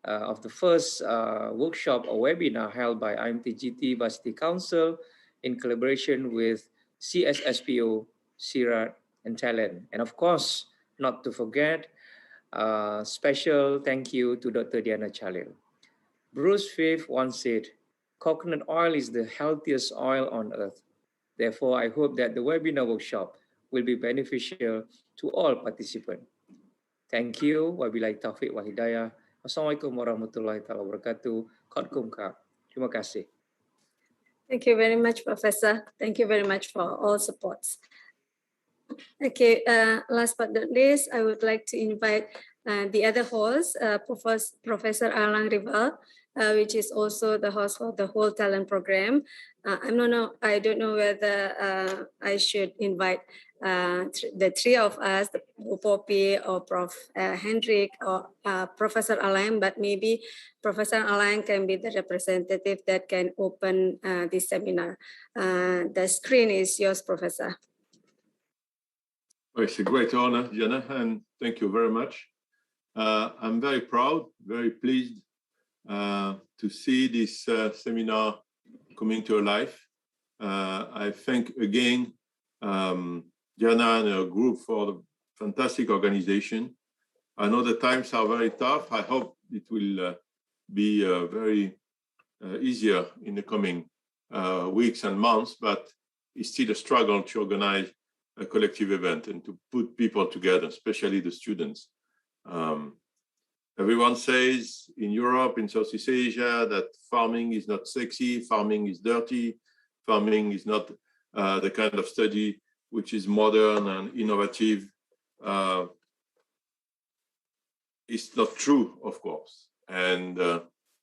of the first workshop or webinar held by IMT-GT Varsity Council in collaboration with CSSPO, CIRAD, and Thailand. And of course, not to forget, special thank you to Dr. Diana Chalil. Bruce Fifth once said, "Coconut oil is the healthiest oil on earth." Therefore, I hope that the webinar workshop will be beneficial to all participants. Thank you. Wabillahi taufiq wa hidayah. Wassalamualaikum warahmatullahi wabarakatuh. Khot kum kap. Terima kasih. Thank you very much, Professor. Thank you very much for all supports. Okay, last but not least, I would like to invite the other host, Professor Alang Rival, which is also the host for the whole talent program. I don't know whether I should invite the three of us, the Poppy or Prof. Hendrik or Professor Alang, but maybe Professor Alang can be the representative that can open this seminar. The screen is yours, Professor. Well, it's a great honor, Jana, and thank you very much. I'm very proud, very pleased to see this seminar coming to life. I thank again Jana and her group for the fantastic organization. I know the times are very tough. I hope it will be very easier in the coming weeks and months, but it's still a struggle to organize a collective event and to put people together, especially the students. Everyone says in Europe, in Southeast Asia, that farming is not sexy, farming is dirty, farming is not the kind of study which is modern and innovative. It's not true, of course. And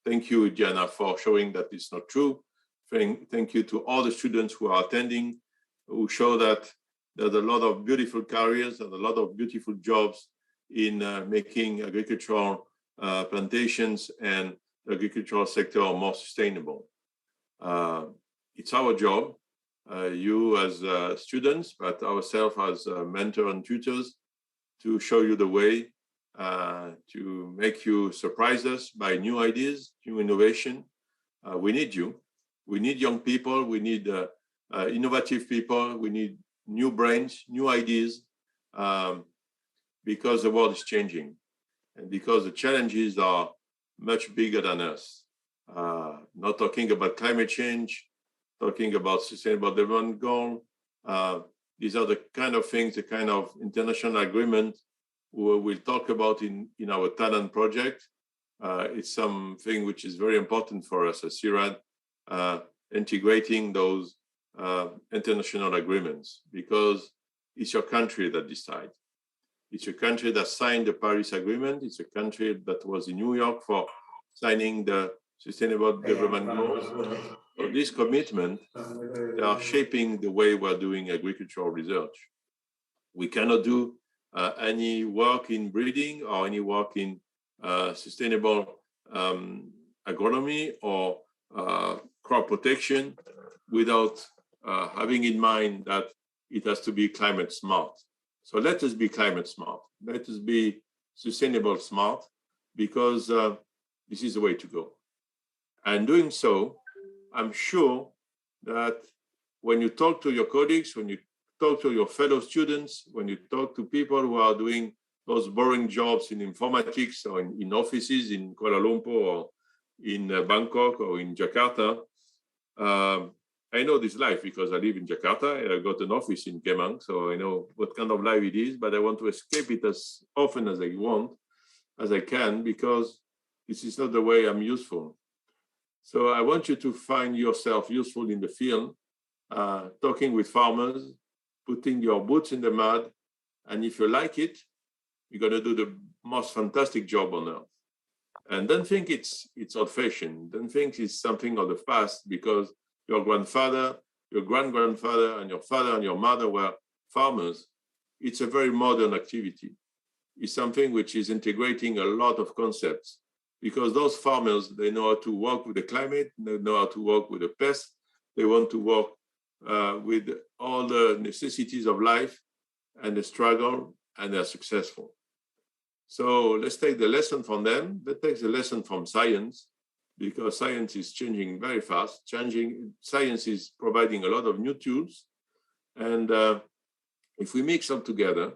thank you, Diana, for showing that it's not true. Thank you to all the students who are attending, who show that there's a lot of beautiful careers and a lot of beautiful jobs in making agricultural plantations and the agricultural sector more sustainable. It's our job, you as students, but ourselves as mentors and tutors, to show you the way, to make you surprise us by new ideas, new innovation. We need you. We need young people. We need innovative people. We need new brains, new ideas, because the world is changing and because the challenges are much bigger than us. Not talking about climate change, talking about sustainable development goal. These are the kind of things, the kind of international agreement we'll talk about in our talent project. It's something which is very important for us as CIRAD, integrating those international agreements, because it's your country that decides. It's a country that signed the Paris Agreement. It's a country that was in New York for signing the Sustainable Development Goals. So this commitment, they are shaping the way we're doing agricultural research. We cannot do any work in breeding or any work in sustainable agronomy or crop protection without having in mind that it has to be climate smart. So let us be climate smart. Let us be sustainable smart, because this is the way to go. And doing so, I'm sure that when you talk to your colleagues, when you talk to your fellow students, when you talk to people who are doing those boring jobs in informatics or in offices in Kuala Lumpur or in Bangkok or in Jakarta, I know this life because I live in Jakarta and I got an office in Kemang, so I know what kind of life it is, but I want to escape it as often as I can, because this is not the way I'm useful. So I want you to find yourself useful in the field, talking with farmers, putting your boots in the mud, and if you like it, you're going to do the most fantastic job on earth. And don't think it's old-fashioned. Don't think it's something of the past, because your grandfather, your grand-grandfather, and your father and your mother were farmers. It's a very modern activity. It's something which is integrating a lot of concepts, because those farmers, they know how to work with the climate, they know how to work with the pests, they want to work with all the necessities of life and the struggle, and they're successful. So let's take the lesson from them. Let's take the lesson from science, because science is changing very fast. Science is providing a lot of new tools. And if we mix them together,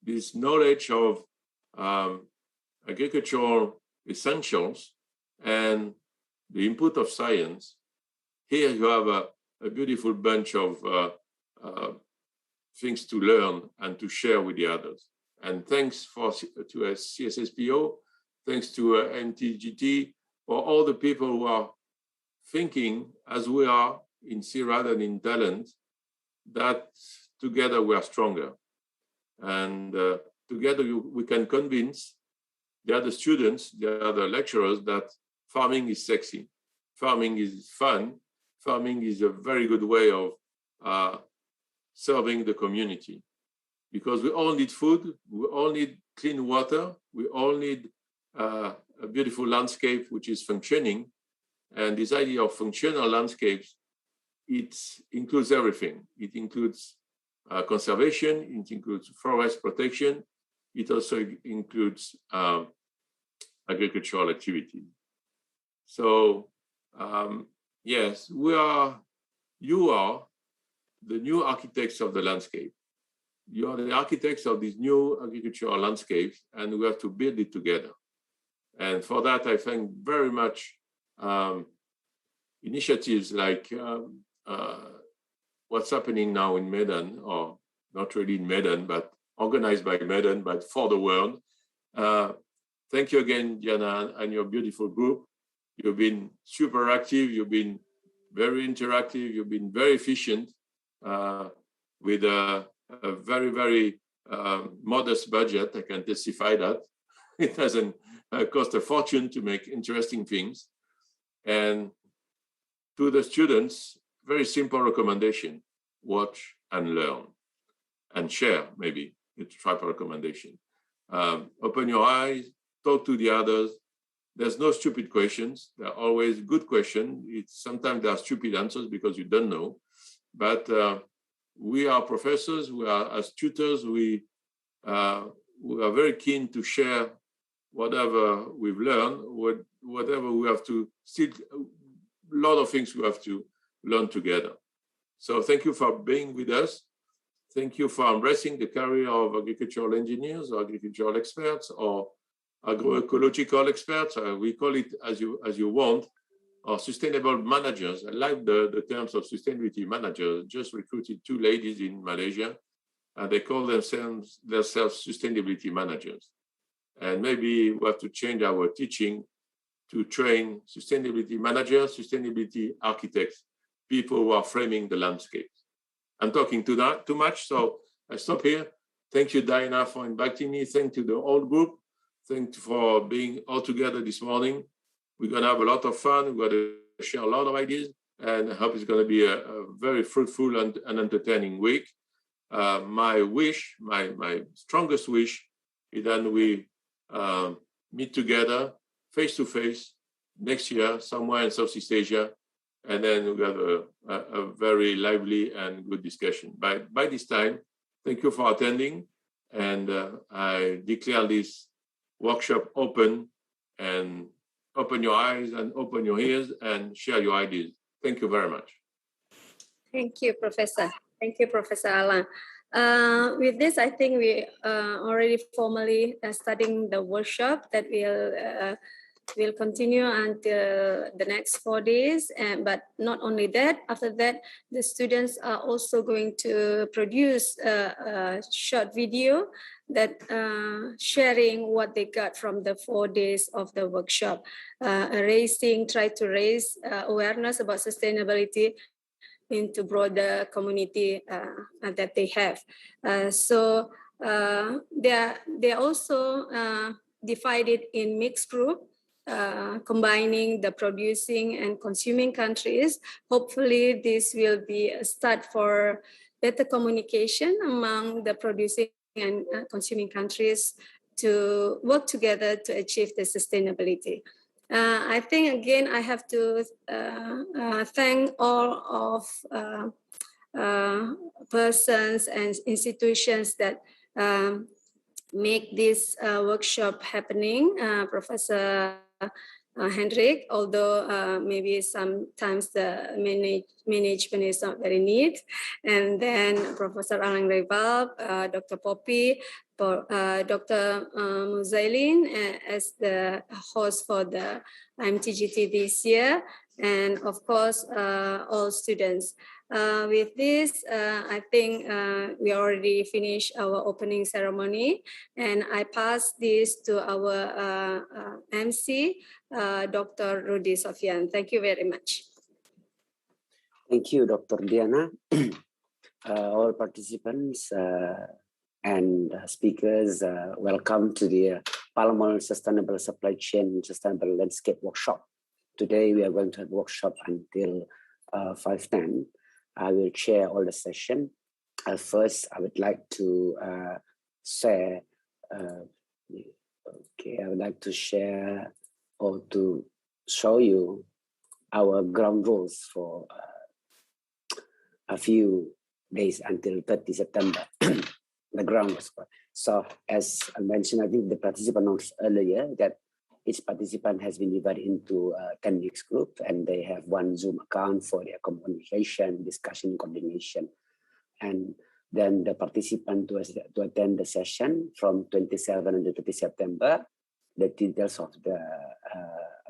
this knowledge of agricultural essentials and the input of science, here you have a beautiful bunch of things to learn and to share with the others. And thanks to CSSPO, thanks to IMT-GT, for all the people who are thinking, as we are in CIRAD and in Thailand, that together we are stronger. And together we can convince the other students, the other lecturers, that farming is sexy, farming is fun, farming is a very good way of serving the community. Because we all need food, we all need clean water, we all need a beautiful landscape which is functioning. And this idea of functional landscapes, it includes everything. It includes conservation, it includes forest protection, it also includes agricultural activity. So yes, you are the new architects of the landscape. You are the architects of these new agricultural landscapes, and we have to build it together. And for that, I thank very much initiatives like what's happening now in Medan, or not really in Medan, but organized by Medan, but for the world. Thank you again, Diana, and your beautiful group. You've been super active, you've been very interactive, you've been very efficient with a very, very modest budget. I can testify that. It doesn't cost a fortune to make interesting things. And to the students, very simple recommendation: watch and learn and share, maybe. It's a triple recommendation. Open your eyes, talk to the others. There's no stupid questions. There are always good questions. Sometimes there are stupid answers because you don't know. But we are professors, we are as tutors, we are very keen to share whatever we've learned, whatever we have to, still a lot of things we have to learn together. So thank you for being with us. Thank you for embracing the career of agricultural engineers or agricultural experts or agroecological experts. We call it as you want, or sustainable managers. I like the terms of sustainability managers. Just recruited 2 ladies in Malaysia, and they call themselves sustainability managers. And maybe we have to change our teaching to train sustainability managers, sustainability architects, people who are framing the landscape. I'm talking too much, so I stop here. Thank you, Diana, for inviting me. Thank you to the whole group. Thank you for being all together this morning. We're going to have a lot of fun. We're going to share a lot of ideas, and I hope it's going to be a very fruitful and entertaining week. My wish, my strongest wish, is that we meet together face to face next year somewhere in Southeast Asia, and then we have a very lively and good discussion. By this time, thank you for attending, and I declare this workshop open, and open your eyes and open your ears and share your ideas. Thank you very much. Thank you, Professor. Thank you, Professor Alan. With this, I think we already formally starting the workshop that will continue until the next 4 days. But not only that, after that, the students are also going to produce a short video that sharing what they got from the 4 days of the workshop, try to raise awareness about sustainability into broader community that they have. So they're also divided in mixed group, combining the producing and consuming countries. Hopefully this will be a start for better communication among the producing and consuming countries to work together to achieve the sustainability. I think again I have to thank all of persons and institutions that make this workshop happening, Professor Hendrik, although maybe sometimes the management is not very neat. And then Professor Alang Reval, Dr. Poppy, Dr. Muzailin as the host for the IMT-GT this year. And of course, all students. With this, I think we already finished our opening ceremony, and I pass this to our MC, Dr. Rudy Sofian. Thank you very much. Thank you, Dr. Diana. All participants and speakers, welcome to the palm oil sustainable supply chain sustainable landscape workshop. Today we are going to have a workshop until 5:10. I will chair all the session. First, I would like to share. I would like to share or to show you our ground rules for a few days until 30 September. The ground was so. As I mentioned, I think the participant announced earlier that each participant has been divided into 10 weeks group, and they have one Zoom account for their communication, discussion, coordination. And then the participant to attend the session from 27 until 30 September, the details of the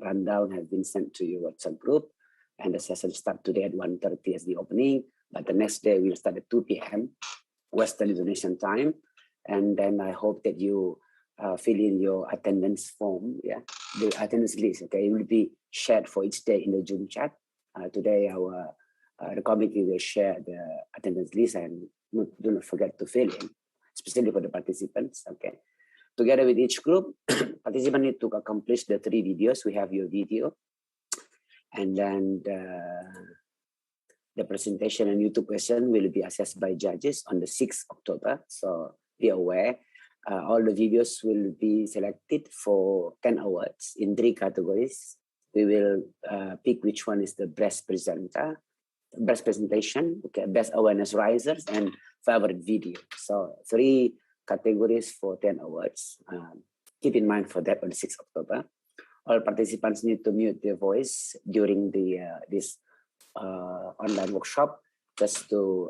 rundown have been sent to your WhatsApp group, and the session starts today at 1:30 as the opening, but the next day will start at 2 p.m. Western Indonesian time. And then I hope that you fill in your attendance form, the attendance list, okay? It will be shared for each day in the Zoom chat. Today, the committee will share the attendance list, and do not forget to fill in, especially for the participants, okay? Together with each group, participants need to accomplish the 3 videos. We have your video, and then the presentation and YouTube question will be assessed by judges on the 6th October. So be aware. All the videos will be selected for 10 awards in 3 categories. We will pick which one is the best presenter, best presentation, okay, best awareness risers, and favorite video. So 3 categories for 10 awards. Keep in mind for that on the 6th October. All participants need to mute their voice during this online workshop, just to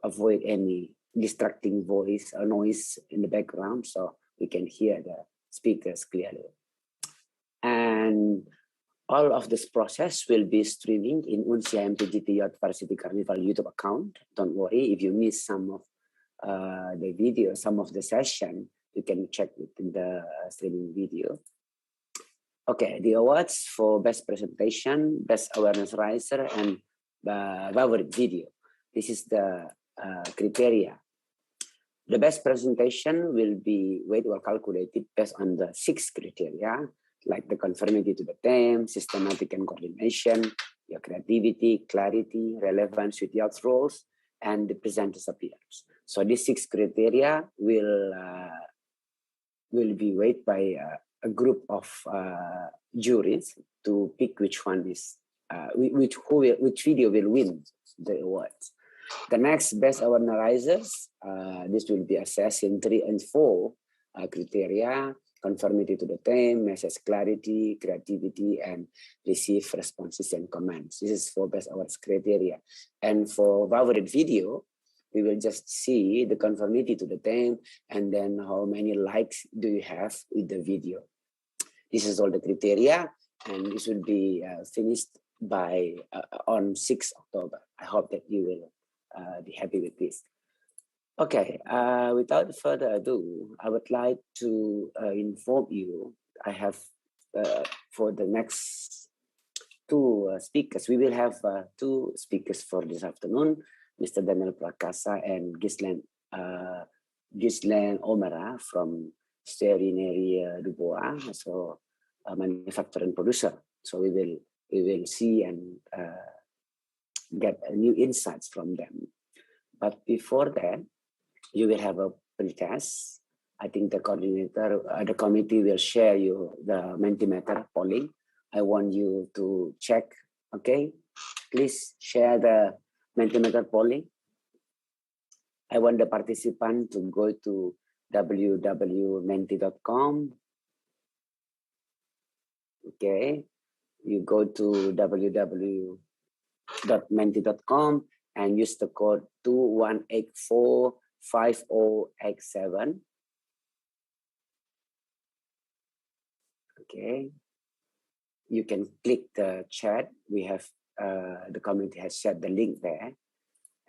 avoid any distracting voice or noise in the background, so we can hear the speakers clearly. And all of this process will be streaming in UNSI IMT-GT Varsity Carnival YouTube account. Don't worry if you miss some of the video, some of the session, you can check it in the streaming video. Okay, the awards for best presentation, best awareness riser, and favorite video. This is the criteria. The best presentation will be calculated based on the 6 criteria, like the conformity to the theme, systematic and coordination, your creativity, clarity, relevance with your roles, and the presenter's appearance. So these 6 criteria will be weighed by a group of juries to pick which one is which video will win the awards. The next best awareness risers, this will be assessed in 3 and 4 criteria: conformity to the theme, message clarity, creativity, and receive responses and comments. This is for best awareness criteria. And for favorite video, we will just see the conformity to the theme, and then how many likes do you have with the video. This is all the criteria, and this will be finished by on 6th October. I hope that you will be happy with this. Okay, without further ado, I would like to inform you, I have for the next 2 speakers, we will have 2 speakers for this afternoon, Mr. Daniel Prakasa and Gislen Omera from Sterineri Dubois, so a manufacturer and producer. So we will see and get new insights from them. But before that, you will have a pretest. I think the coordinator, the committee will share you the Mentimeter polling. I want you to check, okay? Please share the Mentimeter polling. I want the participant to go to www.menti.com. Okay, you go to www.menti.com and use the code 218450x7. Okay, you can click the chat. We have the community has shared the link there,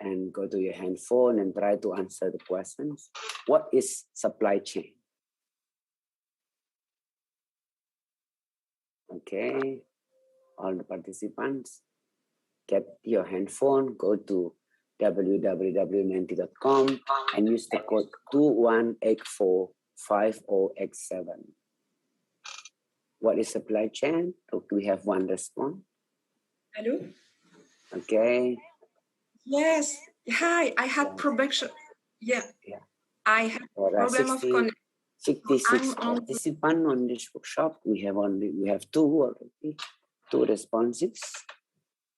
and go to your handphone and try to answer the questions. What is supply chain? Okay, all the participants, get your handphone, go to www.menti.com and use the code 218450x7. What is supply chain? Okay, we have one response. Hello? Okay. Yes. Hi, I had production. Yeah. Yeah. I have problem of connection. 66 I'm on- participants on this workshop. We have two already, two responses.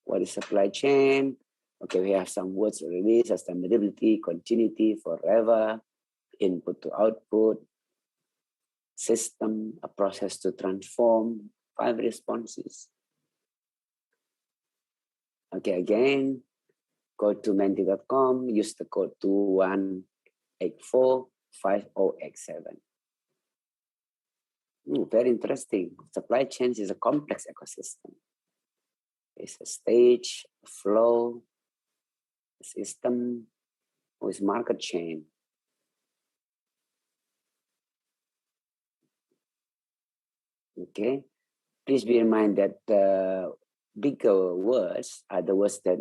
What is supply chain? Okay, we have some words already: sustainability, continuity, forever, input to output, system, a process to transform. 5 responses. Okay, again, go to menti.com, use the code 218450x7. Very interesting. Supply chain is a complex ecosystem. It's a stage, a flow, a system with market chain. Okay, please be in mind that the bigger words are the words that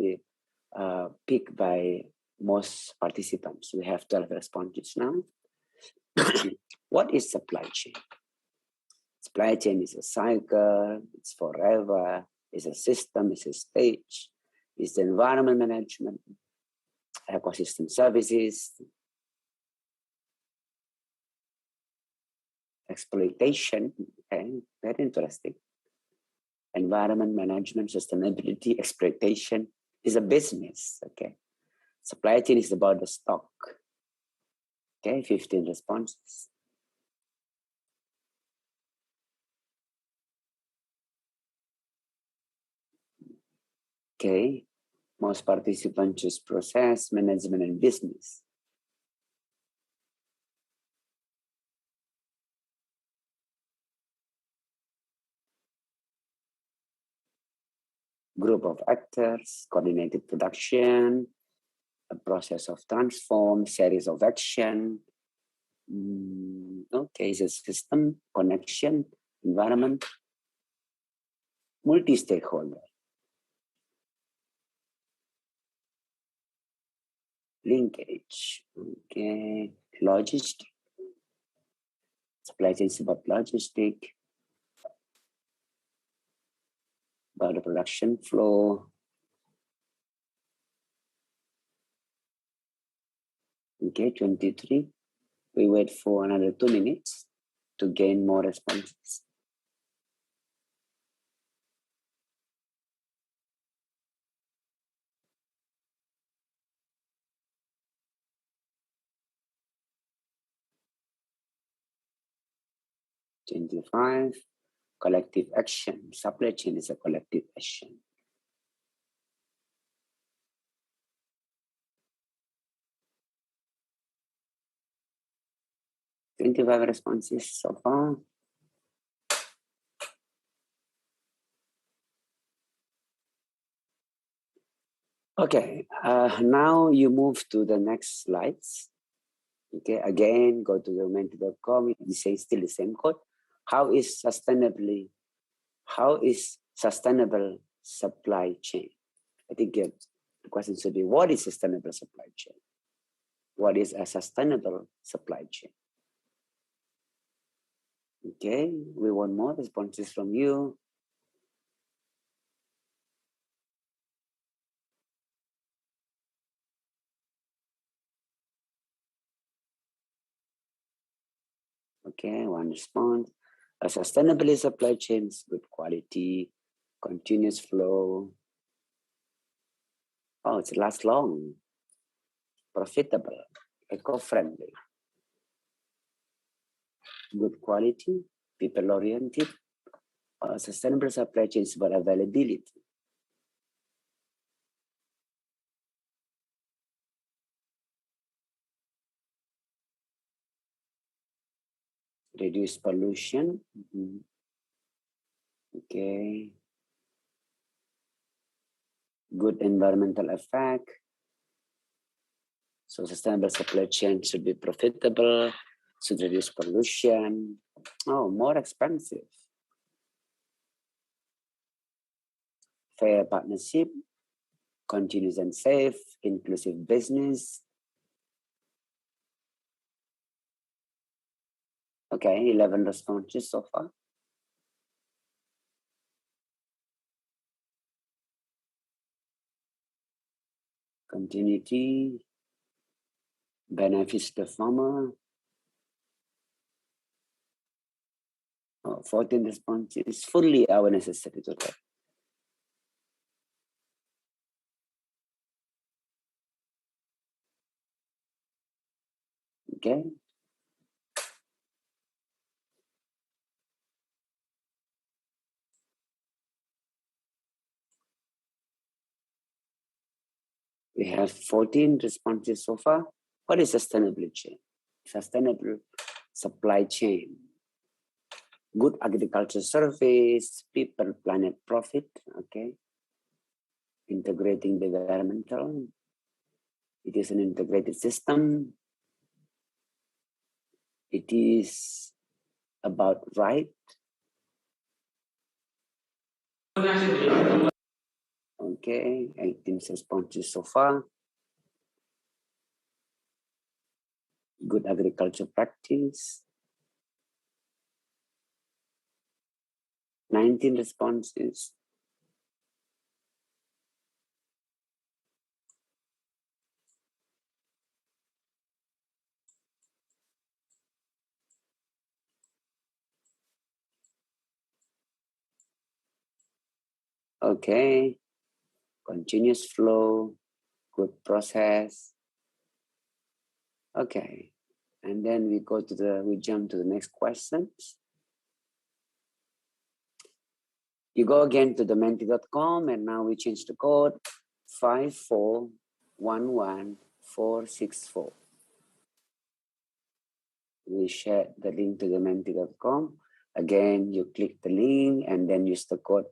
are picked by most participants. We have 12 responses now. What is supply chain? Supply chain is a cycle, it's forever, it's a system, it's a stage, it's the environment management, ecosystem services, exploitation, okay, very interesting. Environment management, sustainability, exploitation is a business, okay. Supply chain is about the stock, okay, 15 responses. Okay, most participants choose process, management, and business. Group of actors, coordinated production, a process of transform, series of action. Okay, it's a system, connection, environment, multi-stakeholder. Linkage, okay, logistic. Supply chain is about logistic, about the production flow. Okay, 23. We wait for another 2 minutes to gain more responses. '25. Collective action. Supply chain is a collective action. '25 responses so far. Okay, now you move to the next slides. Okay, again, go to menti.com. You say still the same code. How is sustainable supply chain? I think the question should be, what is sustainable supply chain? What is a sustainable supply chain? Okay, we want more responses from you. Okay, one response. A sustainable supply chain is good quality, continuous flow. Oh, it lasts long, profitable, eco-friendly. good quality, people-oriented, sustainable supply chain is about availability. Reduce pollution. Okay. Good environmental effect. So sustainable supply chain should be profitable, should reduce pollution. Oh, more expensive. Fair partnership, continuous and safe, inclusive business. Okay, 11 responses so far. Continuity, benefits the farmer. 14 responses, fully our necessary to that. Okay. We have 14 responses so far. What is sustainable chain? Sustainable supply chain. Good agriculture service, people, planet, profit. Okay. Integrating the environmental. It is an integrated system. It is about right. Okay, 18 responses so far. Good agriculture practice. 19 responses. Okay, continuous flow, good process. Okay, and then we jump to the next questions. You go again to the menti.com and now we change the code 5411464. We share the link to the menti.com. Again, you click the link and then use the code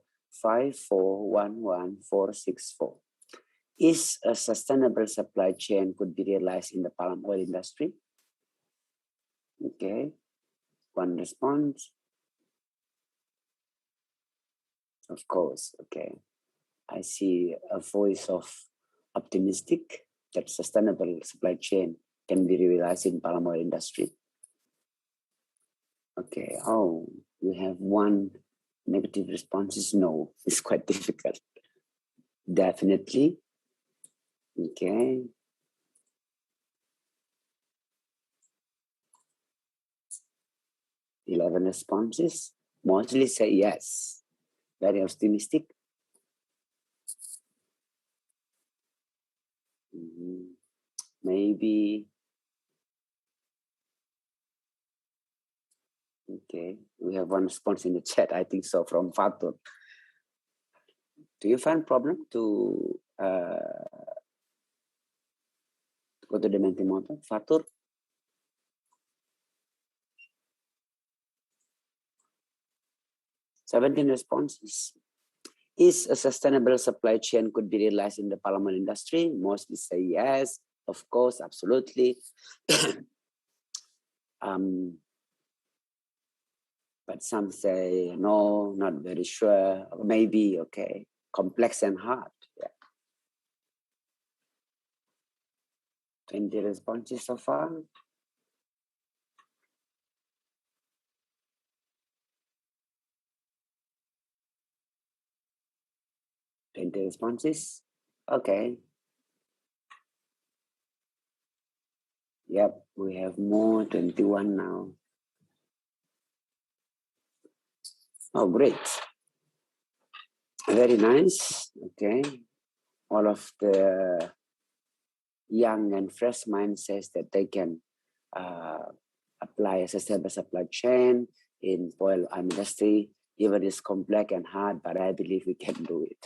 5411464. Is a sustainable supply chain could be realized in the palm oil industry? Okay, one response. Of course, okay. I see a voice of optimistic that sustainable supply chain can be realized in palm oil industry. Okay, oh, we have one negative response is no. It's quite difficult. Definitely. Okay. Eleven responses. Mostly say yes. Very optimistic. Maybe. Okay. We have one response in the chat. I think so from Fatur. Do you find problem to go to the Menti-Motor, Fatur? "17 responses. Is a sustainable supply chain could be realized in the palm oil industry?" Mostly say yes, of course, absolutely. But some say no, not very sure, or maybe, okay, complex and hard. Yeah. 20 responses so far. Responses. Okay. Yep, we have more, 21 now. Oh, great. Very nice. Okay. All of the young and fresh mind says that they can apply a sustainable supply chain in foil industry. Even it's complex and hard, but I believe we can do it.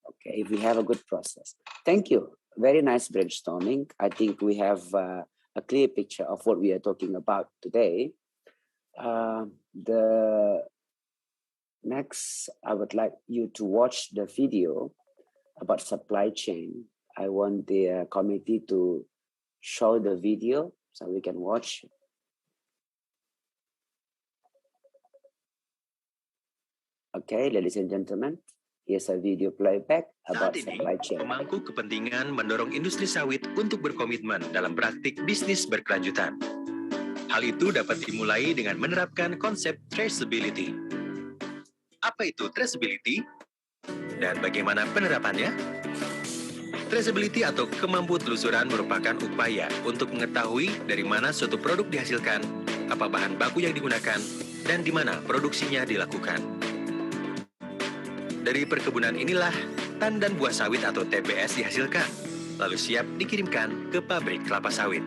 Okay, if we have a good process. Thank you. Very nice brainstorming. I think we have a clear picture of what we are talking about today. The next, I would like you to watch the video about supply chain. I want the committee to show the video so we can watch. Okay, ladies and gentlemen, here's a video playback about Saat ini, supply chain. pemangku kepentingan mendorong industri sawit untuk berkomitmen dalam praktik bisnis berkelanjutan. Hal itu dapat dimulai dengan menerapkan konsep traceability. Apa itu traceability? Dan bagaimana penerapannya? Traceability atau kemampuan telusuran merupakan upaya untuk mengetahui dari mana suatu produk dihasilkan, apa bahan baku yang digunakan, dan di mana produksinya dilakukan. Dari perkebunan inilah tandan buah sawit atau TBS dihasilkan, lalu siap dikirimkan ke pabrik kelapa sawit.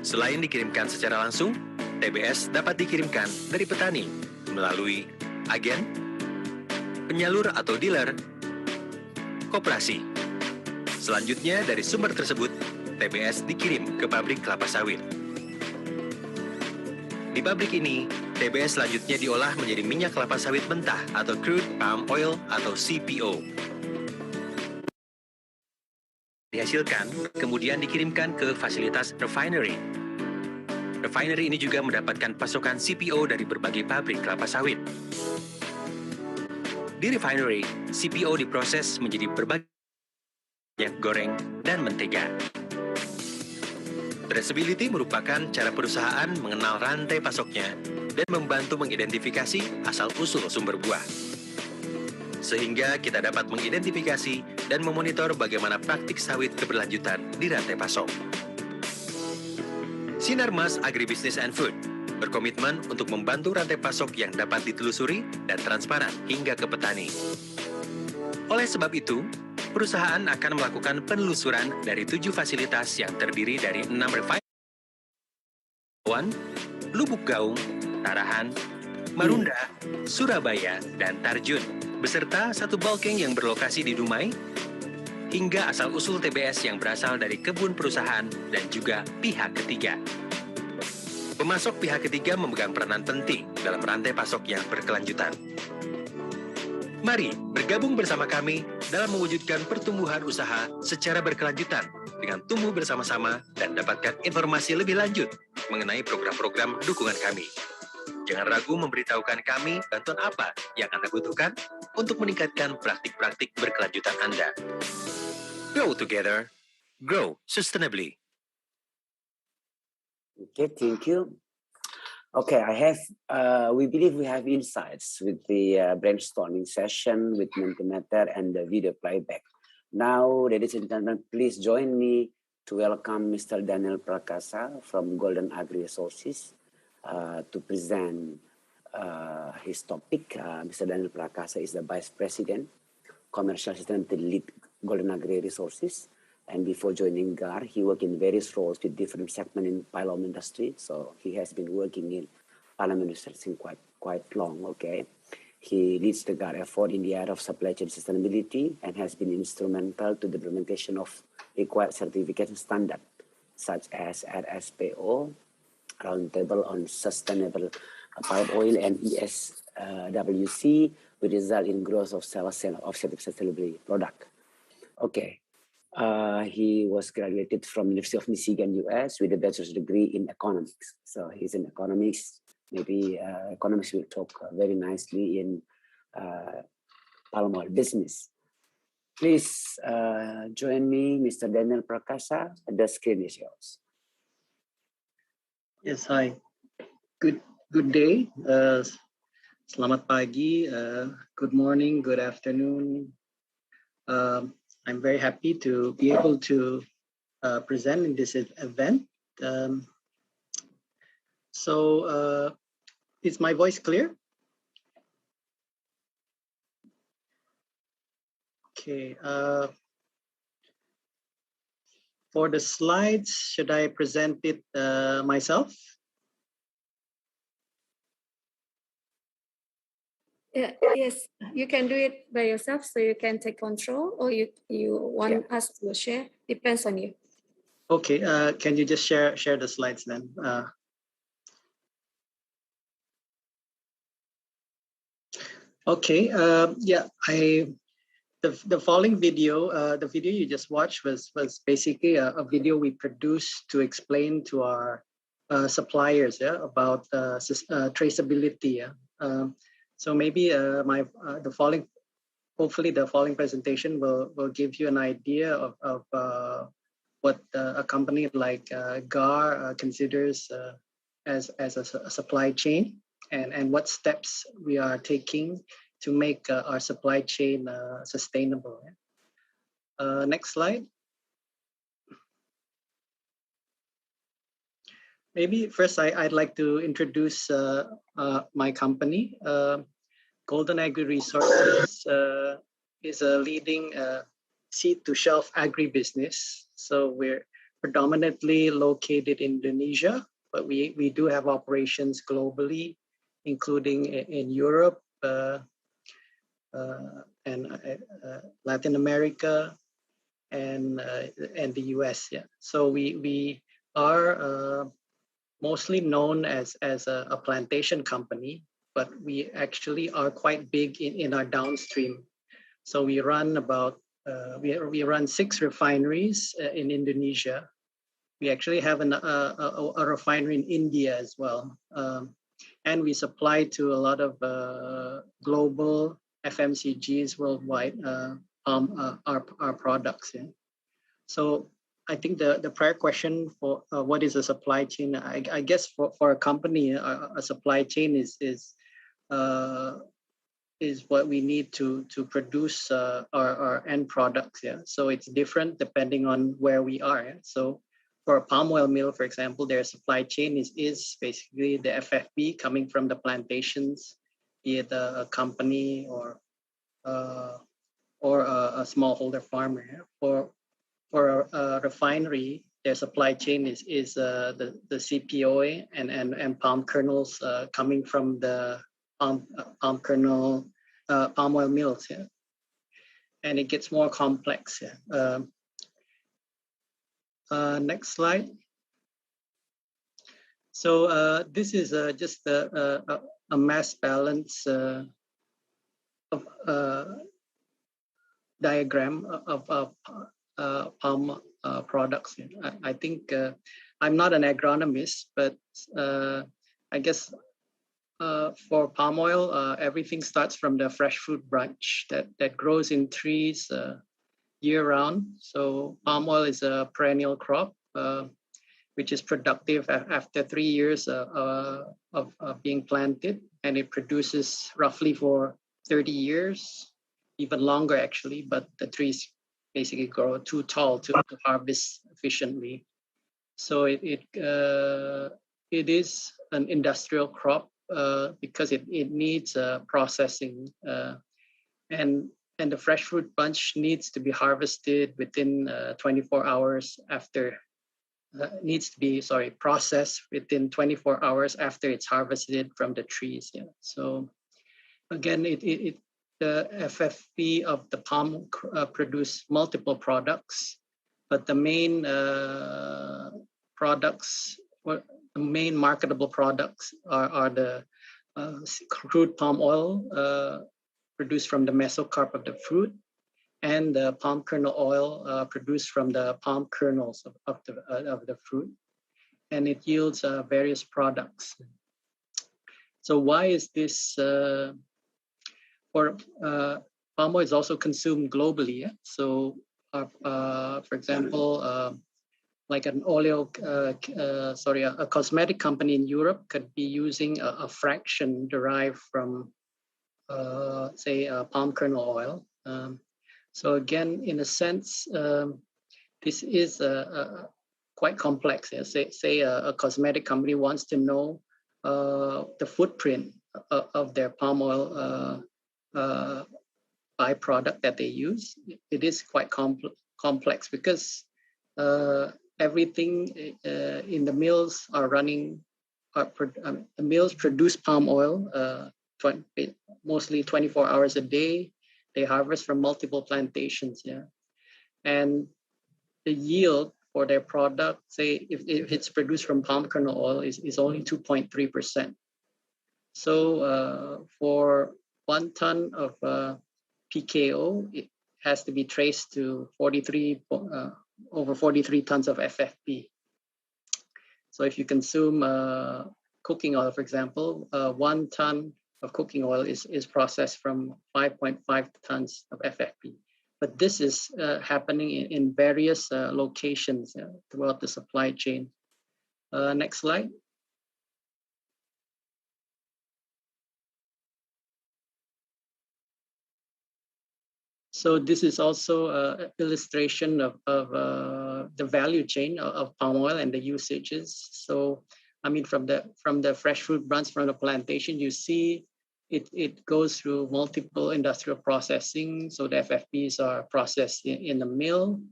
Selain dikirimkan secara langsung, TBS dapat dikirimkan dari petani melalui agen, penyalur atau dealer, koperasi. Selanjutnya dari sumber tersebut, TBS dikirim ke pabrik kelapa sawit. Di pabrik ini, TBS selanjutnya diolah menjadi minyak kelapa sawit mentah atau crude palm oil atau CPO. Dihasilkan, kemudian dikirimkan ke fasilitas refinery. Refinery ini juga mendapatkan pasokan CPO dari berbagai pabrik kelapa sawit. Di refinery, CPO diproses menjadi berbagai minyak goreng dan mentega. Traceability merupakan cara perusahaan mengenal rantai pasoknya dan membantu mengidentifikasi asal-usul sumber buah. Sehingga kita dapat mengidentifikasi dan memonitor bagaimana praktik sawit keberlanjutan di rantai pasok. Sinarmas Agribusiness and Food berkomitmen untuk membantu rantai pasok yang dapat ditelusuri dan transparan hingga ke petani. Oleh sebab itu, perusahaan akan melakukan penelusuran dari 7 fasilitas yang terdiri dari 6 refinery, Lubuk Gaung, Tarahan, Marunda, Surabaya, dan Tarjun, beserta 1 bulking yang berlokasi di Dumai, hingga asal-usul TBS yang berasal dari kebun perusahaan dan juga pihak ketiga. Pemasok pihak ketiga memegang peranan penting dalam rantai pasok yang berkelanjutan. Mari bergabung bersama kami dalam mewujudkan pertumbuhan usaha secara berkelanjutan dengan tumbuh bersama-sama dan dapatkan informasi lebih lanjut mengenai program-program dukungan kami. Jangan ragu memberitahukan kami bantuan apa yang Anda butuhkan untuk meningkatkan praktik-praktik berkelanjutan Anda. Grow together, grow sustainably. Okay, thank you. Okay, we believe we have insights with the brainstorming session with Mentimeter and the video playback. Now, ladies and gentlemen, please join me to welcome Mr. Daniel Prakasa from Golden Agri Resources to present his topic. Mr. Daniel Prakasa is the Vice President, Commercial Sustainability Lead, Golden Agri Resources. And before joining GAR, he worked in various roles with different segments in palm industry. So he has been working in palm industry quite long. Okay, he leads the GAR effort in the area of supply chain sustainability and has been instrumental to the implementation of required certification standards such as RSPO, Roundtable on Sustainable Palm Oil, and ESWC, which result in growth of sales of sustainability product. Okay. He was graduated from University of Michigan, US, with a bachelor's degree in economics. So he's in economics. Maybe economics will talk very nicely in palm oil business. Please join me, Mr. Daniel Prakasa. The screen is yours. Yes, hi. Good day. Selamat pagi. Good morning. Good afternoon. I'm very happy to be able to present in this event. Is my voice clear? Okay. For the slides, should I present it myself? Yeah, yes, you can do it by yourself, so you can take control, or you want us to share. Depends on you. Okay, can you just share the slides then? Okay, yeah, the following video, the video you just watched was basically a video we produced to explain to our suppliers, about traceability. So maybe hopefully the following presentation will give you an idea of what a company like GAR considers as a supply chain, and what steps we are taking to make our supply chain sustainable. Next slide. Maybe first I'd like to introduce my company. Golden Agri Resources is a leading seed to shelf agribusiness. So we're predominantly located in Indonesia, but we do have operations globally, including in Europe and Latin America and the US. Yeah. So we are mostly known as a plantation company, but we actually are quite big in our downstream. So we run we run 6 refineries in Indonesia. We actually have a refinery in India as well. And we supply to a lot of global FMCGs worldwide our products. Yeah. So I think the prior question for what is a supply chain, I guess for a company, a supply chain is what we need to produce our end products. Yeah. So it's different depending on where we are. Yeah? So for a palm oil mill, for example, their supply chain is basically the FFB coming from the plantations, be it a company or a smallholder farmer. Yeah? For a refinery, their supply chain is the CPOA and palm kernels coming from the palm kernel palm oil mills. Yeah? And it gets more complex. Yeah? Next slide. So this is just a mass balance diagram of palm products. I think I'm not an agronomist, but I guess for palm oil, everything starts from the fresh fruit branch that grows in trees year round. So palm oil is a perennial crop, which is productive after 3 years of being planted, and it produces roughly for 30 years, even longer actually, but the trees basically grow too tall to harvest efficiently. So it is an industrial crop because it needs processing, and the fresh fruit bunch needs to be harvested within 24 hours after. Processed within 24 hours after it's harvested from the trees. Yeah. So again, the FFB of the palm produce multiple products, but the main products, or the main marketable products are the crude palm oil produced from the mesocarp of the fruit, and the palm kernel oil produced from the palm kernels of the fruit, and it yields various products. So why is this? Palm oil is also consumed globally. Yeah? So, for example, like a cosmetic company in Europe could be using a fraction derived from, say, palm kernel oil. So again, in a sense, this is quite complex. Yeah? Say a cosmetic company wants to know the footprint of their palm oil byproduct that they use. It is quite complex because everything in the mills are running. The mills produce palm oil mostly 24 hours a day. They harvest from multiple plantations, yeah. And the yield for their product, say if it's produced from palm kernel oil, is only 2.3%. So for 1 ton of PKO, it has to be traced to over 43 tons of FFP. So if you consume cooking oil, for example, 1 ton of cooking oil is processed from 5.5 tons of FFP. But this is happening in various locations throughout the supply chain. Next slide. So this is also an illustration of the value chain of palm oil and the usages. So, I mean, from the fresh fruit runs from the plantation, you see it goes through multiple industrial processing. So the FFPs are processed in the mill.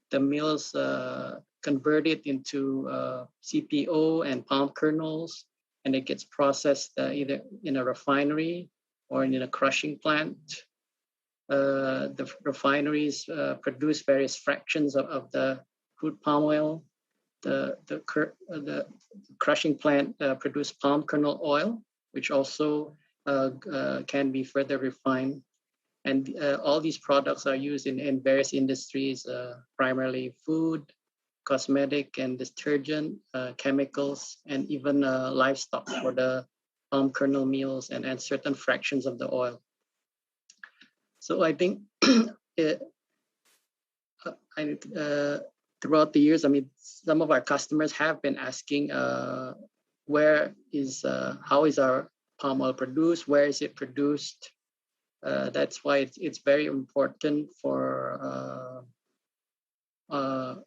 The mills convert it into CPO and palm kernels, and it gets processed either in a refinery or in a crushing plant. The refineries produce various fractions of the crude palm oil. The crushing plant produce palm kernel oil, which also can be further refined. And all these products are used in various industries, primarily food, cosmetic and detergent, chemicals, and even livestock for the palm kernel meals and certain fractions of the oil. So I think throughout the years, I mean, some of our customers have been asking, how is our palm oil produced? Where is it produced? That's why it's very important for our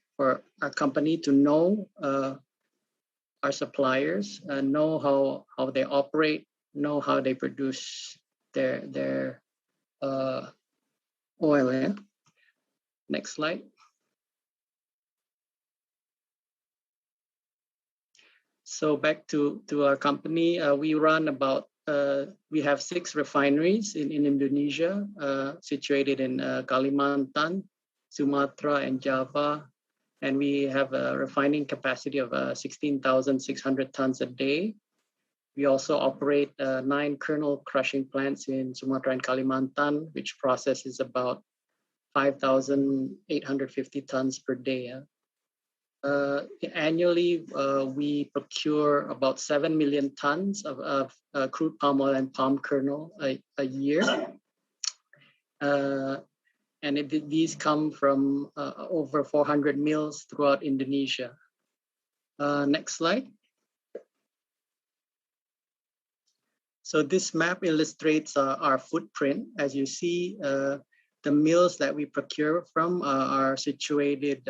company to know our suppliers, know how they operate, know how they produce their oil. Yeah? Next slide. So back to our company, we run about, we have 6 refineries in Indonesia, situated in Kalimantan, Sumatra, and Java. And we have a refining capacity of 16,600 tons a day. We also operate 9 kernel crushing plants in Sumatra and Kalimantan, which processes about 5,850 tons per day. Annually, we procure about 7 million tons of crude palm oil and palm kernel a year. And these come from over 400 mills throughout Indonesia. Next slide. So this map illustrates our footprint. As you see, the mills that we procure from are situated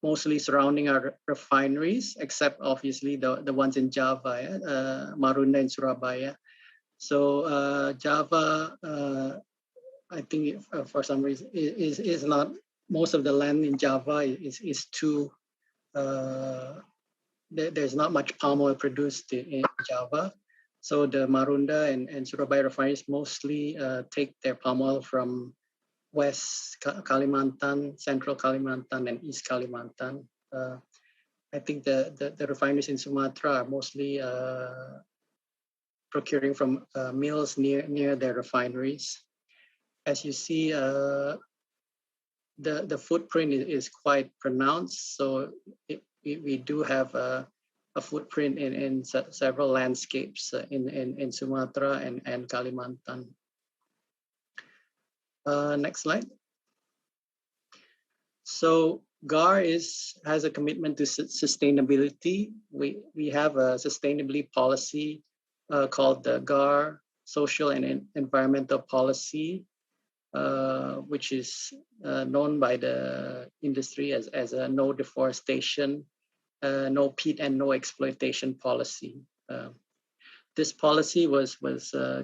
mostly surrounding our refineries, except obviously the ones in Java, Marunda and Surabaya. So Java, I think for some reason is not, most of the land in Java is too, there's not much palm oil produced in Java. So the Marunda and Surabaya refineries mostly take their palm oil from West Kalimantan, Central Kalimantan, and East Kalimantan. I think the refineries in Sumatra are mostly procuring from mills near their refineries. As you see, the footprint is quite pronounced. So we do have a footprint in several landscapes in Sumatra and Kalimantan. Next slide. So GAR has a commitment to sustainability. We have a sustainability policy called the GAR Social and Environmental Policy, which is known by the industry as a no deforestation, no peat and no exploitation policy. This policy was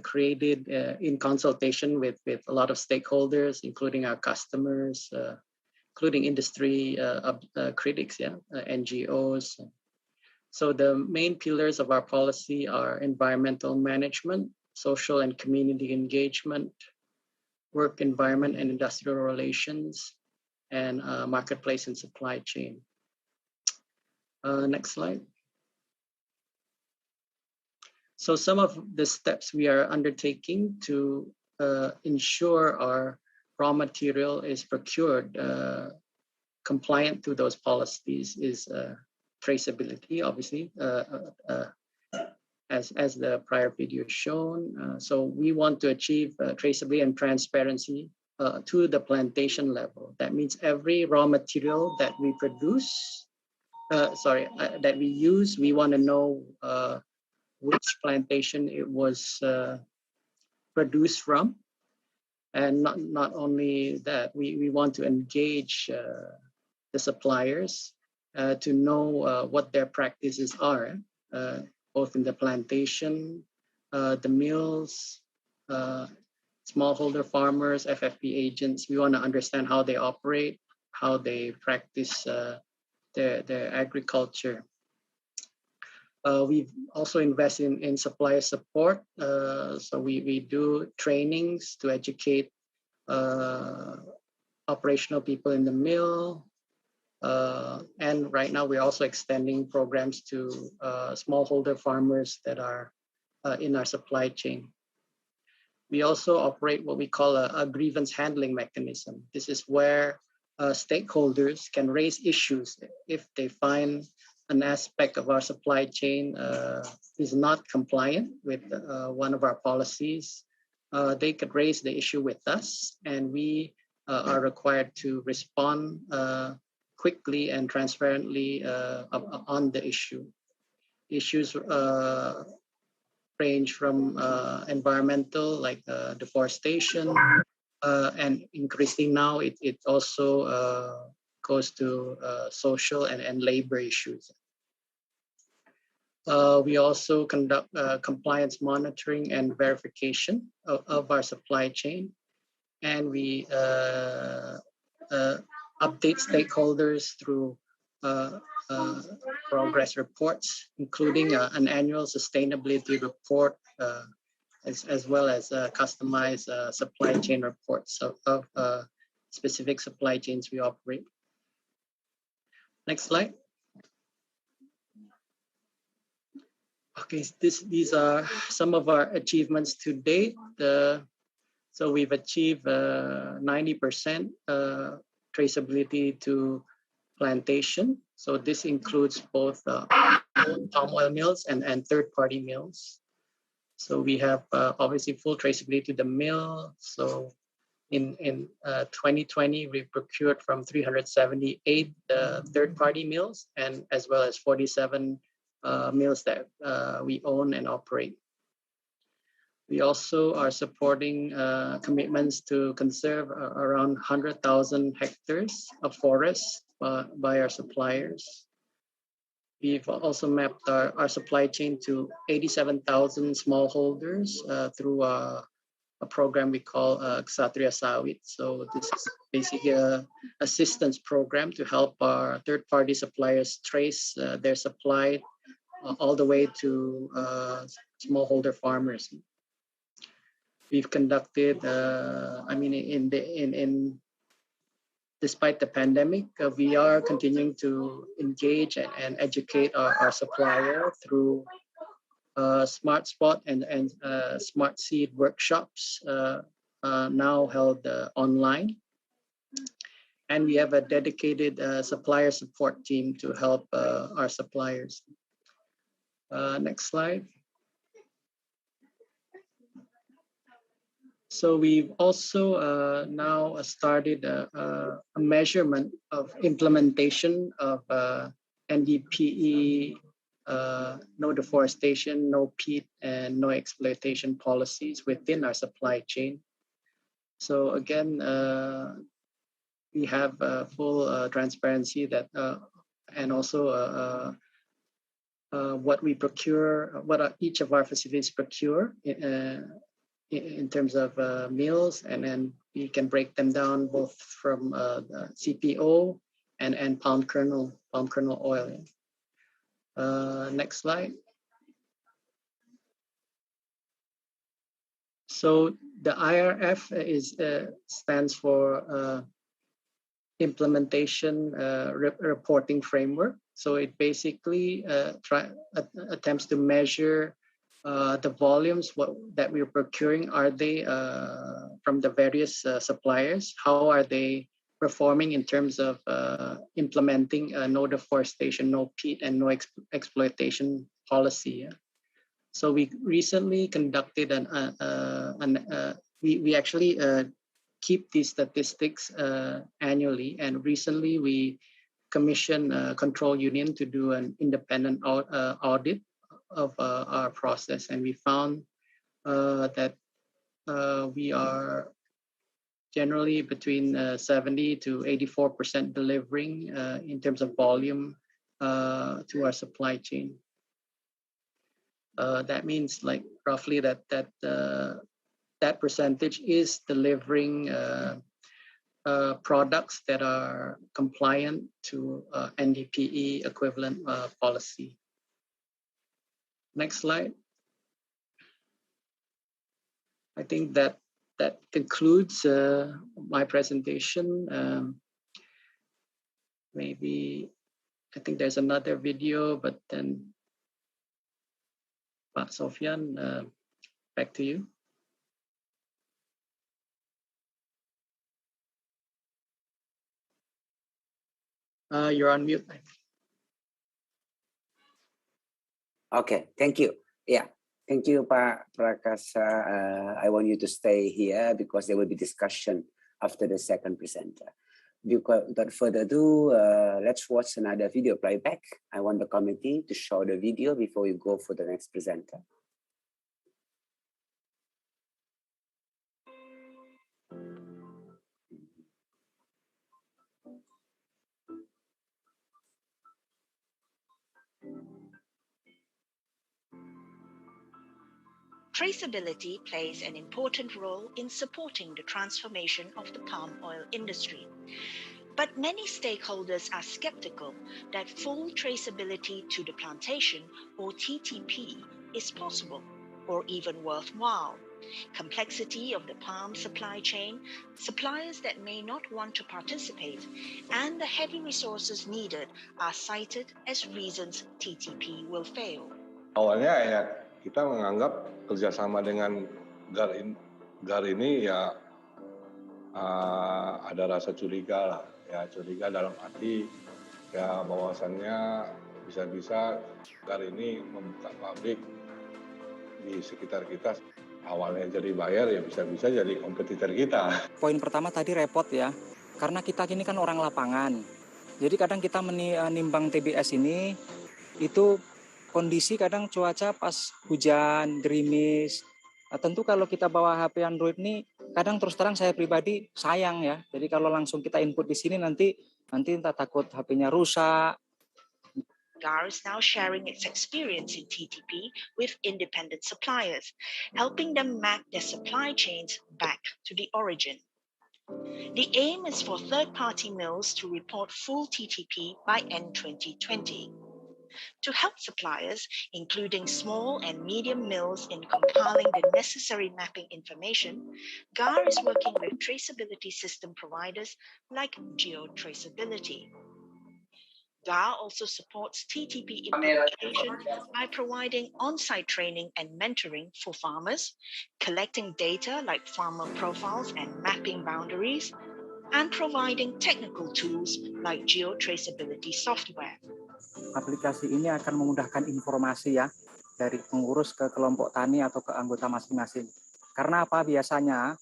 created in consultation with a lot of stakeholders, including our customers, including industry critics, NGOs. So the main pillars of our policy are environmental management, social and community engagement, work environment and industrial relations, and marketplace and supply chain. Next slide. So some of the steps we are undertaking to ensure our raw material is procured compliant to those policies is traceability, obviously, as the prior video shown. So we want to achieve traceability and transparency to the plantation level. That means every raw material that we produce, that we use, we want to know which plantation it was produced from. And not only that, we want to engage the suppliers to know what their practices are, both in the plantation, the mills, smallholder farmers, FFP agents. We want to understand how they operate, how they practice their agriculture. We've also invested in supplier support. So we do trainings to educate operational people in the mill. And right now we're also extending programs to smallholder farmers that are in our supply chain. We also operate what we call a grievance handling mechanism. This is where stakeholders can raise issues if they find an aspect of our supply chain is not compliant with one of our policies. They could raise the issue with us, and we are required to respond quickly and transparently on the issue. Issues range from environmental, like deforestation, and increasingly now it also goes to social and labor issues. We also conduct compliance monitoring and verification of our supply chain, and we update stakeholders through progress reports, including an annual sustainability report, as well as customized supply chain reports of specific supply chains we operate. Next slide. Okay, these are some of our achievements to date. So we've achieved 90% traceability to plantation. So this includes both palm oil mills and third-party mills. So we have obviously full traceability to the mill. So in 2020, we procured from 378 third-party mills, and as well as 47 mills that we own and operate. We also are supporting commitments to conserve around 100,000 hectares of forests by our suppliers. We've also mapped our supply chain to 87,000 smallholders through a program we call Ksatria Sawit. So this is basically an assistance program to help our third-party suppliers trace their supply all the way to smallholder farmers. We've conducted, despite the pandemic, we are continuing to engage and educate our supplier through Smart Spot and Smart Seed workshops now held online. And we have a dedicated supplier support team to help our suppliers. Next slide. So we've also now started a measurement of implementation of NDPE, no deforestation, no peat, and no exploitation policies within our supply chain. So again, we have full transparency that, and also what we procure, what each of our facilities procure in terms of meals, and then we can break them down both from the CPO and palm kernel oil. Next slide. So the IRF stands for Implementation Reporting Framework. So it basically attempts to measure the volumes that we're procuring. Are they from the various suppliers? How are they performing in terms of implementing no deforestation, no peat, and no exploitation policy? So we recently conducted we actually keep these statistics annually, and recently we commissioned Control Union to do an independent audit of our process, and we found that we are generally between 70 to 84% delivering in terms of volume to our supply chain. That means like roughly that percentage is delivering products that are compliant to NDPE equivalent policy. Next slide. I think that concludes my presentation. Maybe I think there's another video, but then Pak Sofyan, back to you. You're on mute. Okay, thank you. Yeah, thank you, Pak Prakasa. I want you to stay here because there will be discussion after the second presenter. Without further ado, let's watch another video playback. I want the committee to show the video before we go for the next presenter. Traceability plays an important role in supporting the transformation of the palm oil industry. But many stakeholders are skeptical that full traceability to the plantation, or TTP, is possible or even worthwhile. Complexity of the palm supply chain, suppliers that may not want to participate, and the heavy resources needed are cited as reasons TTP will fail. Awalnya ya kita menganggap kerjasama dengan GAR ini ya ada rasa curiga lah, ya curiga dalam arti ya bahwasannya bisa-bisa GAR ini membuka pabrik di sekitar kita. Awalnya jadi buyer ya bisa-bisa jadi kompetitor kita. Poin pertama tadi repot ya, karena kita ini kan orang lapangan. Jadi kadang kita menimbang TBS ini itu kondisi kadang cuaca pas hujan, gerimis. Tentu kalau kita bawa HP Android ini, kadang terus terang saya pribadi sayang ya. Jadi kalau langsung kita input di sini nanti entah takut HP-nya rusak. GAR is now sharing its experience in TTP with independent suppliers, helping them map their supply chains back to the origin. The aim is for third-party mills to report full TTP by end 2020. To help suppliers, including small and medium mills, in compiling the necessary mapping information, GAR is working with traceability system providers like GeoTraceability. GAR also supports TTP implementation by providing on-site training and mentoring for farmers, collecting data like farmer profiles and mapping boundaries, and providing technical tools like GeoTraceability software. Aplikasi ini akan memudahkan informasi ya dari pengurus ke kelompok tani atau ke anggota masing-masing. Karena apa biasanya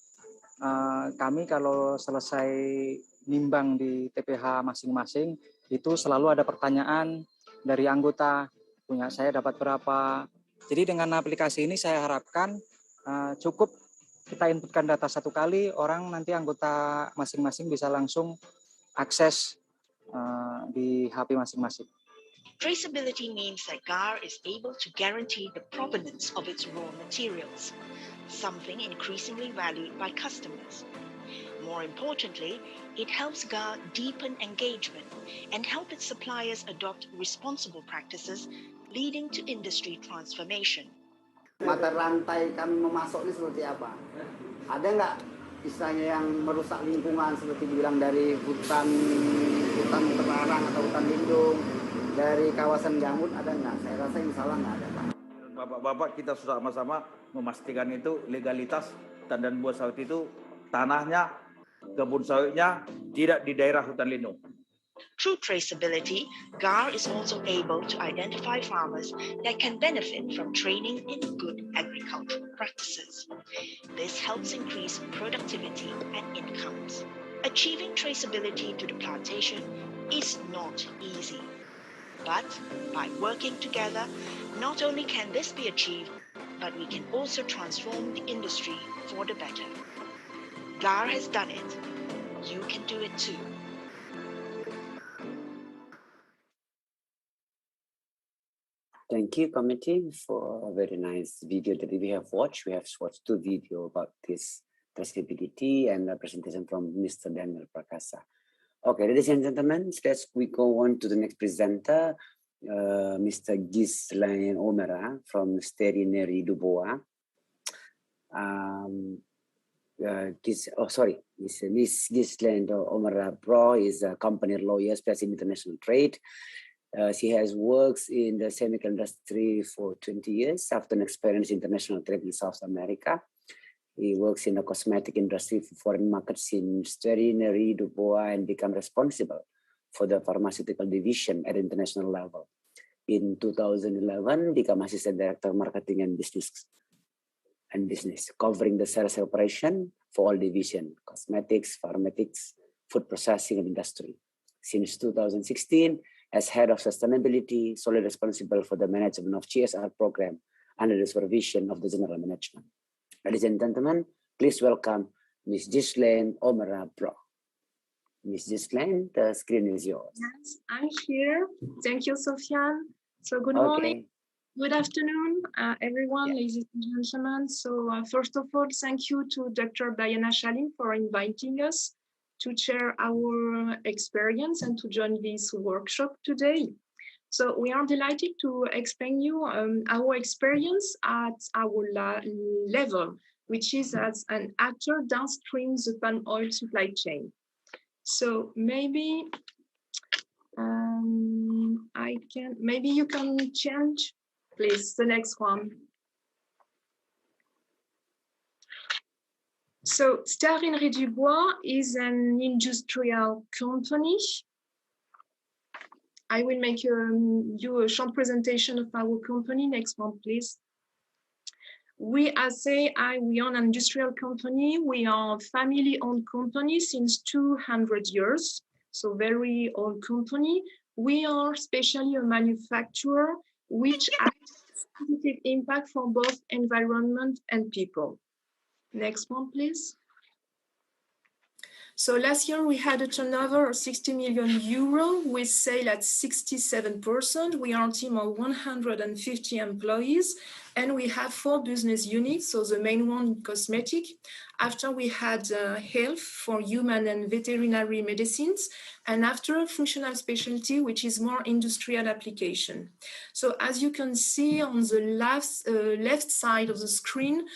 kami kalau selesai nimbang di TPH masing-masing itu selalu ada pertanyaan dari anggota, punya saya dapat berapa. Jadi dengan aplikasi ini saya harapkan cukup kita inputkan data satu kali, orang nanti anggota masing-masing bisa langsung akses di HP masing-masing. Traceability means that GAR is able to guarantee the provenance of its raw materials, something increasingly valued by customers. More importantly, it helps GAR deepen engagement and help its suppliers adopt responsible practices, leading to industry transformation. Mata rantai kami memasok ini seperti apa? Ada nggak istilahnya yang merusak lingkungan seperti bilang dari hutan terlarang atau hutan lindung, dari kawasan gambut ada nggak? Saya rasa insya Allah nggak ada, Pak. Bapak-bapak kita sama-sama memastikan itu legalitas tandan buah sawit itu tanahnya, kebun sawitnya tidak di daerah hutan lindung. Through traceability, GAR is also able to identify farmers that can benefit from training in good agricultural practices. This helps increase productivity and incomes. Achieving traceability to the plantation is not easy. But by working together, not only can this be achieved, but we can also transform the industry for the better. GAR has done it. You can do it too. Thank you, committee, for a very nice video that we have watched. We have watched 2 videos about this traceability and a presentation from Mr. Daniel Prakasa. Okay, ladies and gentlemen, we go on to the next presenter, Mr. Ghislain Omera from Sterinery Dubois. Miss Ghislain Omera Pro is a company lawyer specialized in international trade. She has worked in the chemical industry for 20 years after an experience in international trade in South America. He works in the cosmetic industry for foreign markets in Sterinery Dubois and become responsible for the pharmaceutical division at international level. In 2011, become assistant director marketing and business, covering the sales operation for all division, cosmetics, pharmaceutics, food processing, and industry. Since 2016, as head of sustainability, solely responsible for the management of GSR program under the supervision of the general management. Ladies and gentlemen, please welcome Ms. Ghislain Omera Pro. Ms. Ghislain, the screen is yours. Yes, I'm here. Thank you, Sofiane. So good morning, good afternoon, everyone, ladies and gentlemen. So first of all, thank you to Dr. Diana Shalin for inviting us to share our experience and to join this workshop today. So we are delighted to explain you our experience at our level, which is as an actor downstream the palm oil supply chain. So maybe maybe you can change, please, the next one. So Sterinery Dubois is an industrial company. I will make you a short presentation of our company. Next one, please. We are an industrial company. We are a family-owned company since 200 years, so very old company. We are especially a manufacturer which has positive impact for both environment and people. Next one, please. So last year we had a turnover of 60 million euro with sale at 67%. We are a team of 150 employees and we have 4 business units. So the main one, cosmetic. After we had health for human and veterinary medicines. And after functional specialty, which is more industrial application. So as you can see on the left side of the screen,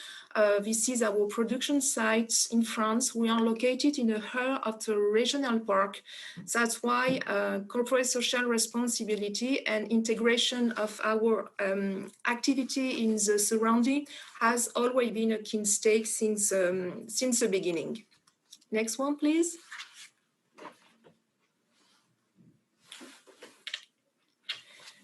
this is our production site in France. We are located in the heart of the regional park. That's why corporate social responsibility and integration of our activity in the surrounding has always been a key stake since the beginning. Next one, please.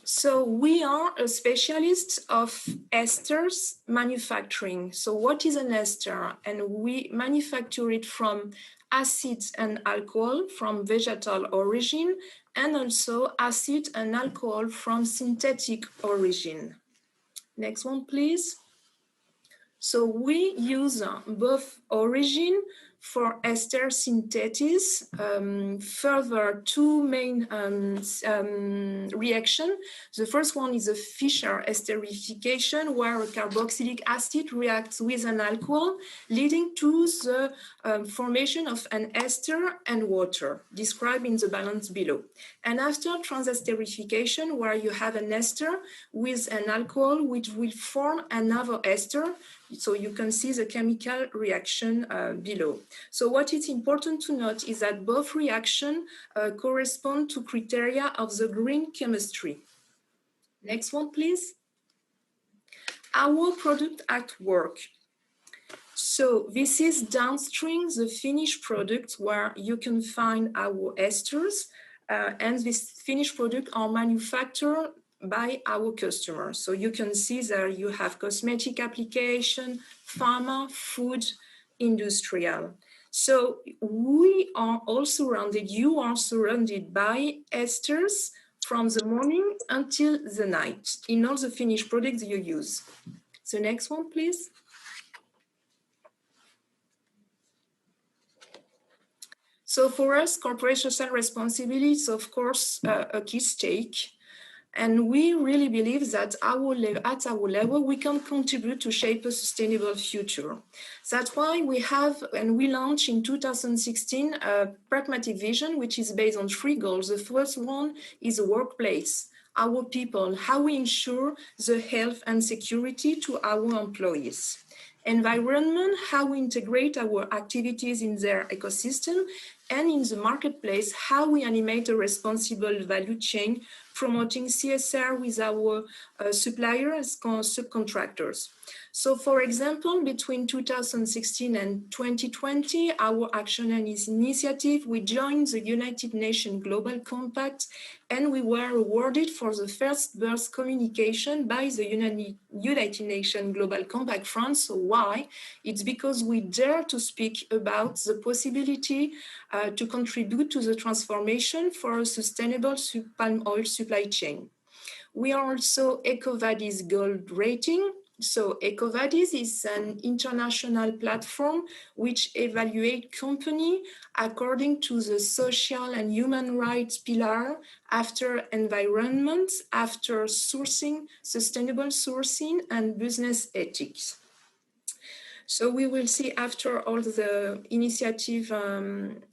So we are a specialist of esters manufacturing. So what is an ester? And we manufacture it from acids and alcohol from vegetal origin, and also acid and alcohol from synthetic origin. Next one, please. So we use both origin for ester synthesis, further two main reactions. The first one is a Fischer esterification, where a carboxylic acid reacts with an alcohol, leading to the formation of an ester and water, described in the balance below. And after transesterification, where you have an ester with an alcohol, which will form another ester. So you can see the chemical reaction below. So what is important to note is that both reactions correspond to criteria of the green chemistry. Next one, please. Our product at work. So this is downstream, the finished product, where you can find our esters, and this finished product are manufactured by our customers. So you can see there you have cosmetic application, pharma, food, industrial. So we are all surrounded, you are surrounded by esters from the morning until the night in all the finished products you use. So next one, please. So for us, corporate social responsibility is, of course, a key stake. And we really believe that at our level, we can contribute to shape a sustainable future. That's why we have, and we launched in 2016, a pragmatic vision, which is based on 3 goals. The first one is the workplace, our people, how we ensure the health and security to our employees. Environment, how we integrate our activities in their ecosystem, and in the marketplace, how we animate a responsible value chain, promoting CSR with our suppliers, subcontractors. So for example, between 2016 and 2020, our action and initiative, we joined the United Nations Global Compact, and we were awarded for the first burst communication by the United Nations Global Compact France. So why? It's because we dare to speak about the possibility to contribute to the transformation for a sustainable palm oil supply chain. We are also EcoVadis Gold rating. So EcoVadis is an international platform which evaluates companies according to the social and human rights pillar, after environment, after sourcing, sustainable sourcing, and business ethics. So we will see after all the initiative,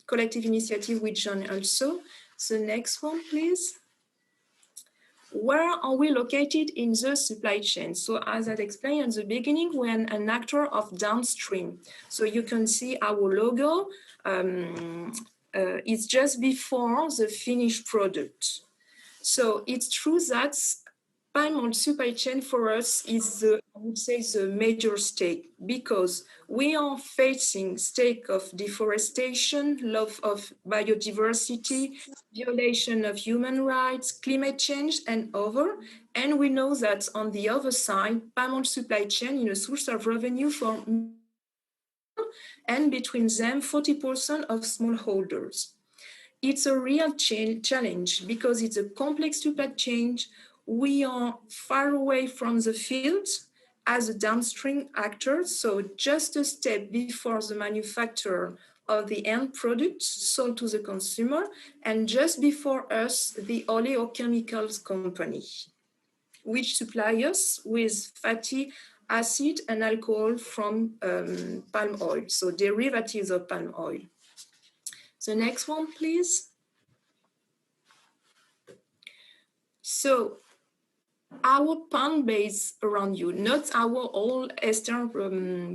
collective initiative we join also. The next one, please. Where are we located in the supply chain? So as I explained at the beginning, we're an actor of downstream. So you can see our logo. It's just before the finished product. So it's true that palm oil supply chain for us is, I would say, the major stake, because we are facing stake of deforestation, loss of biodiversity, violation of human rights, climate change, and other. And we know that on the other side, palm oil supply chain is a source of revenue for, and between them, 40% of smallholders. It's a real challenge because it's a complex supply chain. We are far away from the field as a downstream actor, so just a step before the manufacturer of the end product sold to the consumer, and just before us, the oleochemicals company, which supply us with fatty acid and alcohol from palm oil, so derivatives of palm oil. The next one, please. So our palm base around you, not our all ester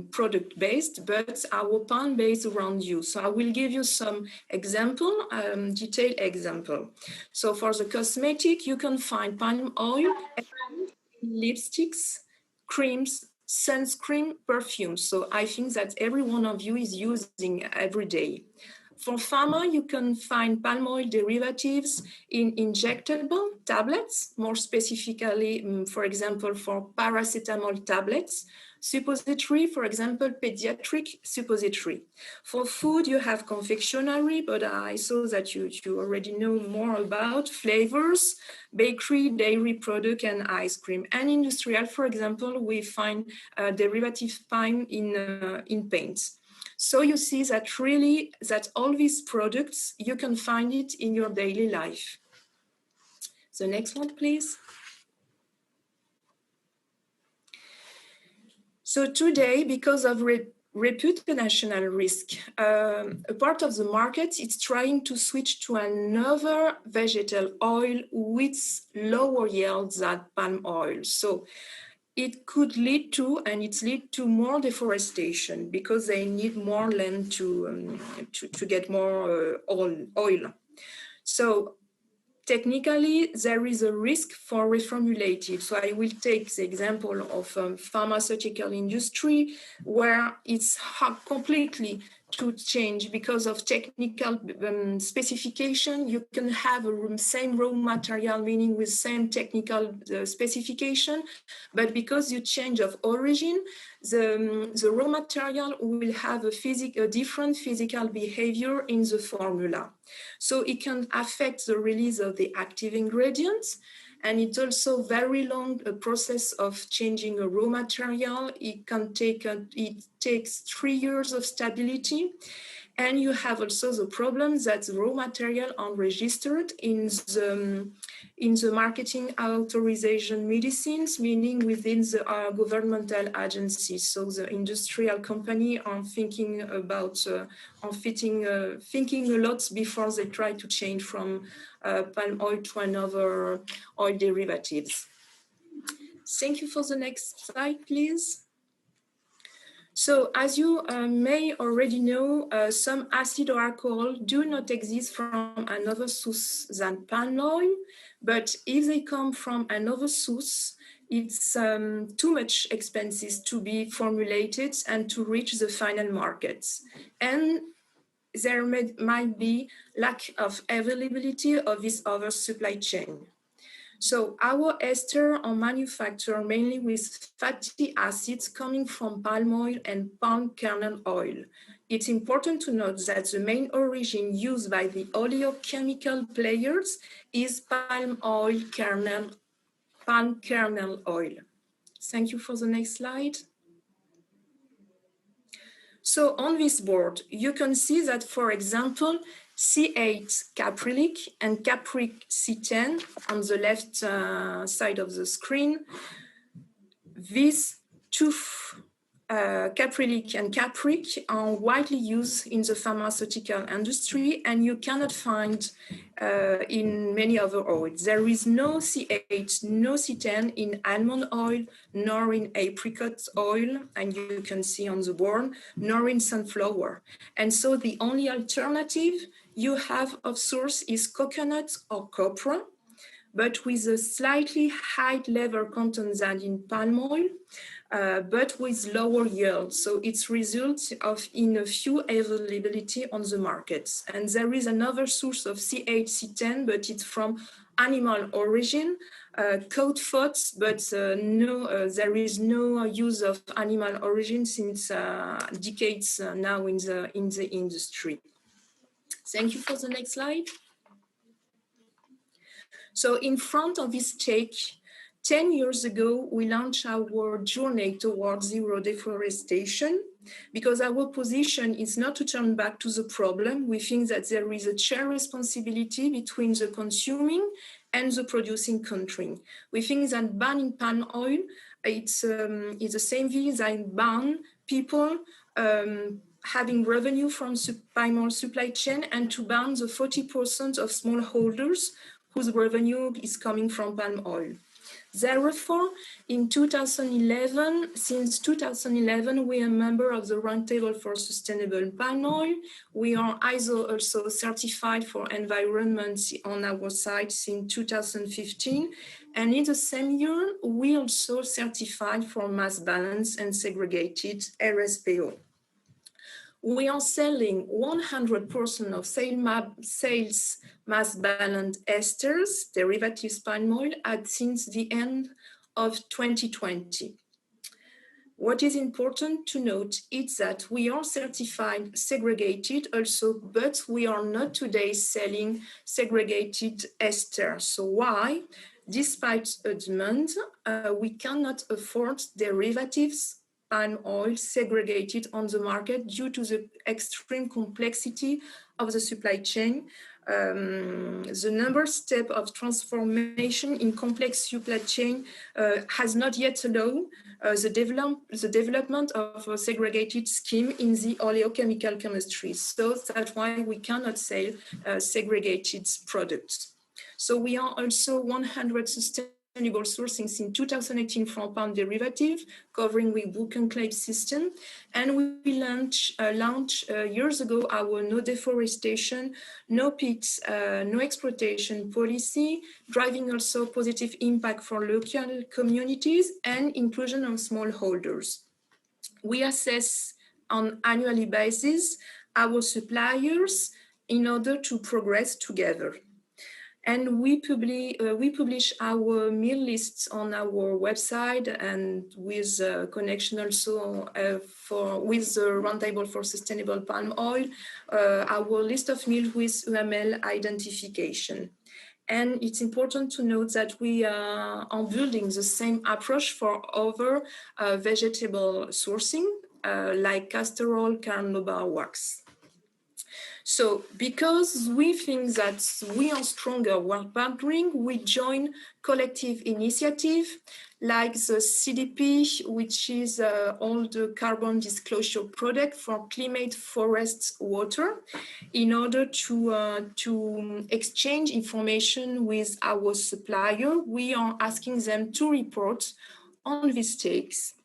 product based, but our palm base around you. So I will give you some example, detailed example. So for the cosmetic, you can find palm oil, lipsticks, creams, sunscreen, perfumes. So I think that every one of you is using every day. For pharma, you can find palm oil derivatives in injectable tablets, more specifically, for example, for paracetamol tablets, suppository, for example, pediatric suppository. For food, you have confectionery, but I saw that you already know more about flavors, bakery, dairy product, and ice cream. And industrial, for example, we find derivative palm in paints. So you see that really that all these products, you can find it in your daily life. The next one, please. So today, because of reputational risk, a part of the market is trying to switch to another vegetable oil with lower yields than palm oil. So it could lead to, and it's lead to more deforestation because they need more land to get more oil. So technically, there is a risk for reformulated. So I will take the example of pharmaceutical industry where it's hard completely to change because of technical specification. You can have a same raw material, meaning with same technical specification, but because you change of origin, the raw material will have a different physical behavior in the formula. So it can affect the release of the active ingredients, and it's also very long process of changing a raw material. It can take, it takes 3 years of stability. And you have also the problem that the raw material are registered in the marketing authorization medicines, meaning within the governmental agencies. So the industrial company are thinking about, thinking a lot before they try to change from palm oil to another oil derivatives. Thank you. For the next slide, please. So as you may already know, some acid or alcohol do not exist from another source than palm oil, but if they come from another source, it's too much expensive to be formulated and to reach the final markets. And there might be lack of availability of this other supply chain. So our ester are manufactured mainly with fatty acids coming from palm oil and palm kernel oil. It's important to note that the main origin used by the oleochemical players is palm kernel oil. Thank you. For the next slide. So on this board, you can see that, for example, C8 caprylic and capric C10 on the left side of the screen. These two caprylic and capric are widely used in the pharmaceutical industry, and you cannot find in many other oils. There is no C8, no C10 in almond oil, nor in apricot oil, and you can see on the board, nor in sunflower. And so the only alternative you have of source is coconut or copra, but with a slightly high level content than in palm oil, but with lower yield. So it's results in a few availability on the markets. And there is another source of C8, C10, but it's from animal origin, cod fats, but there is no use of animal origin since decades now in the industry. Thank you. For the next slide. So in front of this take, 10 years ago, we launched our journey towards zero deforestation because our position is not to turn back to the problem. We think that there is a shared responsibility between the consuming and the producing country. We think that banning palm oil, it's the same thing as ban people having revenue from palm oil supply chain and to ban the 40% of smallholders whose revenue is coming from palm oil. Therefore, in 2011, since 2011, we are a member of the Roundtable for Sustainable Palm Oil. We are ISO also certified for environment on our site since 2015. And in the same year, we also certified for mass balance and segregated RSPO. We are selling 100% of sales mass balanced esters, derivatives palm oil, since the end of 2020. What is important to note is that we are certified segregated also, but we are not today selling segregated esters. So why? Despite a demand, we cannot afford derivatives palm oil segregated on the market due to the extreme complexity of the supply chain. The number step of transformation in complex supply chain has not yet allowed the development of a segregated scheme in the oleochemical chemistry. So that's why we cannot sell segregated products. So we are also 100% sustainable sourcing since 2018 from palm derivative, covering with book and claim system. And we launched years ago our no deforestation, no pits, no exploitation policy, driving also positive impact for local communities and inclusion of smallholders. We assess on annually basis our suppliers in order to progress together. And we publish our meal lists on our website and with connection also with the Roundtable for Sustainable Palm Oil, our list of meals with UML identification. And it's important to note that we are building the same approach for other vegetable sourcing, like castor oil, carnauba wax. So because we think that we are stronger while partnering, we join collective initiative like the CDP, which is all the carbon disclosure project for climate, forest, water, in order to exchange information with our supplier. We are asking them to report on these stakes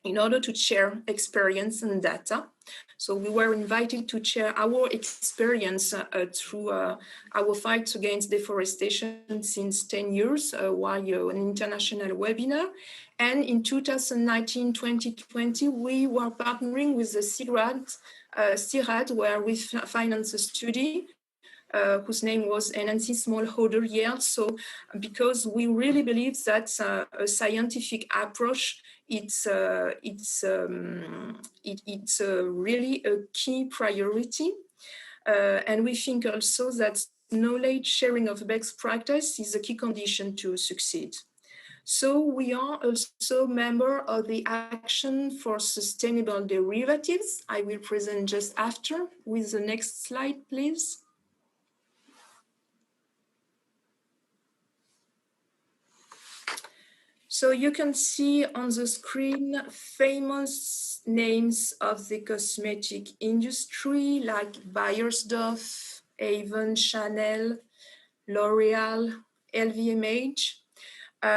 in order to share experience and data. So we were invited to share our experience through our fight against deforestation since 10 years while an international webinar. And in 2019-2020, we were partnering with the CIRAD, where we financed a study whose name was Enhancing Smallholder Yield. So because we really believe that a scientific approach it's really a key priority. And we think also that knowledge sharing of best practice is a key condition to succeed. So we are also member of the Action for Sustainable Derivatives. I will present just after with the next slide, please. So you can see on the screen famous names of the cosmetic industry like Beiersdorf, Avon, Chanel, L'Oreal, LVMH.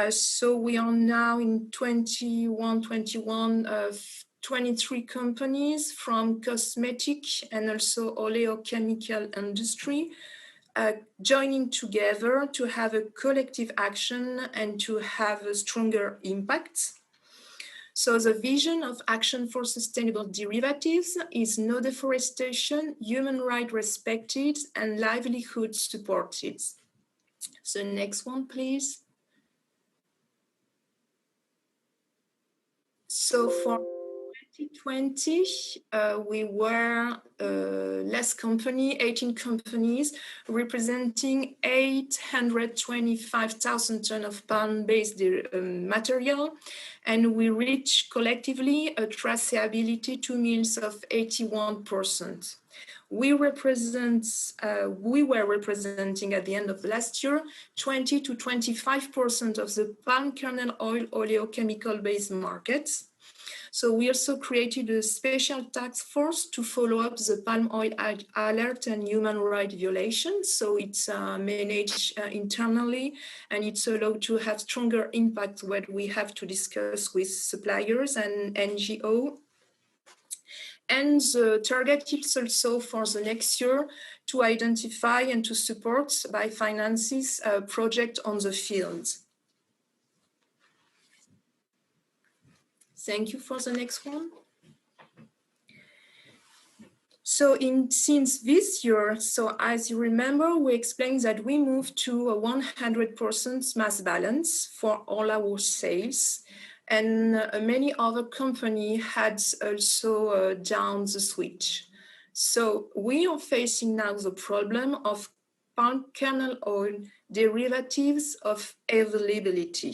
So we are now in 23 companies from cosmetic and also oleochemical industry, joining together to have a collective action and to have a stronger impact. So the vision of Action for Sustainable Derivatives is no deforestation, human rights respected, and livelihood supported. So next one, please. So for 2020, we were less company, 18 companies, representing 825,000 tons of palm-based material, and we reached collectively a traceability to mills of 81%. We were representing at the end of last year 20 to 25% of the palm kernel oil oleochemical-based markets. So we also created a special task force to follow up the palm oil alert and human rights violations. So it's managed internally, and it's allowed to have stronger impact when we have to discuss with suppliers and NGO. And the target is also for the next year to identify and to support by finances a project on the field. Thank you. For the next one. So since this year, so as you remember, we explained that we moved to a 100% mass balance for all our sales, and many other companies had also done the switch. So we are facing now the problem of palm kernel oil derivatives of availability.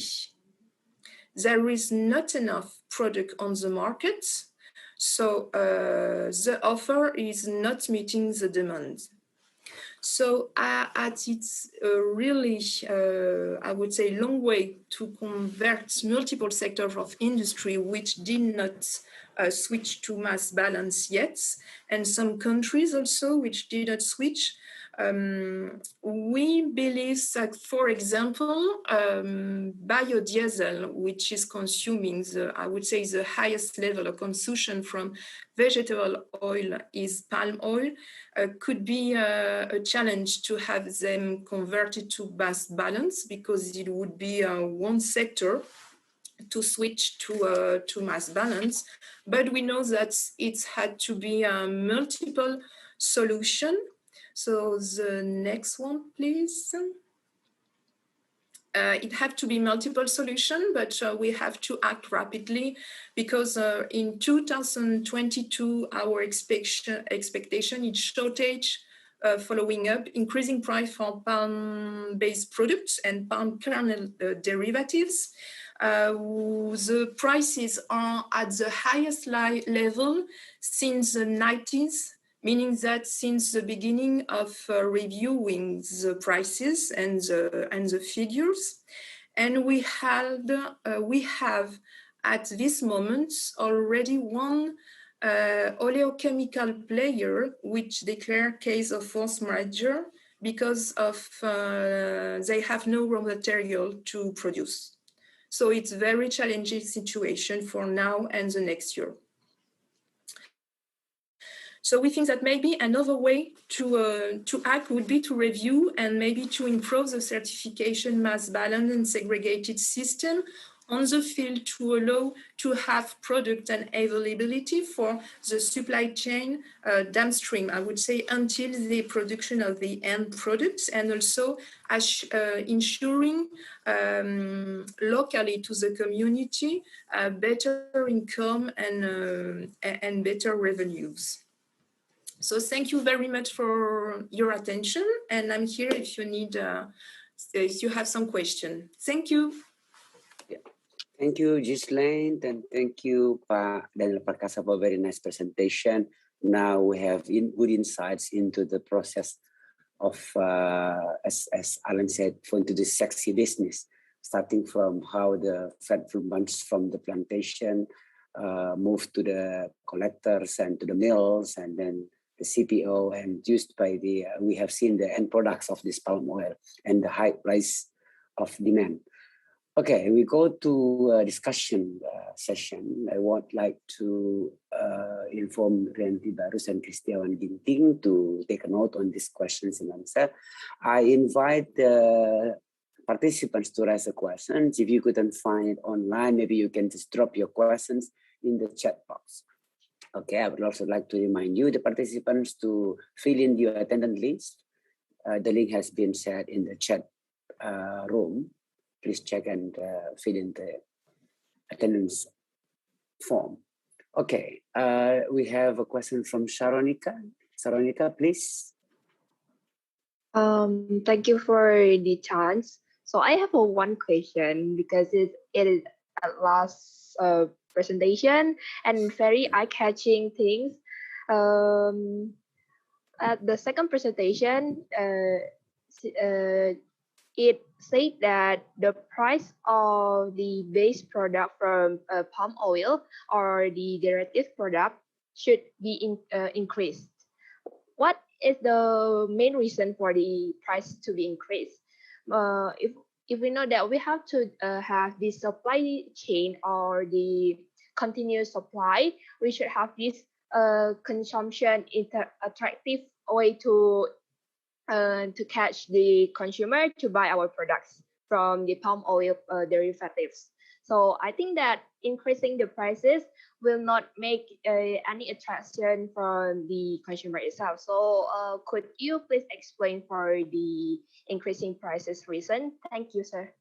there is not enough product on the market, so the offer is not meeting the demand. So at its really, I would say, long way to convert multiple sectors of industry which did not switch to mass balance yet, and some countries also which did not switch. We believe that, for example, biodiesel, which is consuming I would say, the highest level of consumption from vegetable oil is palm oil, could be a challenge to have them converted to mass balance, because it would be one sector to switch to mass balance. But we know that it's had to be a multiple solution. So the next one, please. It have to be multiple solution, but we have to act rapidly, because in 2022, our expectation is shortage following up, increasing price for palm-based products and palm kernel derivatives. The prices are at the highest level since the 90s, meaning that since the beginning of reviewing the prices and the figures, and we have at this moment already one oleochemical player which declare case of force majeure because of they have no raw material to produce. So it's a very challenging situation for now and the next year. So we think that maybe another way to act would be to review and maybe to improve the certification mass balance and segregated system on the field, to allow to have product and availability for the supply chain downstream, I would say, until the production of the end products, and also ensuring locally to the community better income and better revenues. So thank you very much for your attention, and I'm here if you need, if you have some question. Thank you. Thank you, Ghislaine, and thank you, Pak Daniel Perkasa, for a very nice presentation. Now we have good insights into the process of, as Alan said, into the sexy business, starting from how the fat fruits from the plantation move to the collectors and to the mills, and then the CPO, and used by the, we have seen the end products of this palm oil and the high price of demand. Okay, we go to a discussion session. I would like to inform Rianti Barus and Kristiawan Ginting to take a note on these questions and answer. I invite the participants to raise the questions. If you couldn't find it online, maybe you can just drop your questions in the chat box. Okay, I would also like to remind you, the participants, to fill in your attendance list. The link has been shared in the chat room. Please check and fill in the attendance form. Okay, we have a question from Sharonika. Sharonika, please. Thank you for the chance. So I have one question, because it is at last presentation and very eye-catching things. At the second presentation, it said that the price of the base product from palm oil or the derivative product should be increased. What is the main reason for the price to be increased? If we know that we have to have the supply chain or the continuous supply, we should have this consumption attractive way to catch the consumer to buy our products from the palm oil derivatives. So I think that increasing the prices will not make any attraction from the consumer itself. So could you please explain for the increasing prices reason? Thank you, sir.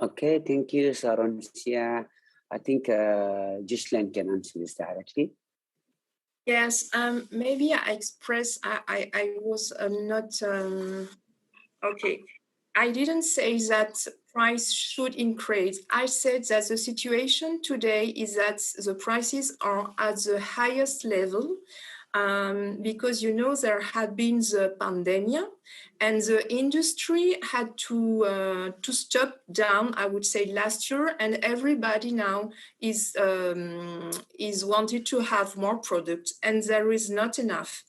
Okay, thank you, Saroncia. I think Ghislaine can answer this directly. Yes, maybe I was not, okay. I didn't say that price should increase. I said that the situation today is that the prices are at the highest level because, you know, there had been the pandemic and the industry had to stop down, I would say, last year, and everybody now is wanted to have more products, and there is not enough.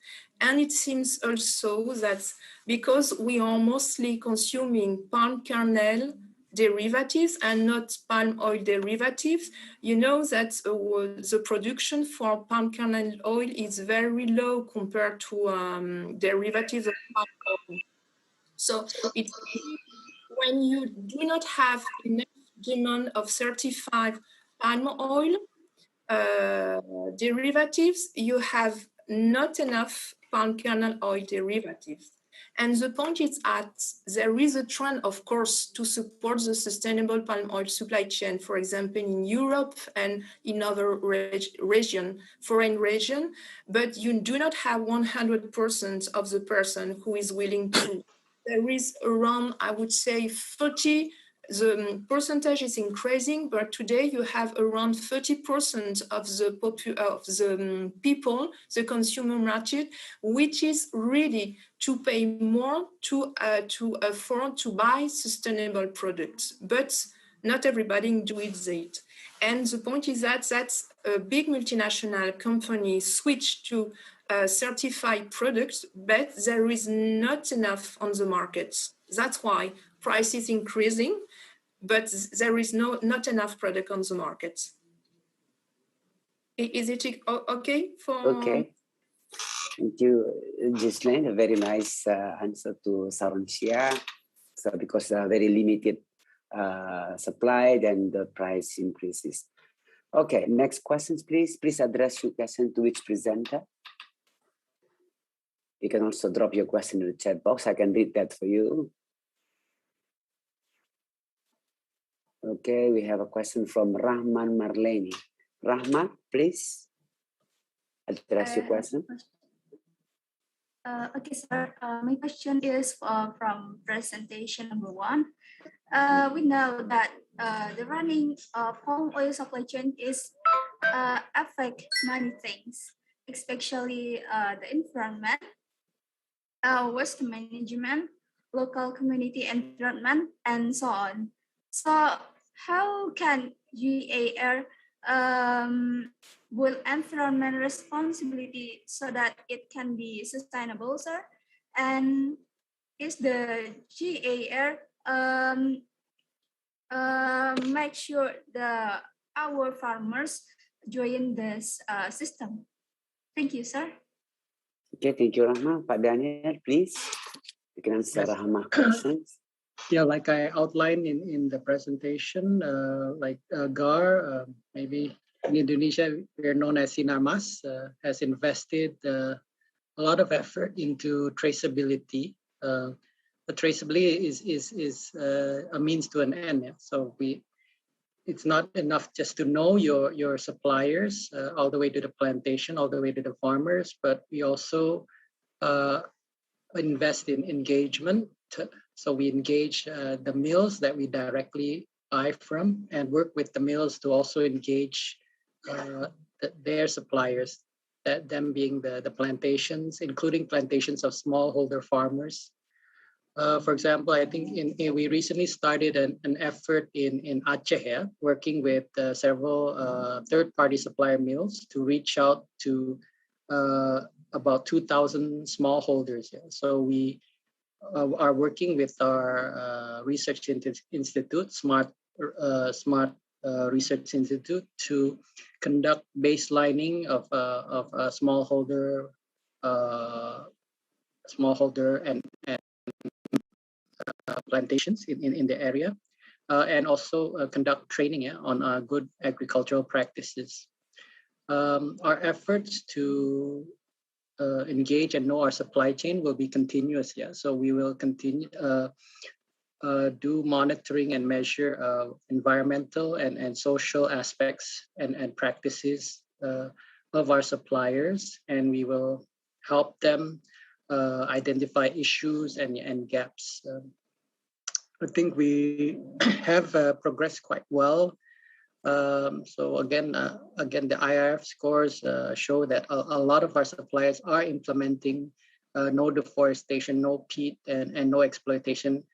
And it seems also that because we are mostly consuming palm kernel derivatives and not palm oil derivatives, you know that the production for palm kernel oil is very low compared to derivatives of palm oil. So it's when you do not have enough demand of certified palm oil derivatives, you have not enough palm kernel oil derivatives. And the point is that there is a trend, of course, to support the sustainable palm oil supply chain, for example, in Europe and in other foreign region, but you do not have 100% of the person who is willing to. There is around, I would say, 30, the percentage is increasing, but today you have around 30% of the people, the consumer market, which is ready to pay more to afford to buy sustainable products. But not everybody does it. And the point is that a big multinational company switch to certified products, but there is not enough on the market. That's why price is increasing, but there is not enough product on the market. Is it okay for? Okay. Thank you, Ghislaine. A very nice answer to Saransia. So because very limited supply, then the price increases. Okay, next questions, please. Please address your question to each presenter. You can also drop your question in the chat box. I can read that for you. Okay, we have a question from Rahman Marleni. Rahman, please address your question. Okay, sir. My question is from presentation number 1. We know that the running palm oil supply chain is affect many things, especially the environment, waste management, local community environment, and so on. So how can GAR build environment responsibility so that it can be sustainable, sir? And is the GAR make sure our farmers join this system? Thank you, sir. Okay, thank you, Rahma. Pak Daniel, please. You can answer Rahma's questions. Yeah, like I outlined in the presentation, GAR, maybe in Indonesia, we're known as Sinarmas, has invested a lot of effort into traceability. The traceability is a means to an end. Yeah? So it's not enough just to know your suppliers all the way to the plantation, all the way to the farmers, but we also invest in engagement. So we engage the mills that we directly buy from and work with the mills to also engage their suppliers, them being the plantations, including plantations of smallholder farmers. For example, I think we recently started an effort in Aceh, working with several third-party supplier mills to reach out to about 2,000 smallholders. Yeah. So we are working with our research institute, Smart Research Institute, to conduct baselining of smallholder and plantations in the area, and also conduct training on good agricultural practices. Our efforts to engage and know our supply chain will be continuous. Yeah, so we will continue do monitoring and measure environmental and social aspects and practices of our suppliers, and we will help them identify issues and gaps. I think we have progressed quite well. So again, the IRF scores show that a lot of our suppliers are implementing no deforestation, no peat, and no exploitation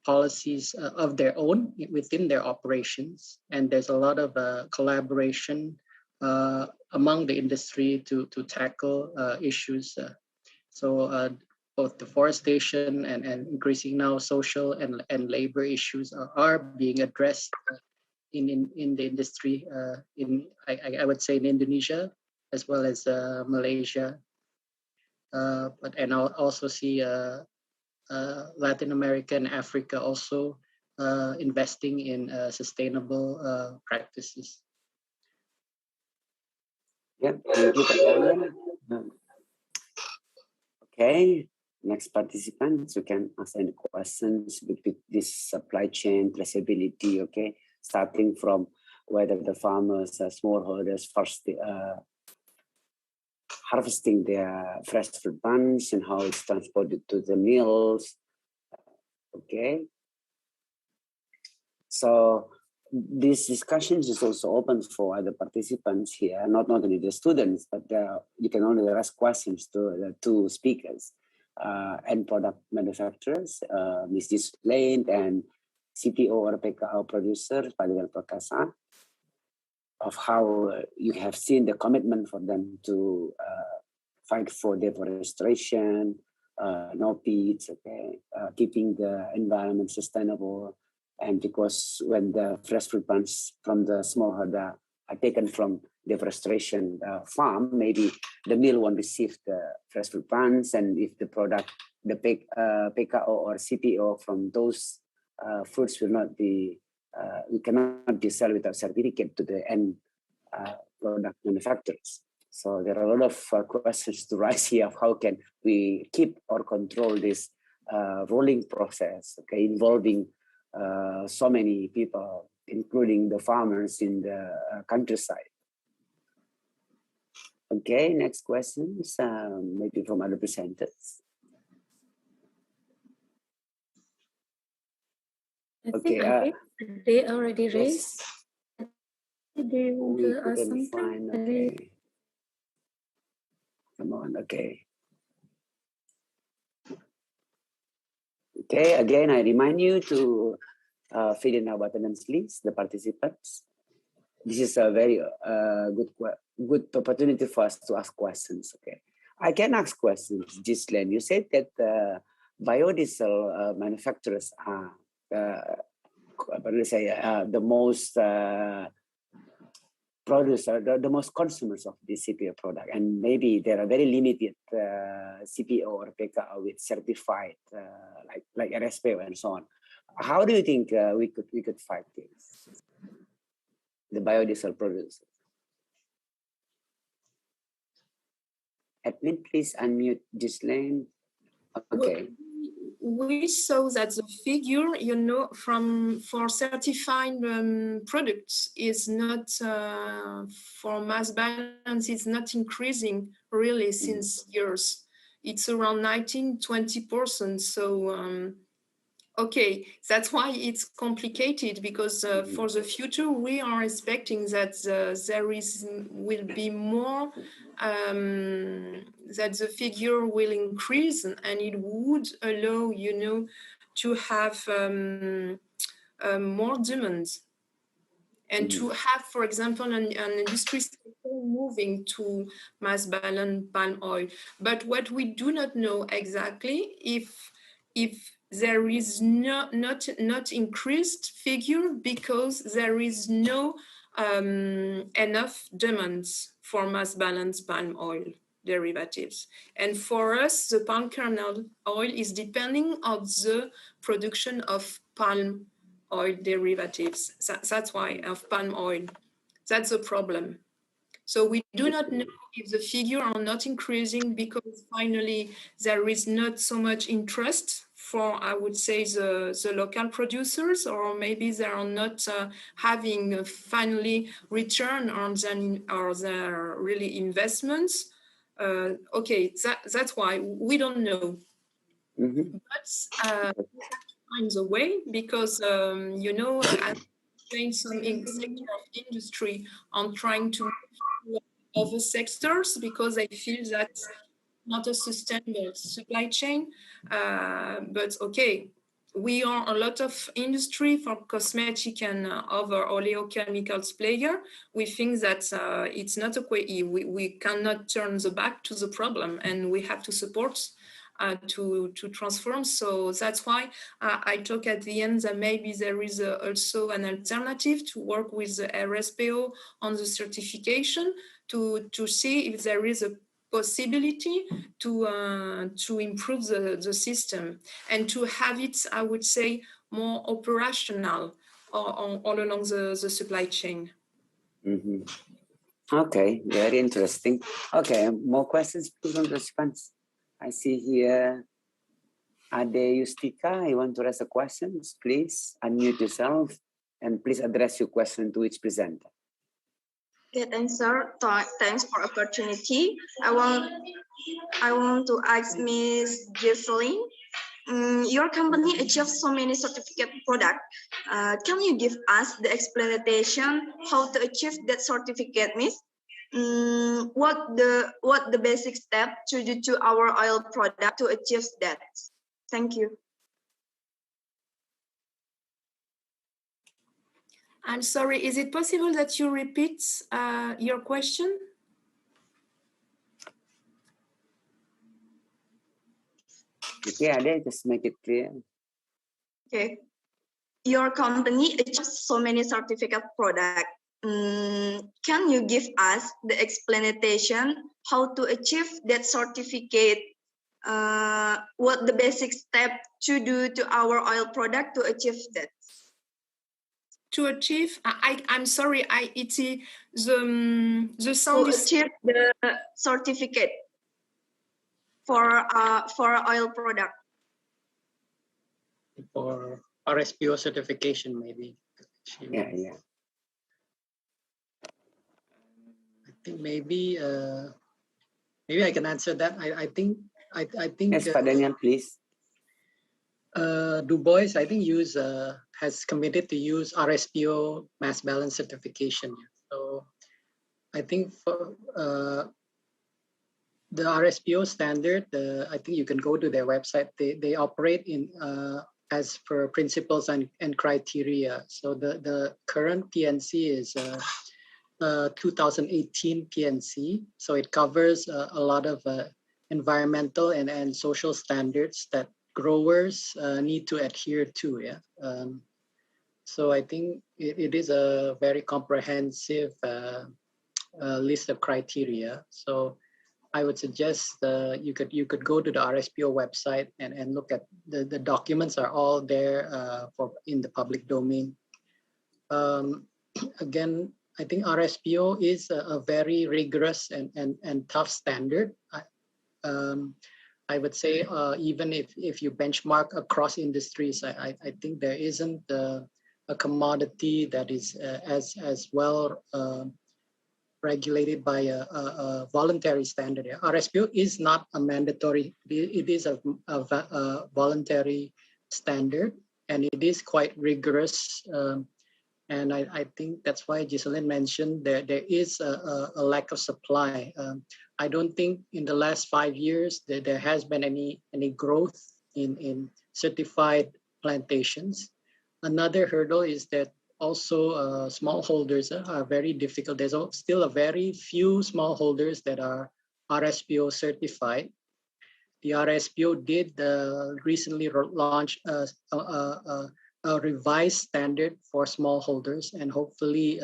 policies of their own within their operations. And there's a lot of collaboration among the industry to tackle issues. So both deforestation and increasing now social and labor issues are being addressed in the industry I would say in Indonesia as well as Malaysia. And I'll also see Latin America and Africa also investing in sustainable practices. Yeah, thank you, Pak Daniel. Okay, next participants, you can ask any questions with this supply chain traceability, okay? Starting from whether the farmers, smallholders, first harvesting their fresh fruit bunch and how it's transported to the mills, okay? So this discussion is also open for other participants here, not only the students, but you can only ask questions to the two speakers, end product manufacturers, Ms. Lane and CPO or PKO producer, Padel Perkasa, of how you have seen the commitment for them to fight for deforestation, no peats, okay, keeping the environment sustainable. And because when the fresh fruit bunches from the smallholder are taken from deforestation farm, maybe the mill won't receive the fresh fruit bunches, and if the product, the PKO or CPO from those fruits will not be, we cannot be sold without certificate to the end product manufacturers. So there are a lot of questions to rise here of how can we keep or control this rolling process, okay, involving so many people, including the farmers in the countryside. Okay, next questions, maybe from other presenters. Okay, they already raised. They want We to ask couldn't something. find, okay. Come on, okay. Okay, again, I remind you to fill in our attendance list, the participants. This is a very good opportunity for us to ask questions, okay. I can ask questions, Ghislaine. You said that biodiesel manufacturers are, the most producer, the most consumers of the CPO product, and maybe there are very limited CPO or PKO with certified like RSPO and so on. How do you think we could fight this? The biodiesel producers. Admin, please unmute this lane. Okay. We saw that the figure, for certified products is not for mass balance, it's not increasing really since years. It's around 19-20%. So, okay, that's why it's complicated, because for the future, we are expecting that will be more, that the figure will increase, and it would allow, to have more demands. And to have, for example, an industry sector moving to mass balance palm oil. But what we do not know exactly if there is not increased figure because there is no enough demands for mass balance palm oil derivatives. And for us, the palm kernel oil is depending on the production of palm oil derivatives. That's why, of palm oil. That's the problem. So we do not know if the figure are not increasing because finally there is not so much interest for, I would say, the local producers, or maybe they are not having finally return on their really investments. Okay, that's why we don't know. Mm-hmm. But finds a way because, you know, I'm doing some sector of industry on trying to move to other sectors because I feel that's not a sustainable supply chain. But okay, we are a lot of industry for cosmetic and other oleochemicals player. We think that it's not a way, we cannot turn the back to the problem and we have to support to transform. So that's why I talk at the end that maybe there is also an alternative to work with the RSPO on the certification to see if there is a possibility to improve the system and to have it, I would say, more operational all along the supply chain. Mm-hmm. Okay, very interesting. Okay, more questions from the participants. I see here Ade Yustika, you want to raise a question? Please unmute yourself and please address your question to each presenter. Okay, thanks, sir. Thanks for opportunity. I want to ask Ms. Jesseline. Your company achieves so many certificate products. Can you give us the explanation how to achieve that certificate, Miss? What the basic step to do to our oil product to achieve that? Thank you. I'm sorry, is it possible that you repeat your question? Okay, Ade, just make it clear. Okay. Your company achieves so many certificate products. Can you give us the explanation how to achieve that certificate? What the basic step to do to our oil product to achieve that? To achieve, I'm sorry, the sound is achieve the certificate for oil product. For RSPO certification, maybe. Yeah. I think maybe I can answer that. I think. Yes, Pak Daniel, please. Du Bois, I think has committed to use RSPO mass balance certification. So I think for the RSPO standard, I think you can go to their website. They operate in as per principles and criteria. So the current PNC is 2018 PNC. So it covers a lot of environmental and social standards that growers need to adhere to. So I think it is a very comprehensive list of criteria. So I would suggest you could go to the RSPO website and look at the documents are all there in the public domain. Again, I think RSPO is a very rigorous and tough standard. I would say even if you benchmark across industries, I think there isn't a commodity that is as well regulated by a voluntary standard. RSPO is not a mandatory, it is a voluntary standard, and it is quite rigorous. And I think that's why Giselle mentioned there is a lack of supply. I don't think in the last 5 years that there has been any growth in certified plantations. Another hurdle is that also smallholders are very difficult. There's still a very few smallholders that are RSPO certified. The RSPO did recently launch a revised standard for smallholders, and hopefully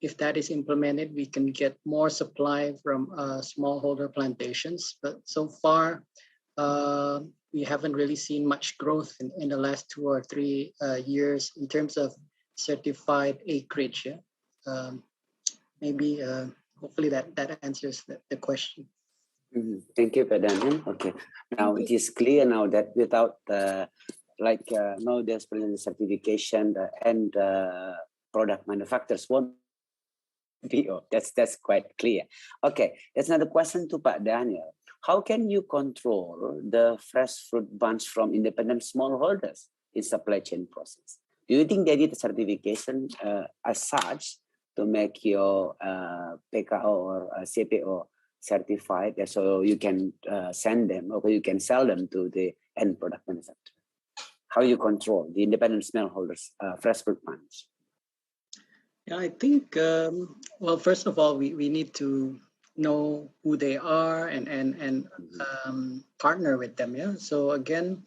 if that is implemented, we can get more supply from smallholder plantations. But so far, we haven't really seen much growth in the last 2 or 3 years in terms of certified acreage. Maybe hopefully that answers the question. Thank you, Pak Daniel. Okay, now it is clear now that without no discipline certification, the end product manufacturers won't be. That's quite clear. Okay, that's another question to Pak Daniel. How can you control the fresh fruit bunch from independent smallholders? in supply chain process. Do you think they did a certification as such to make your PKO or CPO certified, so you can send them or you can sell them to the end product manufacturer? How you control the independent smallholders fresh fruit plants? Yeah, I think, well, first of all, we need to know who they are and partner with them. Yeah. So again,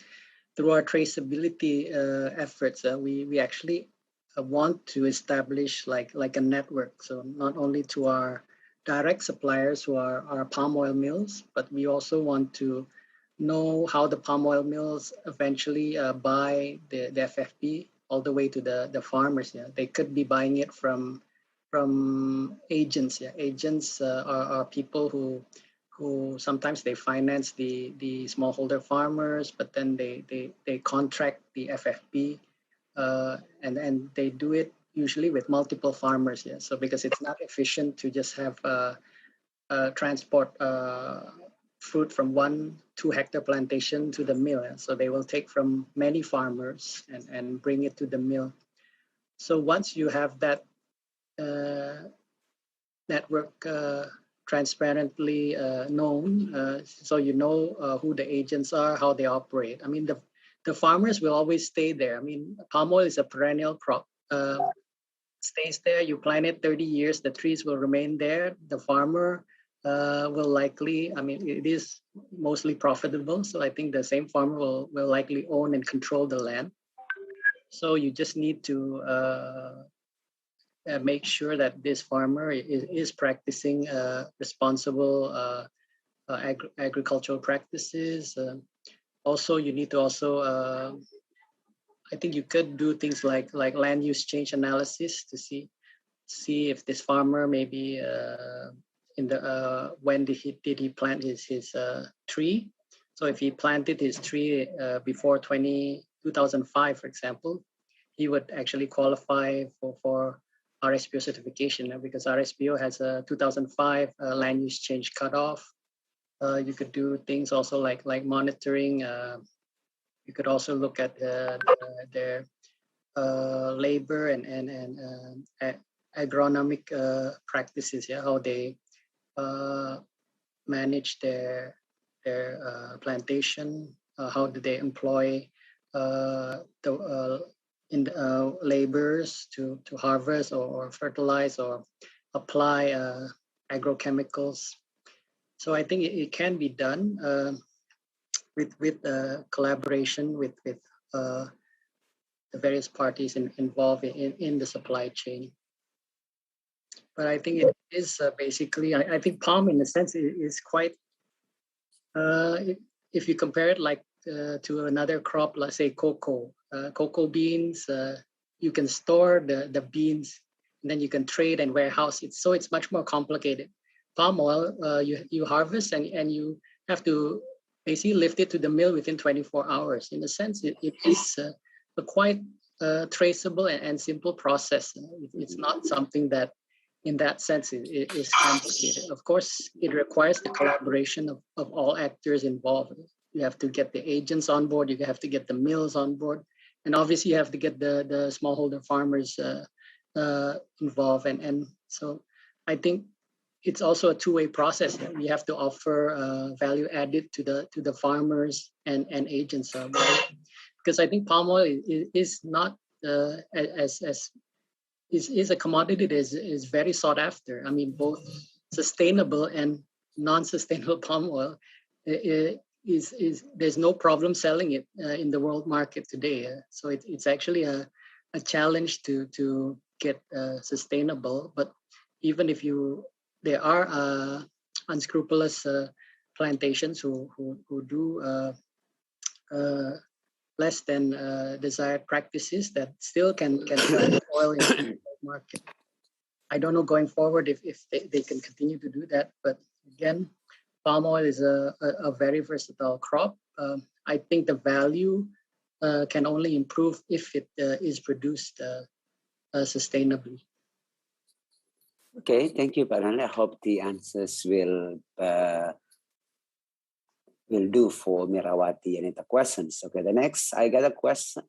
through our traceability efforts, we actually want to establish like a network. So not only to our direct suppliers who are our palm oil mills, but we also want to know how the palm oil mills eventually buy the FFB all the way to the farmers. Yeah, they could be buying it from agents. Yeah, agents are people who sometimes they finance the smallholder farmers, but then they contract the FFB, and they do it usually with multiple farmers. Yeah, so because it's not efficient to just have transport fruit from 1-2 hectare plantation to the mill. Yeah? So they will take from many farmers and bring it to the mill. So once you have that network transparently known, so you know who the agents are, how they operate. I mean, the farmers will always stay there. I mean, palm oil is a perennial crop. Stays there, you plant it 30 years, the trees will remain there. The farmer will likely, I mean, it is mostly profitable. So I think the same farmer will likely own and control the land. So you just need to make sure that this farmer is practicing responsible agricultural practices. Also, you need to also, I think you could do things like land use change analysis to see if this farmer maybe in the when did he plant his tree. So if he planted his tree before 2005, for example, he would actually qualify for RSPO certification, because RSPO has a 2005 land use change cutoff. You could do things also like monitoring. You could also look at their labor and agronomic practices. Yeah, how they manage their plantation. How do they employ laborers to harvest or fertilize or apply agrochemicals. So I think it can be done with collaboration with the various parties involved in the supply chain. But I think it is basically, I think palm in a sense is quite, if you compare it like to another crop, let's say cocoa beans, you can store the beans and then you can trade and warehouse it. So it's much more complicated. Palm oil, you harvest and you have to basically lift it to the mill within 24 hours. In a sense, it is a quite traceable and simple process. It's not something that, in that sense, it is complicated. Of course, it requires the collaboration of all actors involved. You have to get the agents on board, you have to get the mills on board, and obviously you have to get the smallholder farmers involved. And so I think it's also a two-way process. We have to offer value added to the farmers and agents, because I think palm oil is not is a commodity that is very sought after. I mean, both sustainable and non-sustainable palm oil is there's no problem selling it in the world market today. So it's actually a challenge to get sustainable. But even if there are unscrupulous plantations who do less than desired practices that still can sell oil in the market. I don't know going forward if they can continue to do that, but again, palm oil is a very versatile crop. I think the value can only improve if it is produced sustainably. Okay, thank you, Pak Randy. I hope the answers will will do for Mirawati and the questions. Okay, the next, I got a question.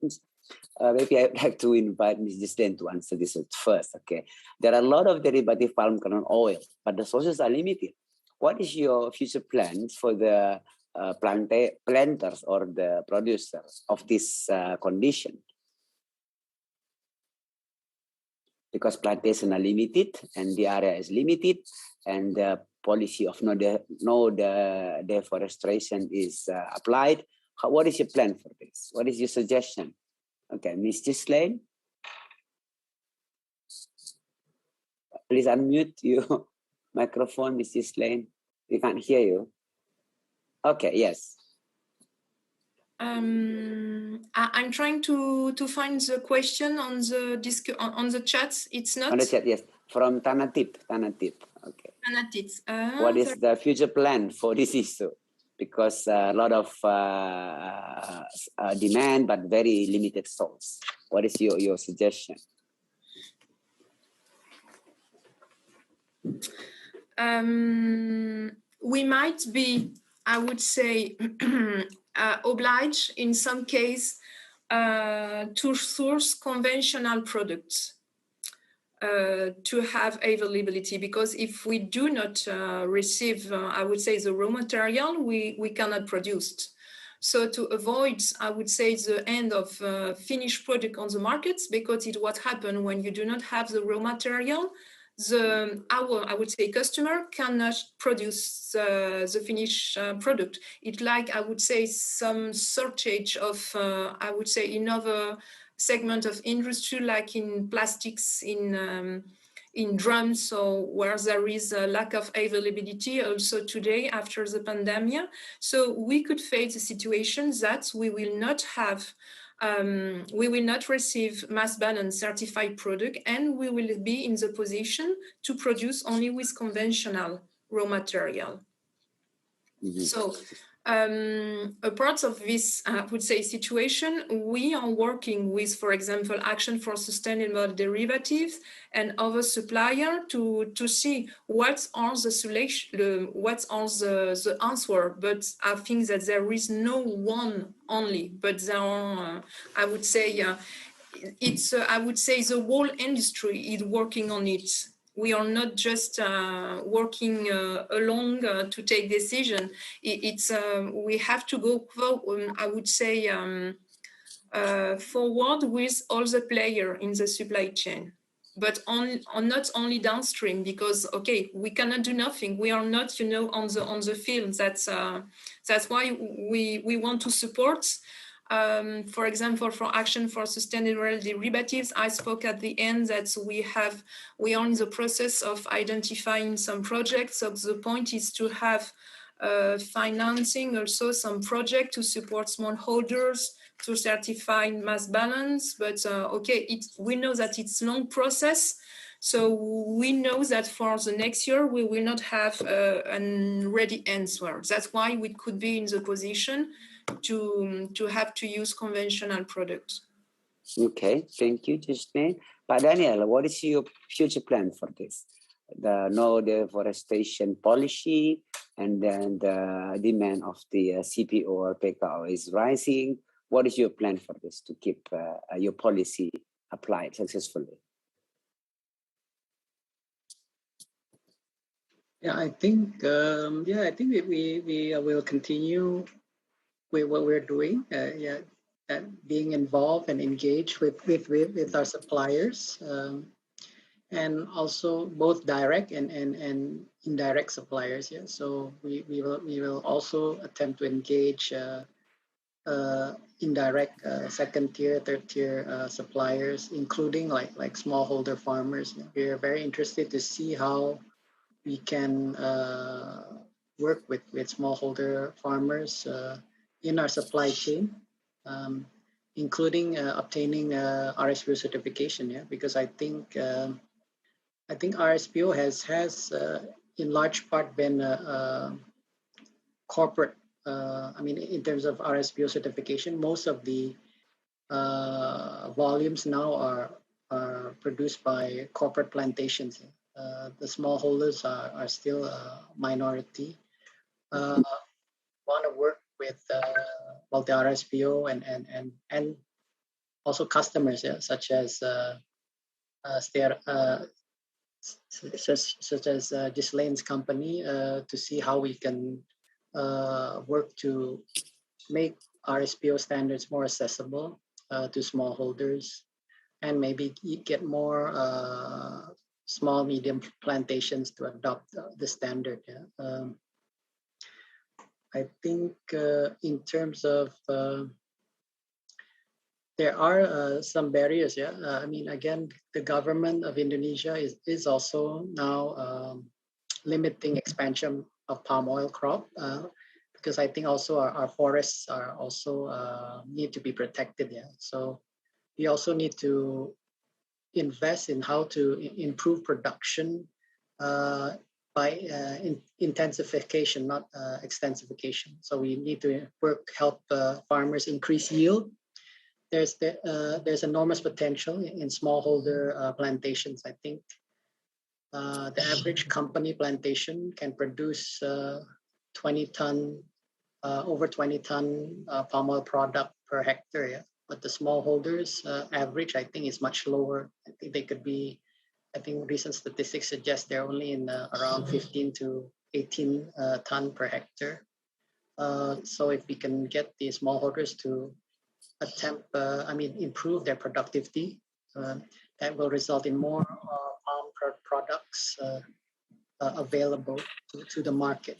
Maybe I'd like to invite Ms. Gislen to answer this first. Okay, there are a lot of derivative palm kernel oil, but the sources are limited. What is your future plans for the planters or the producers of this condition? Because plantation are limited and the area is limited, and the policy of no deforestation is applied. What is your plan for this? What is your suggestion? Okay, Ms. Gislen, please unmute your microphone, Ms. Gislen. We can't hear you. Okay, yes. I'm trying to find the question on the chat. It's not on the chat. Yes, from Tanatip. Okay. Tanatip. What is the future plan for this issue? Because a lot of demand, but very limited source. What is your suggestion? We might be, I would say, obliged in some case to source conventional products to have availability, because if we do not receive, I would say, the raw material, we cannot produce. So to avoid, I would say, the end of finished product on the markets, because it's what happens when you do not have the raw material, I would say, customer cannot produce the finished product. It's like, I would say, some shortage of, I would say, another segment of industry, like in plastics, in drums, so where there is a lack of availability also today after the pandemic. So we could face a situation that we will not have, we will not receive mass balance certified product, and we will be in the position to produce only with conventional raw material. Mm-hmm. So apart of this, I would say, situation, we are working with, for example, Action for Sustainable Derivatives and other suppliers to see what are the solution, what are the answer. But I think that there is no one only, but there are, I would say, it's, I would say, the whole industry is working on it. We are not just working along to take decision. It's we have to go, I would say, forward with all the players in the supply chain, but on not only downstream, because okay, we cannot do nothing. We are not, you know, on the field. That's why we want to support. For example, for Action for Sustainable Derivatives, I spoke at the end that we are in the process of identifying some projects. So the point is to have financing also some project to support smallholders to certify mass balance. But okay, we know that it's long process. So we know that for the next year, we will not have a ready answer. That's why we could be in the position to have to use conventional products. Okay, thank you, Gislen. But Daniel, what is your future plan for this? The no deforestation policy, and then the demand of the CPO or PKO is rising. What is your plan for this to keep your policy applied successfully? Yeah, I think we will continue with what we're doing. Being involved and engaged with our suppliers, and also both direct and indirect suppliers. Yeah, so we will also attempt to engage indirect second tier, third tier suppliers, including like smallholder farmers. We are very interested to see how we can work with smallholder farmers in our supply chain, including obtaining RSPO certification. Yeah, because I think RSPO has in large part been corporate. I mean, in terms of RSPO certification, most of the volumes now are produced by corporate plantations. The smallholders are still a minority. want to work with well, the RSPO and also customers, yeah, such as Ghislaine's company, to see how we can work to make RSPO standards more accessible to smallholders, and maybe get more small, medium plantations to adopt the standard. Yeah. I think in terms of there are some barriers. Yeah, I mean, again, the government of Indonesia is also now limiting expansion of palm oil crop because I think also our forests are also need to be protected. Yeah, so we also need to invest in how to improve production by intensification, not extensification. So we need to help farmers increase yield. There's enormous potential in smallholder plantations. I think the average company plantation can produce 20 ton, over 20 ton palm oil product per hectare. Yeah? But the smallholders average, I think, is much lower. I think they could be, I think recent statistics suggest they're only in around 15 to 18 ton per hectare. So if we can get the smallholders to improve their productivity, that will result in more palm products available to the market.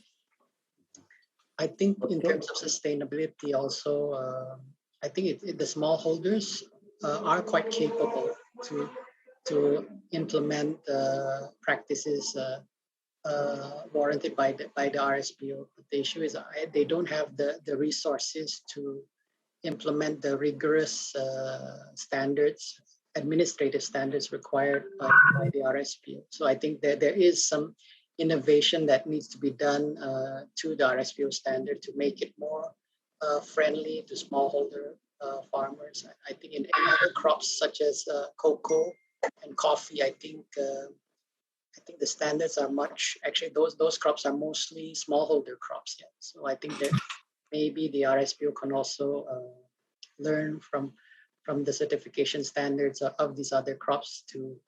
I think in terms of sustainability also, I think the smallholders are quite capable to implement practices warranted by the RSPO. But the issue is they don't have the resources to implement the rigorous standards, administrative standards required by the RSPO. So I think that there is some innovation that needs to be done to the RSPO standard to make it more friendly to smallholder farmers. I think in other crops such as cocoa and coffee, I think the standards are those crops are mostly smallholder crops. Yeah. So I think that maybe the RSPO can also learn from the certification standards of these other crops to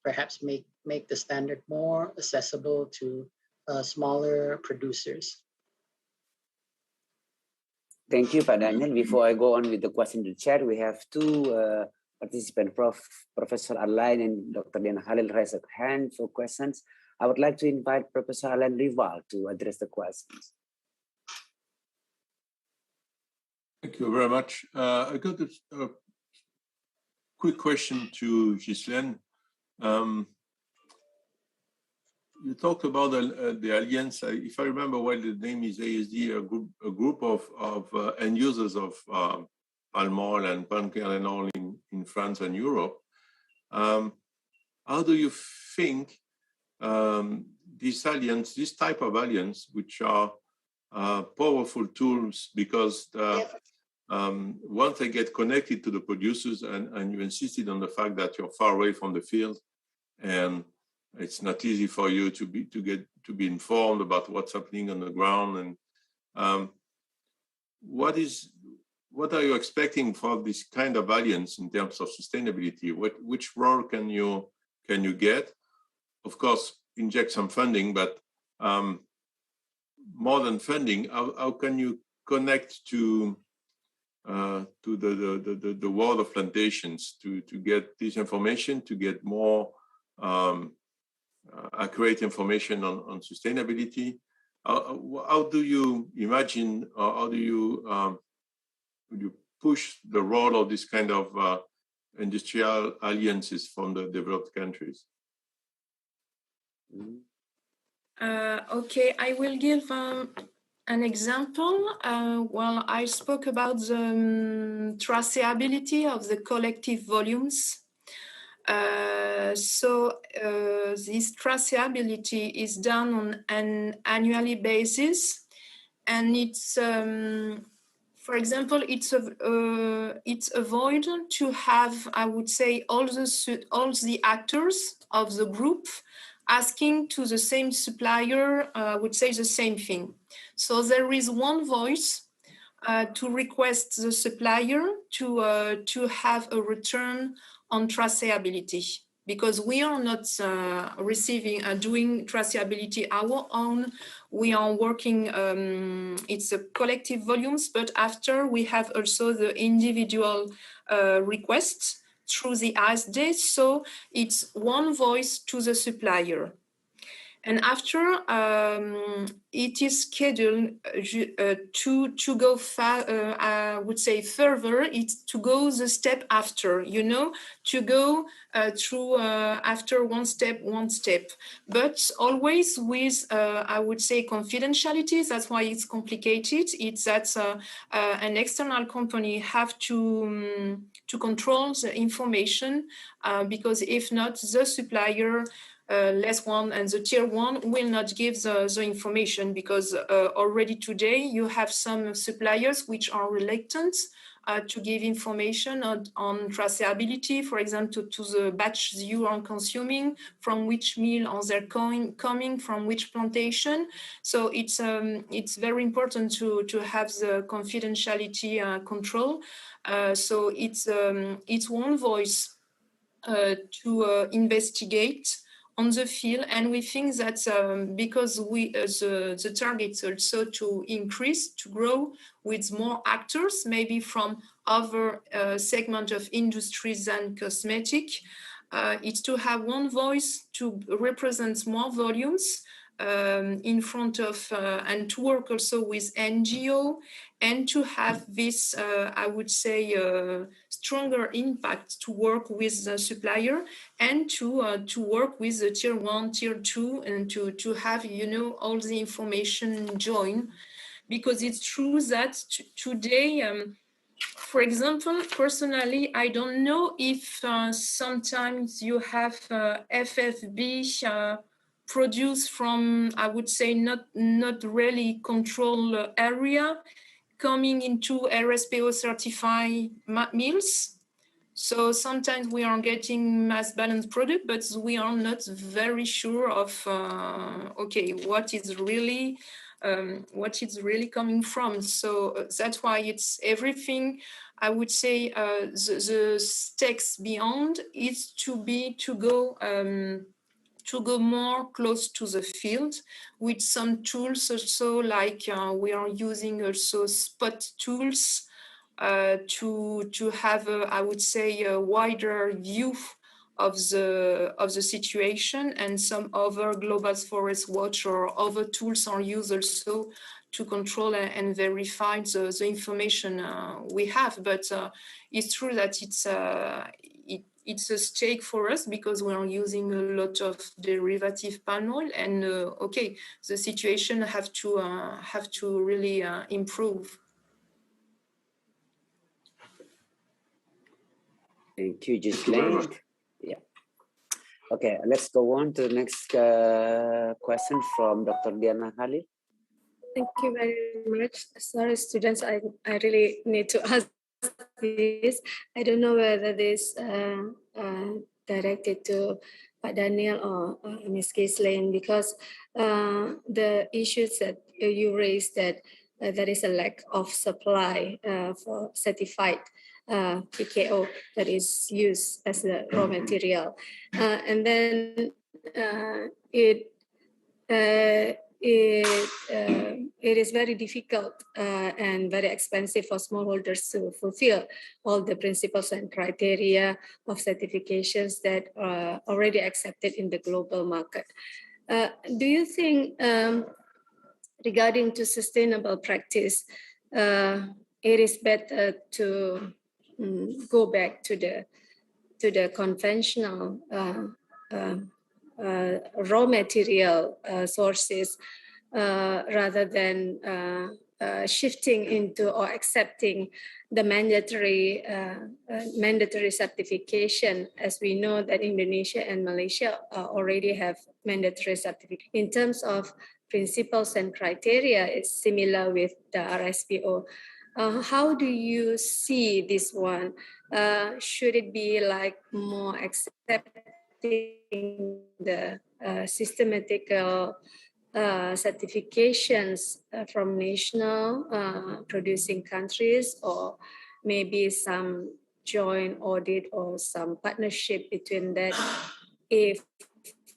perhaps make the standard more accessible to smaller producers. Thank you, Pak Daniel. Before I go on with the question to the chat, we have two participants, Professor Alain and Dr. Diana Halil raise a hand for questions. I would like to invite Professor Alain Rival to address the questions. Thank you very much. I got a quick question to Ghislaine. You talked about the alliance. If I remember well, the name is ASD, a group of end users of palm oil and palm kernel oil in France and Europe. How do you think this type of alliance, which are powerful tools because once they get connected to the producers and you insisted on the fact that you're far away from the field and it's not easy for you to be informed about what's happening on the ground, and what are you expecting for this kind of alliance in terms of sustainability? Which role can you get? Of course, inject some funding, but more than funding, how can you connect to the world of plantations to get this information, to get more accurate information on sustainability? How do you imagine, or how do you push the role of this kind of industrial alliances from the developed countries? Okay, I will give an example. Well, I spoke about the traceability of the collective volumes. So this traceability is done on an annually basis, and it's, for example, it's avoided to have, I would say, all the actors of the group asking to the same supplier would say the same thing. So there is one voice to request the supplier to have a return on traceability, because we are not receiving doing traceability our own. We are working, it's a collective volumes, but after we have also the individual requests through the ISD, so it's one voice to the supplier. And after it is scheduled to go I would say further, it's to go the step after, you know, to go through after one step, but always with, I would say, confidentiality. That's why it's complicated. It's that an external company have to control the information, because if not, the supplier less one and the tier one will not give the information, because already today you have some suppliers which are reluctant to give information on traceability, for example, to the batch you are consuming, from which mill are they coming, from which plantation. So it's very important to have the confidentiality control. So it's one voice to investigate on the field, and we think that because we the target's also to increase, to grow with more actors, maybe from other segment of industries than cosmetic, it's to have one voice to represent more volumes in front of and to work also with NGO, and to have this I would say stronger impact to work with the supplier, and to work with the tier one, tier two, and to have, you know, all the information join, because it's true that today for example, personally, I don't know if sometimes you have FFB produced from, I would say, not really controlled area coming into RSPO certified mills. So sometimes we are getting mass balanced product, but we are not very sure of okay, what is really coming from. So that's why it's everything. I would say the stakes beyond is to go more close to the field with some tools also, like we are using also spot tools to have I would say a wider view of the situation, and some other global forest watch or other tools are used also to control and verify the information we have. But it's true that it's a stake for us, because we are using a lot of derivative palm oil, and okay, the situation have to really improve. Thank you, Ghislaine. Yeah. Okay, let's go on to the next question from Dr. Diana Khalil. Thank you very much. Sorry, students, I really need to ask this. I don't know whether this directed to Pak Daniel or Ms. Ghislaine, because the issues that you raised, that there is a lack of supply for certified PKO that is used as the raw material. And then it is very difficult and very expensive for smallholders to fulfill all the principles and criteria of certifications that are already accepted in the global market. Do you think regarding to sustainable practice, it is better to go back to the conventional raw material sources rather than shifting into or accepting the mandatory certification, as we know that Indonesia and Malaysia already have mandatory certification. In terms of principles and criteria, it's similar with the RSPO. How do you see this one? Should it be like more accepted expecting the systematical certifications from national producing countries, or maybe some joint audit or some partnership between that, if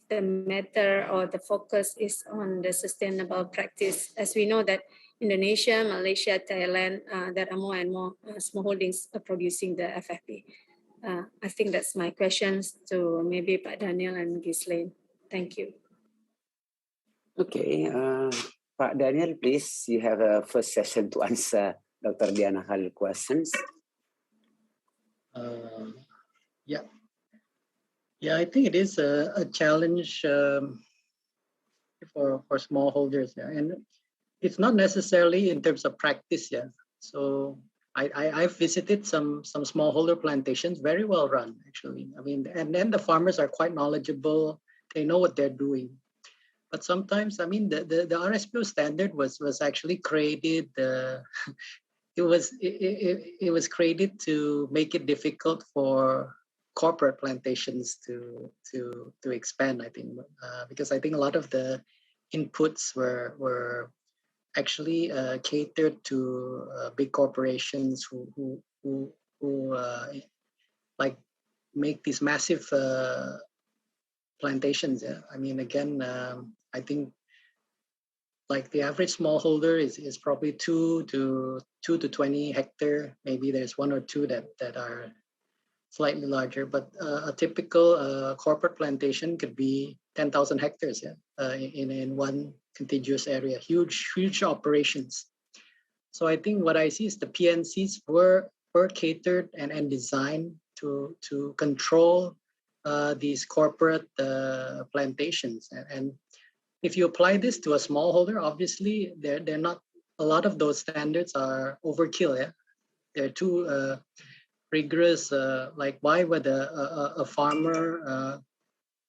the matter or the focus is on the sustainable practice? As we know that Indonesia, Malaysia, Thailand, there are more and more small holdings producing the FFP. I think that's my questions to maybe Pak Daniel and Ghislaine. Thank you. Okay, Pak Daniel, please, you have a first session to answer Dr. Diana Khalil questions. Yeah, I think it is a challenge for smallholders, and it's not necessarily in terms of practice. So I've visited some smallholder plantations, very well run actually. I mean, and then the farmers are quite knowledgeable; they know what they're doing. But sometimes, I mean, the RSPO standard was actually created. It was created to make it difficult for corporate plantations to expand. I think because I think a lot of the inputs were actually catered to big corporations who like make these massive plantations. I mean, again, I think like the average smallholder is probably 2 to 20 hectare. Maybe there's 1 or 2 that are slightly larger, but a typical corporate plantation could be 10,000 hectares in one contiguous area, huge operations. So I think what I see is the PNCs were catered and designed to control these corporate plantations. And if you apply this to a smallholder, obviously they're not, a lot of those standards are overkill. They're too rigorous. Like, why would a farmer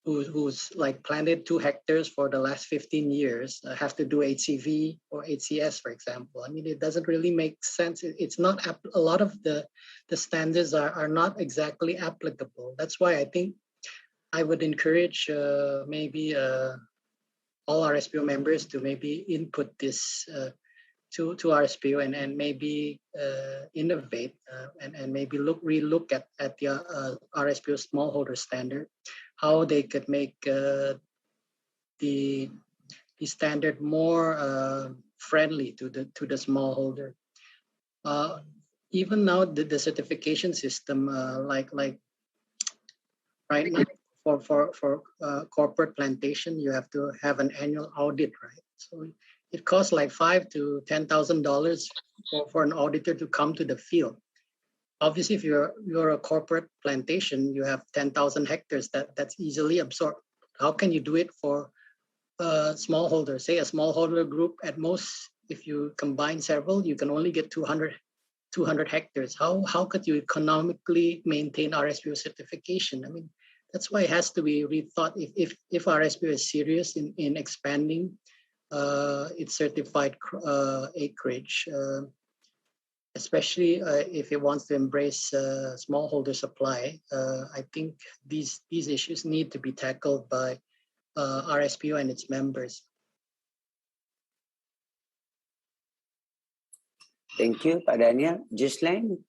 who's like planted 2 hectares for the last 15 years have to do HCV or HCS, for example? I mean, it doesn't really make sense. It's not, a lot of the standards are not exactly applicable. That's why I think I would encourage maybe all RSPO members to maybe input this to RSPO and maybe innovate and maybe relook at the RSPO smallholder standard, how they could make the standard more friendly to the smallholder. Even now, the certification system, like right now, for corporate plantation, you have to have an annual audit, right? So it costs like $5,000 to $10,000 for an auditor to come to the field. Obviously, if you're a corporate plantation, you have 10,000 hectares that's easily absorbed. How can you do it for a smallholder? Say a smallholder group, at most, if you combine several, you can only get 200 hectares. How could you economically maintain RSPO certification? I mean, that's why it has to be rethought if RSPO is serious in expanding its certified acreage, especially if it wants to embrace smallholder supply. I think these issues need to be tackled by RSPO and its members. Thank you, Pak Daniel. Ghislaine?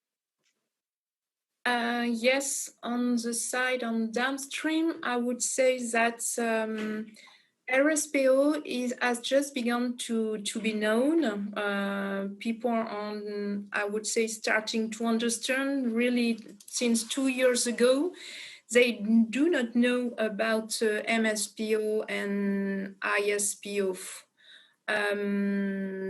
Yes, on the side on downstream, I would say that RSPO has just begun to be known. People are, I would say, starting to understand really since 2 years ago. They do not know about MSPO and ISPO.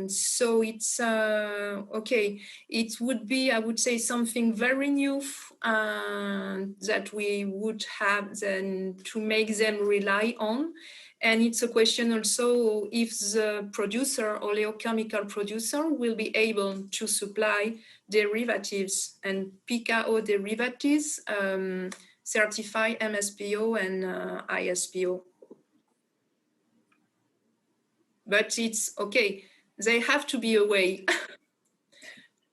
So it's okay. It would be, I would say, something very new that we would have then to make them rely on. And it's a question also if the producer, oleochemical producer, will be able to supply derivatives and PKO derivatives, certify MSPO and ISPO. But it's okay. They have to be away.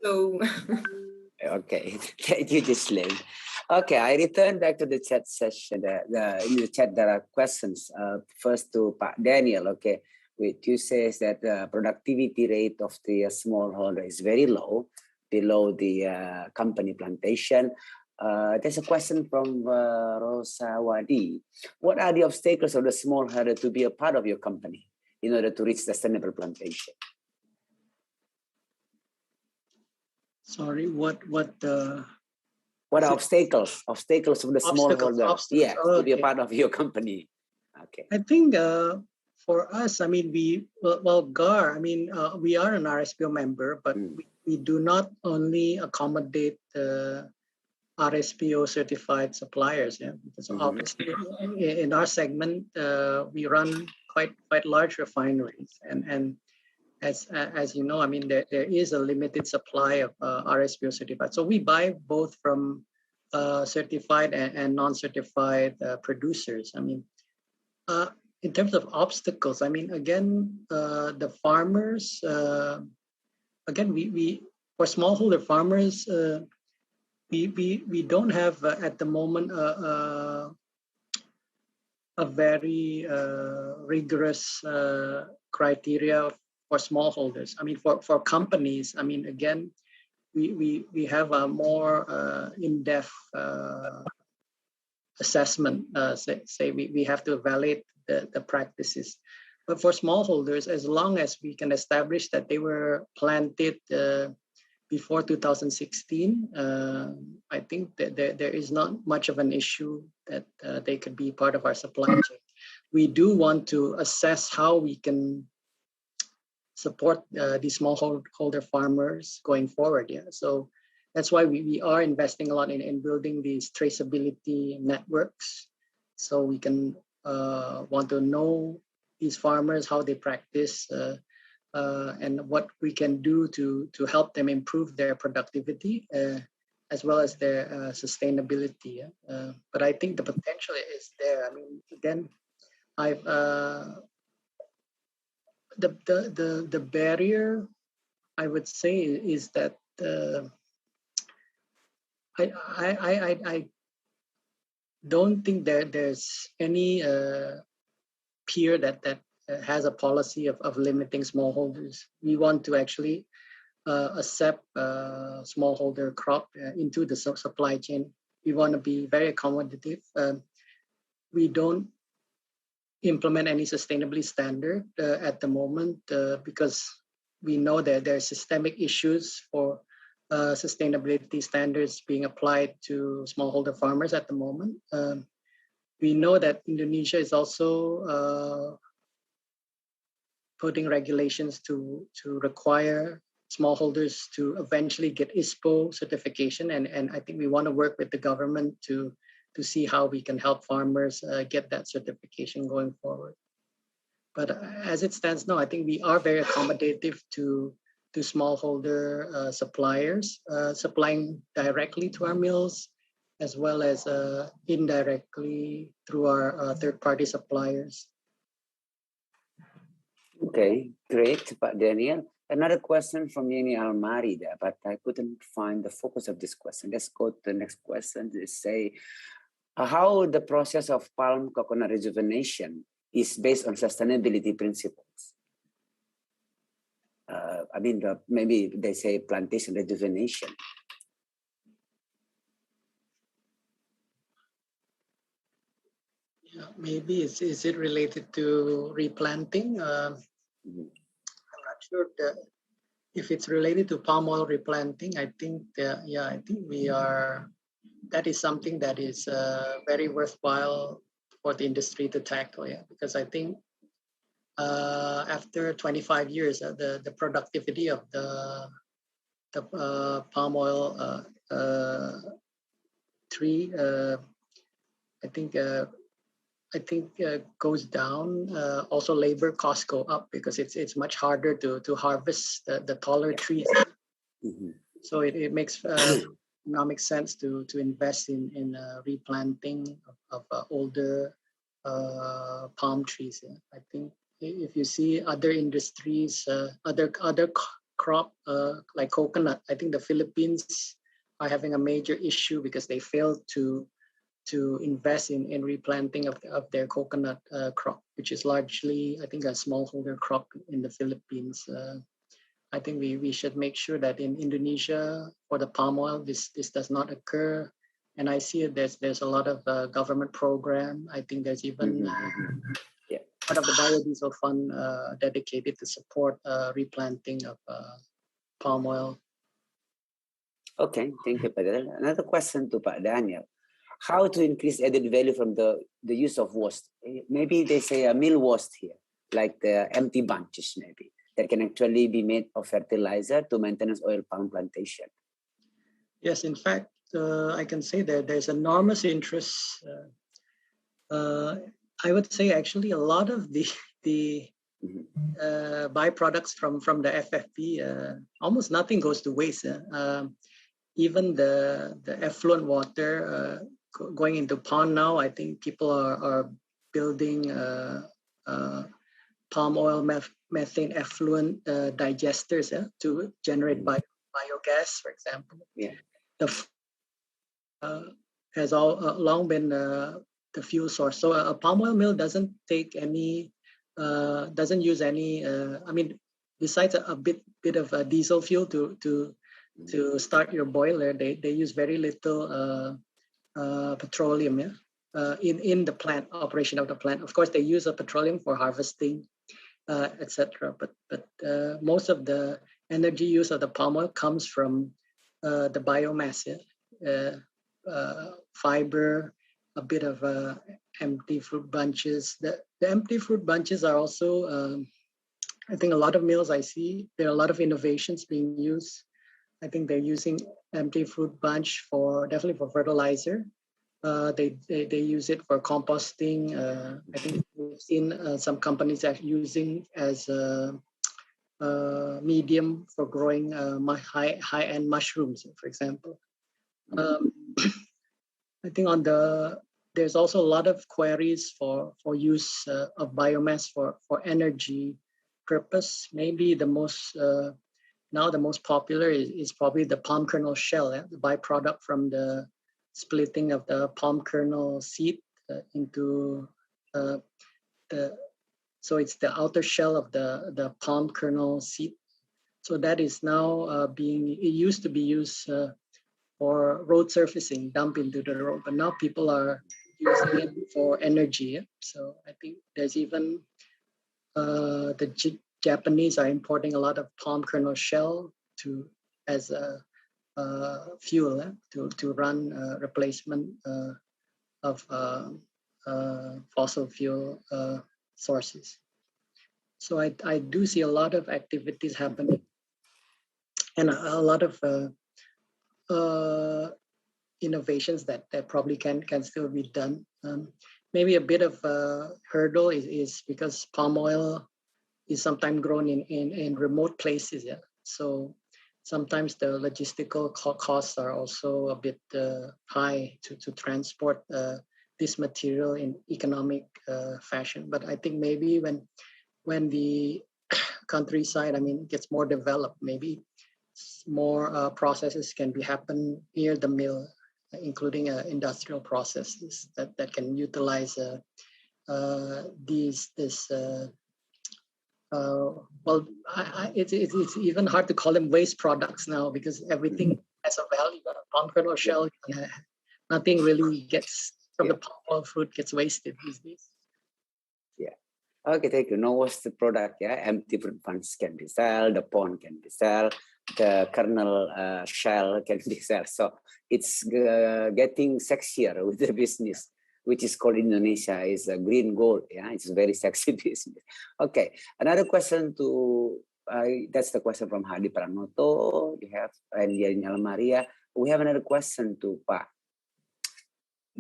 So. Okay, thank you, Ghislaine. Okay, I return back to the chat session. In the chat, there are questions. First to Pak Daniel. Okay, which you says that the productivity rate of the smallholder is very low, below the company plantation. There's a question from Rosa Wadi. What are the obstacles of the smallholder to be a part of your company in order to reach sustainable plantation? Sorry, what are obstacles? Obstacles of the smallholder, yes, to be a part of your company. Okay. I think for us, I mean, GAR, I mean, we are an RSPO member, but we do not only accommodate RSPO certified suppliers. Yeah, because obviously in our segment, we run quite large refineries, and as you know, I mean, there is a limited supply of RSPO certified. So we buy both from certified and non-certified producers. I mean, in terms of obstacles, I mean, again, the farmers, again, we for smallholder farmers, we don't have at the moment a very rigorous criteria for smallholders. I mean, for companies, I mean, again, we have a more in-depth assessment. Say we have to evaluate the practices. But for smallholders, as long as we can establish that they were planted before 2016, I think that there is not much of an issue that they could be part of our supply chain. We do want to assess how we can support these smallholder farmers going forward. Yeah, so that's why we are investing a lot in building these traceability networks, so we can want to know these farmers, how they practice, and what we can do to help them improve their productivity as well as their sustainability. But I think the potential is there. I mean, again, the barrier, I would say, is that I don't think there's any peer that has a policy of limiting smallholders. We want to actually accept smallholder crop into the supply chain. We want to be very accommodative. We don't implement any sustainability standard at the moment because we know that there are systemic issues for sustainability standards being applied to smallholder farmers at the moment. We know that Indonesia is also putting regulations to require smallholders to eventually get ISPO certification, and I think we want to work with the government to see how we can help farmers get that certification going forward. But as it stands now, I think we are very accommodative to smallholder suppliers, supplying directly to our mills, as well as indirectly through our third-party suppliers. Okay, great, Pak Daniel. Another question from Yeni Almari there, but I couldn't find the focus of this question. Let's go to the next question. They say, how the process of palm coconut rejuvenation is based on sustainability principles. I mean, maybe they say plantation rejuvenation. Yeah, maybe is it related to replanting? I'm not sure if it's related to palm oil replanting. I think I think that is something that is very worthwhile for the industry to tackle. Yeah, because I think after 25 years, the productivity of the palm oil tree, I think goes down. Also, labor costs go up because it's much harder to harvest the taller trees. So it makes economic sense to invest in replanting of older palm trees. Yeah. I think if you see other industries, other crop like coconut, I think the Philippines are having a major issue because they failed to invest in replanting of their coconut crop, which is largely, I think, a smallholder crop in the Philippines. I think we should make sure that in Indonesia, for the palm oil, this does not occur. And I see it, there's a lot of government program. I think there's even part of the biodiesel fund dedicated to support replanting of palm oil. Okay, thank you, Pak Daniel. Another question to Pak Daniel. How to increase added value from the use of waste? Maybe they say a meal waste here, like the empty bunches maybe, that can actually be made of fertilizer to maintenance oil palm plantation. Yes, in fact, I can say that there's enormous interest. I would say actually a lot of the byproducts from the FFP, almost nothing goes to waste. Even the effluent water going into pond now, I think people are building palm oil methane effluent digesters to generate biogas, for example. Yeah. Has long been the fuel source. So a palm oil mill doesn't take any, doesn't use any. I mean, besides a bit of diesel fuel to start your boiler, they use very little petroleum. In the plant operation of the plant. Of course, they use the petroleum for harvesting, etc. But most of the energy use of the palm oil comes from the biomass. Fiber, a bit of empty fruit bunches. The empty fruit bunches are also, I think a lot of mills I see, there are a lot of innovations being used. I think they're using empty fruit bunch definitely for fertilizer. They use it for composting. I think we've seen some companies are using as a medium for growing high-end mushrooms, for example. I think there's also a lot of queries for use of biomass for energy purpose. Maybe the most popular is probably the palm kernel shell, the byproduct from the splitting of the palm kernel seed into so it's the outer shell of the palm kernel seed. So that is now it used to be used for road surfacing, dump into the road, but now people are using it for energy. So I think there's even the Japanese are importing a lot of palm kernel shell as a fuel to run replacement of fossil fuel sources. So I do see a lot of activities happening and a lot of innovations that probably can still be done. Maybe a bit of a hurdle is because palm oil is sometimes grown in remote places. Yeah, so sometimes the logistical costs are also a bit high to transport this material in economic fashion. But I think maybe when the countryside, gets more developed, maybe more processes can happen near the mill, including industrial processes that can utilize it's even hard to call them waste products now because everything has a value. Palm kernel shell, nothing really gets from the palm oil fruit gets wasted these days. Yeah. Okay, thank you. No waste product. Yeah, empty fruit bunch can be sold. The pond can be sold. The kernel shell can be sold. So it's getting sexier with the business, which is called Indonesia is a green gold. Yeah, it's a very sexy business. Okay, another question that's the question from Hadi Pranoto. We have and Daniel Maria. We have another question to Pak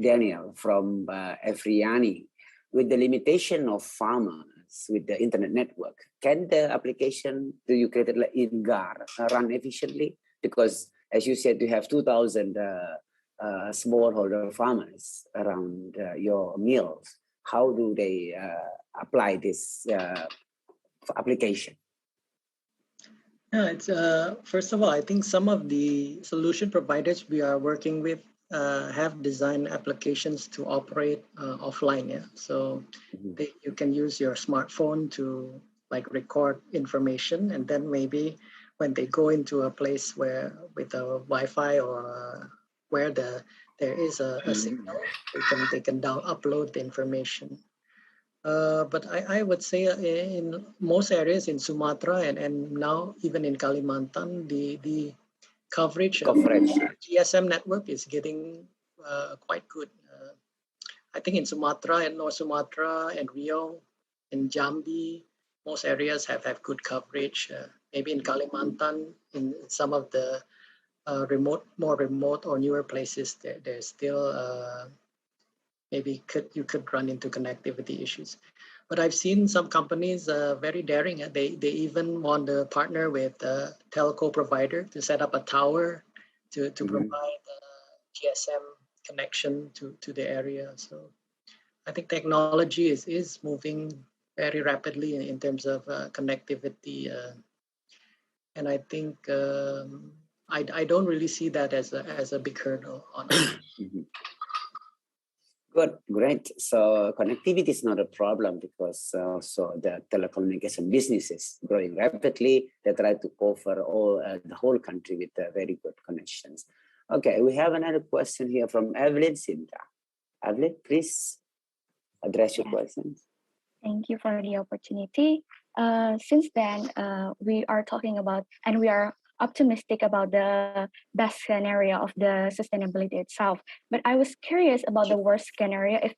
Daniel from Efriani. With the limitation of farmers with the internet network, can the application that you created like in GAR run efficiently? Because as you said, you have 2,000 smallholder farmers around your mills. How do they apply this application? Yeah, it's first of all, I think some of the solution providers we are working with have designed applications to operate offline. Yeah, so you can use your smartphone to like record information, and then maybe when they go into a place where with a Wi-Fi or where there is a signal, they can upload the information. But I would say in most areas in Sumatra and now even in Kalimantan, the coverage of GSM network is getting quite good. I think in Sumatra and North Sumatra and Rio and Jambi, most areas have good coverage. Maybe in Kalimantan, in some of the more remote or newer places, there's still maybe you could run into connectivity issues. But I've seen some companies very daring. They even want to partner with a telco provider to set up a tower to provide GSM connection to the area. So I think technology is moving very rapidly in terms of connectivity. And I think I don't really see that as a big hurdle on Good, great. So connectivity is not a problem because also the telecommunication business is growing rapidly. They try to cover all the whole country with very good connections. Okay, we have another question here from Evelyn Sinta. Evelyn, please address your questions. Thank you for the opportunity. Since then, we are talking about, and we are optimistic about the best scenario of the sustainability itself. But I was curious about the worst scenario. If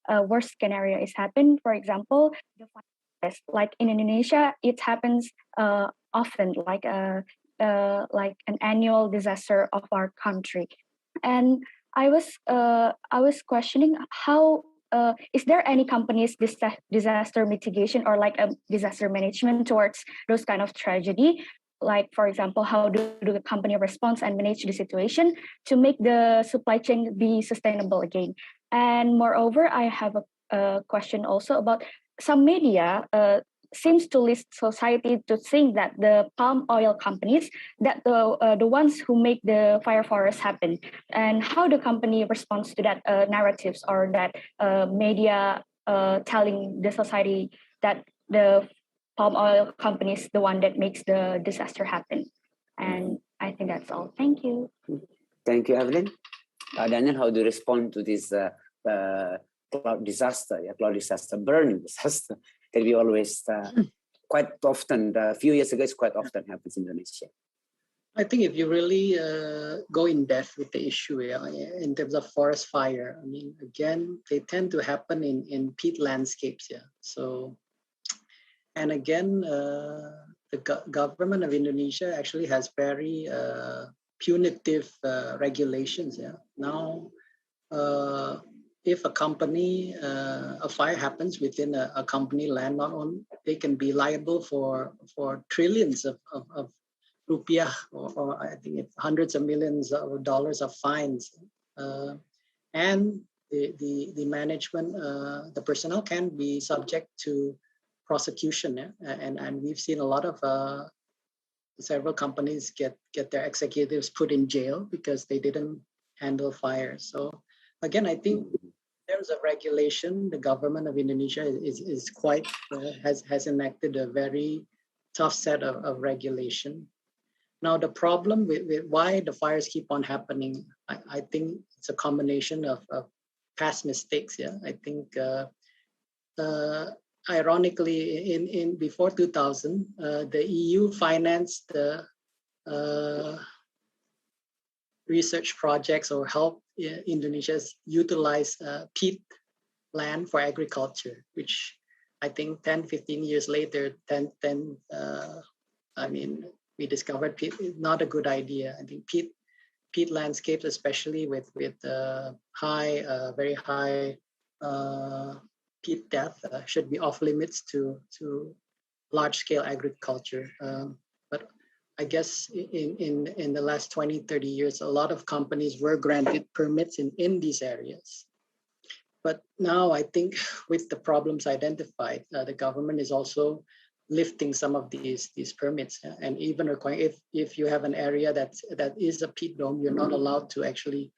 a worst scenario is happen, for example, like in Indonesia, it happens often, like an annual disaster of our country. And I was questioning how. Is there any company's disaster mitigation or like a disaster management towards those kind of tragedy? Like, for example, how do the company respond and manage the situation to make the supply chain be sustainable again? And moreover, I have a question also about some media seems to lead society to think that the palm oil companies, that the ones who make the fire forest happen, and how the company responds to that narratives or that media telling the society that the palm oil company is the one that makes the disaster happen. And I think that's all. Thank you. Thank you, Evelyn. Daniel, how do you respond to this cloud disaster, burning disaster that we always quite often, a few years ago, it's quite often happens in Indonesia? I think if you really go in depth with the issue in terms of forest fire, I mean, again, they tend to happen in peat landscapes. Yeah. So, and again, the government of Indonesia actually has very punitive regulations. Yeah. Now, if a company, a fire happens within a company land, not only they can be liable for trillions of rupiah, or I think it's hundreds of millions of dollars of fines, and the management, the personnel can be subject to prosecution, and we've seen a lot of several companies get their executives put in jail because they didn't handle fire. So again, I think in terms of regulation, the government of Indonesia is quite has enacted a very tough set of regulation. Now, the problem with why the fires keep on happening, I think it's a combination of past mistakes. Yeah, I think ironically, in before 2000, the EU financed the research projects or help Indonesia utilize peat land for agriculture, which I think 10, 15 years later, I mean, we discovered peat is not a good idea. I think peat landscapes, especially with very high peat depth, should be off limits to large scale agriculture. But I guess in the last 20, 30 years, a lot of companies were granted permits in these areas. But now I think with the problems identified, the government is also lifting some of these permits, and even requiring if you have an area that is a peat dome, you're not allowed to actually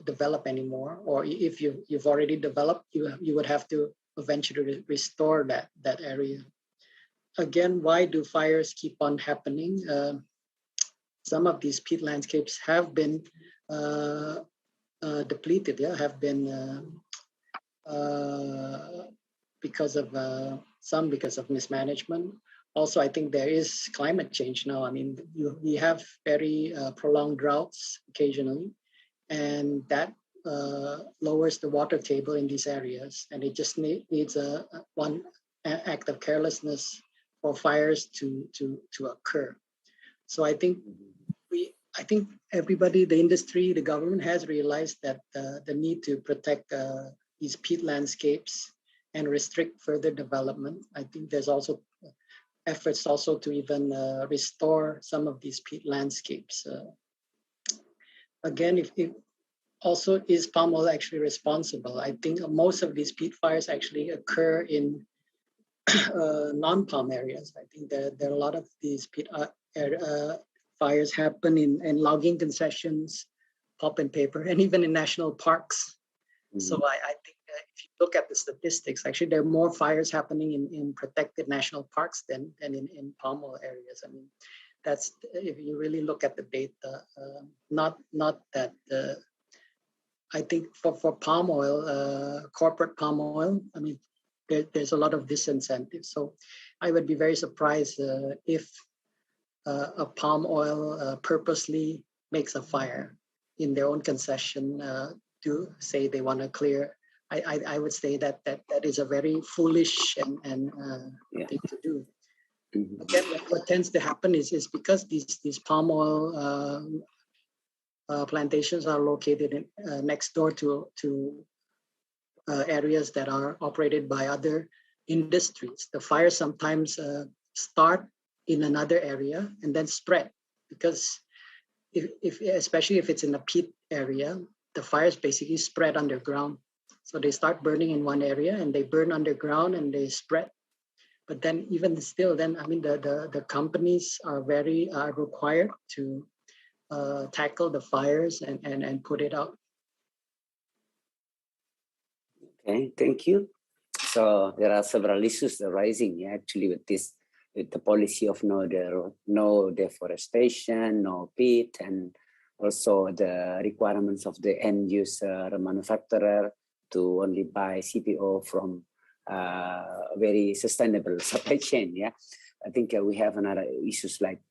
develop anymore, or if you've already developed, you would have to eventually restore that area. Again, why do fires keep on happening? Some of these peat landscapes have been depleted, have been because of mismanagement. Also, I think there is climate change now. I mean, we have very prolonged droughts occasionally, and that lowers the water table in these areas, and it just needs one act of carelessness for fires to occur. So I think everybody, the industry, the government has realized that the need to protect these peat landscapes and restrict further development. I think there's also efforts also to even restore some of these peat landscapes. Again, if also, is palm oil actually responsible? I think most of these peat fires actually occur in non-palm areas. I think there are a lot of these peat fires happen in logging concessions, pulp and paper, and even in national parks. So I think if you look at the statistics, actually there are more fires happening in protected national parks than in palm oil areas. I mean, that's, if you really look at the data, not that. I think for palm oil, corporate palm oil, I mean, there's a lot of disincentive. So I would be very surprised if a palm oil purposely makes a fire in their own concession to say they want to clear. I would say that is a very foolish and thing to do. Again, what tends to happen is because these palm oil plantations are located next door to areas that are operated by other industries. The fires sometimes start in another area and then spread, because especially if it's in a peat area, the fires basically spread underground. So they start burning in one area and they burn underground and they spread. But then even still, then I mean the companies are required to tackle the fires and put it out. Okay, thank you. So there are several issues arising actually with the policy of no deforestation, no peat, and also the requirements of the end user manufacturer to only buy CPO from very sustainable supply chain. Yeah, I think we have another issues like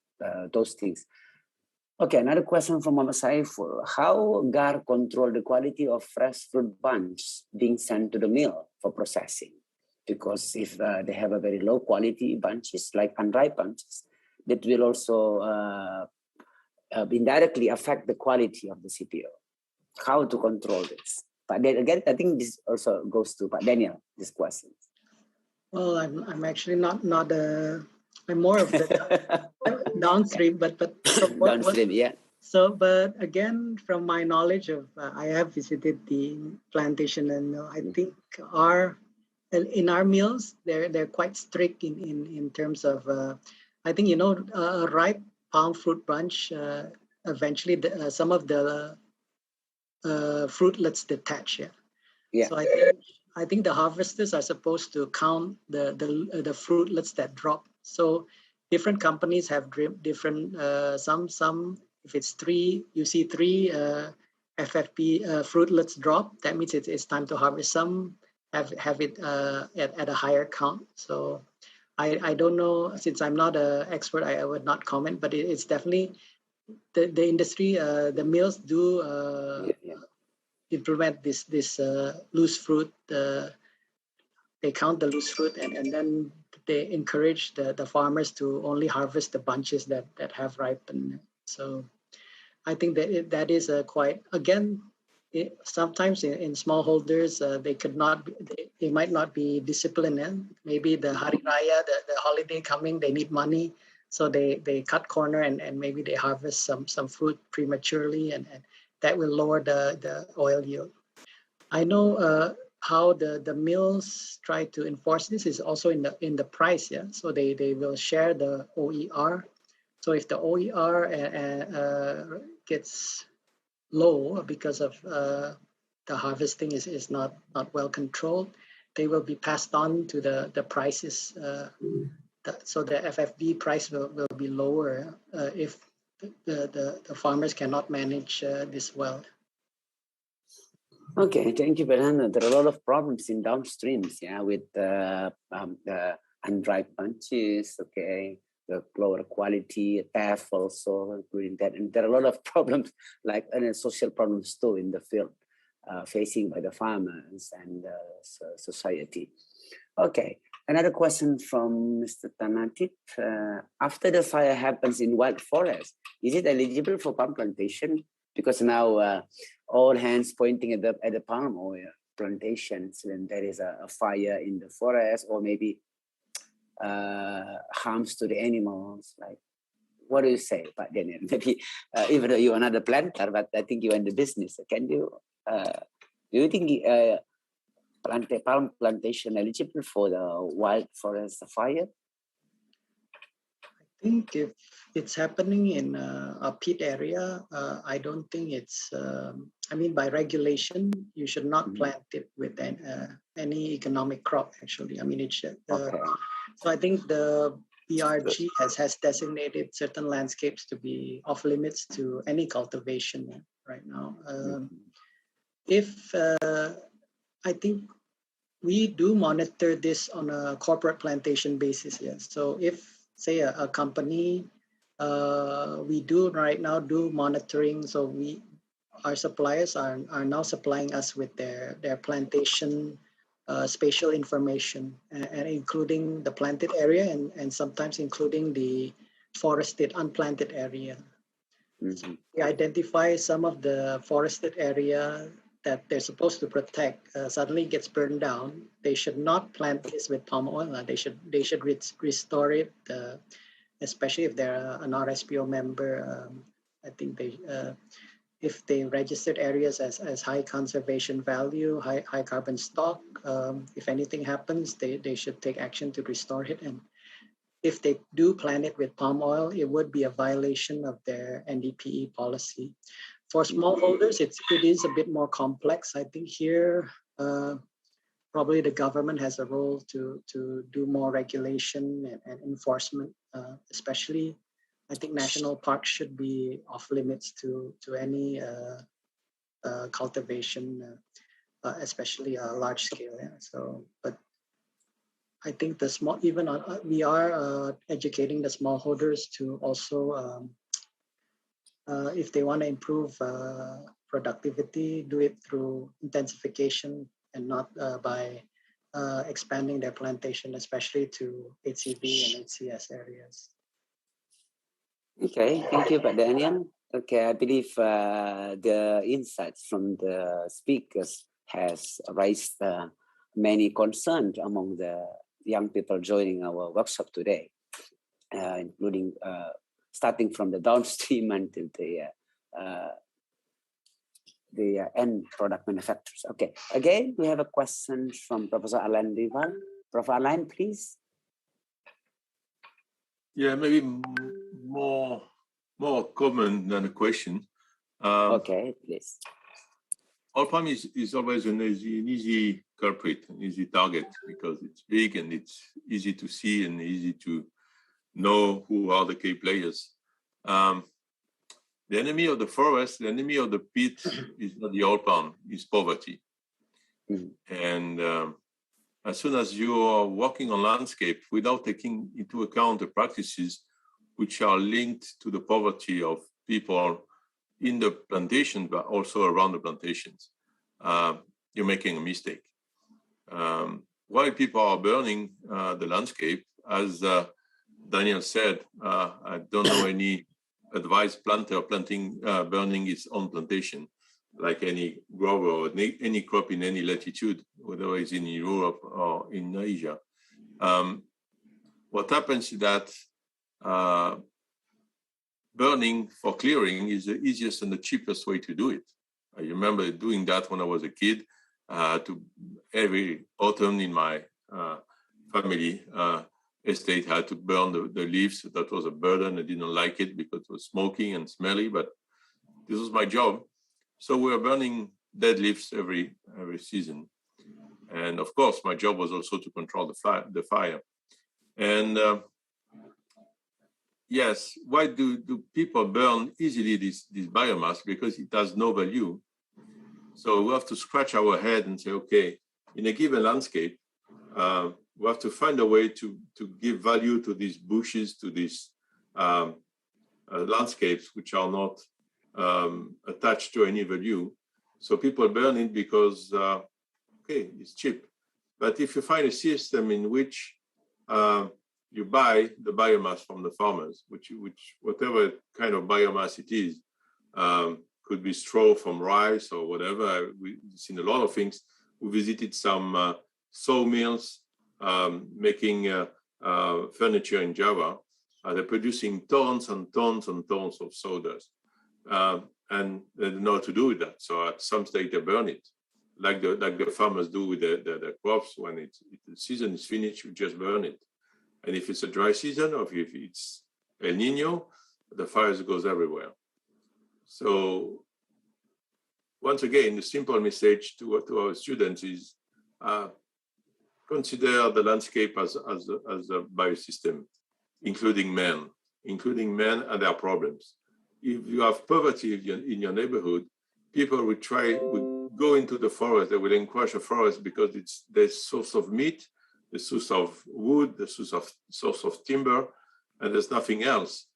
those things. Okay, another question from Mama Saif. How GAR control the quality of fresh fruit bunch being sent to the mill for processing? Because if they have a very low quality bunches, like unripe bunches, that will also indirectly affect the quality of the CPO. How to control this? But then again, I think this also goes to Pak Daniel, this question. Well, I'm actually not I'm more of the downstream, but so downstream, yeah. So, but again, from my knowledge of, I have visited the plantation, and I think in our mills, they're quite strict in terms of, I think, a ripe palm fruit bunch, eventually some of the fruitlets detach. Yeah. So I think the harvesters are supposed to count the fruitlets that drop. So different companies have different, some, if it's 3, you see 3 FFP fruitlets drop, that means it's time to harvest. Some have it at a higher count. So I don't know, since I'm not an expert, I would not comment, but it's definitely the industry, the mills do implement this loose fruit. They count the loose fruit and then they encourage the farmers to only harvest the bunches that have ripened. So I think that is quite, again, sometimes in smallholders, they might not be disciplined. Maybe the Hari Raya, the holiday coming, they need money. So they cut corner and maybe they harvest some fruit prematurely, and that will lower the oil yield. I know how the mills try to enforce this is also in the price. Yeah, so they will share the OER. So if the OER gets low because of the harvesting is not well controlled, they will be passed on to the prices. So the FFB price will be lower if the farmers cannot manage this well. Okay, thank you, Fernando. There are a lot of problems in downstreams, yeah, with the unripe bunches, okay, the lower quality, theft also, including that. And there are a lot of problems, like social problems too in the field, facing by the farmers and society. Okay, another question from Mr. Tanatit. After the fire happens in wild forest, is it eligible for palm plantation? Because now all hands pointing at the palm oil plantations when there is a fire in the forest, or maybe harms to the animals. Like, what do you say, Pak Daniel? Maybe even though you're not a planter, but I think you're in the business. Can you do you think palm plantation eligible for the wild forest fire? I think if it's happening in a peat area, I don't think it's, I mean, by regulation, you should not plant it with any economic crop, actually. I mean, it should. So I think the BRG has designated certain landscapes to be off limits to any cultivation right now. If I think we do monitor this on a corporate plantation basis, yes. So if, say, a company, we do right now do monitoring. So our suppliers are now supplying us with their plantation spatial information, and including the planted area and sometimes including the forested unplanted area. So we identify some of the forested area that they're supposed to protect suddenly gets burned down. They should not plant this with palm oil. They should restore it, especially if they're an RSPO member. I think if they registered areas as high conservation value, high carbon stock, if anything happens, they should take action to restore it. And if they do plant it with palm oil, it would be a violation of their NDPE policy. For smallholders, it is a bit more complex. I think here, probably the government has a role to do more regulation and enforcement, especially I think national parks should be off limits to any cultivation, especially large scale. Yeah. So, but I think the small, even we are educating the smallholders to also, if they want to improve productivity, do it through intensification and not by expanding their plantation, especially to HCV and HCS areas. Okay, thank you, Pak Daniel. Okay, I believe the insights from the speakers has raised many concerns among the young people joining our workshop today, including starting from the downstream until the end product manufacturers. Okay, again, we have a question from Professor Alain Rival. Prof. Alain, please. Yeah, maybe more comment than a question. Okay, please. Oil palm is always an easy culprit, an easy target, because it's big and it's easy to see and easy to know who are the key players. The enemy of the forest, the enemy of the peat is not the oil palm, it's poverty. And as soon as you are working on landscape without taking into account the practices which are linked to the poverty of people in the plantation, but also around the plantations, you're making a mistake. While people are burning the landscape, as Daniel said, I don't know any advised planter burning its own plantation, like any grower or any crop in any latitude, whether it's in Europe or in Asia. What happens is that burning for clearing is the easiest and the cheapest way to do it. I remember doing that when I was a kid. to every autumn in my family estate had to burn the leaves. That was a burden. I didn't like it because it was smoky and smelly, but this was my job. So we were burning dead leaves every season. And of course, my job was also to control the fire. And yes, why do people burn easily this biomass? Because it has no value. So we have to scratch our head and say, okay, in a given landscape, we have to find a way to give value to these bushes, to these landscapes which are not attached to any value. So people burn it because, okay, it's cheap. But if you find a system in which you buy the biomass from the farmers, which whatever kind of biomass it is, could be straw from rice or whatever. We've seen a lot of things. We visited some sawmills making furniture in Java. They're producing tons and tons and tons of sawdust. And they don't know what to do with that. So at some stage they burn it, like the farmers do with the crops. When the season is finished, you just burn it. And if it's a dry season or if it's El Nino, the fires goes everywhere. So once again, the simple message to our students is consider the landscape as a biosystem, including men and their problems. If you have poverty in your neighborhood, people would go into the forest. They will encourage the forest because it's the source of meat, the source of wood, the source of timber, and there's nothing else.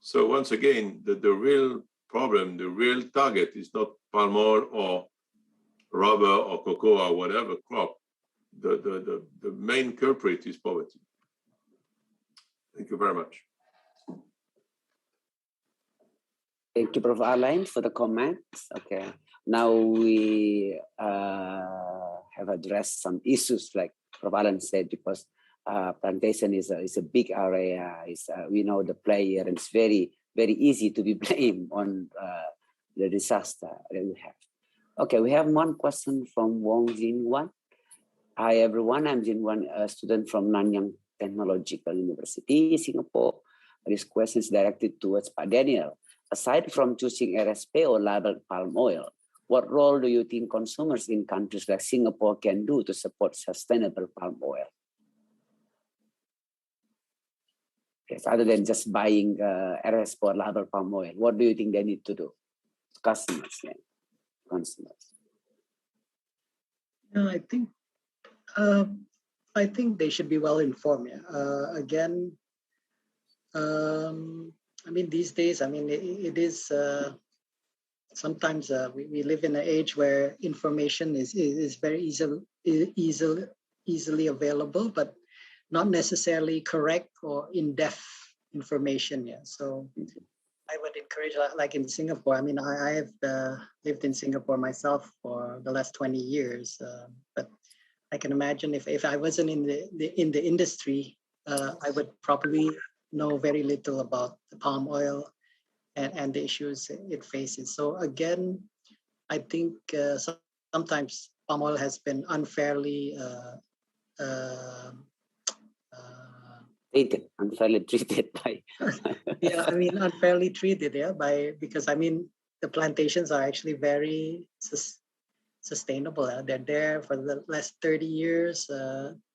So once again, the real problem, the real target is not palm oil or rubber or cocoa or whatever crop. The main culprit is poverty. Thank you very much. Thank you, Prof. Arline, for the comments. Okay, now we have addressed some issues like Prof. Arline said, because plantation is a big area. We know the player, and it's very easy to be blamed on the disaster that we have. Okay, we have one question from Wong Jinwan. Hi everyone, I'm Jinwan, a student from Nanyang Technological University, Singapore. This question is directed towards Pak Daniel. Aside from choosing RSP or labeled palm oil, what role do you think consumers in countries like Singapore can do to support sustainable palm oil? Yes, other than just buying RSP or labeled palm oil, what do you think they need to do? Customers, yeah. Consumers. No, I think they should be well informed. Yeah. Again, I mean, these days, I mean, it is sometimes we live in an age where information is very easily available, but not necessarily correct or in-depth information. Yeah. So I would encourage, like in Singapore, I mean, I have lived in Singapore myself for the last 20 years, but I can imagine if I wasn't in the industry, I would probably know very little about the palm oil and the issues it faces. So again, I think sometimes palm oil has been unfairly unfairly treated by yeah, I mean unfairly treated, yeah, because I mean the plantations are actually very sustainable. They're there for the last 30 years.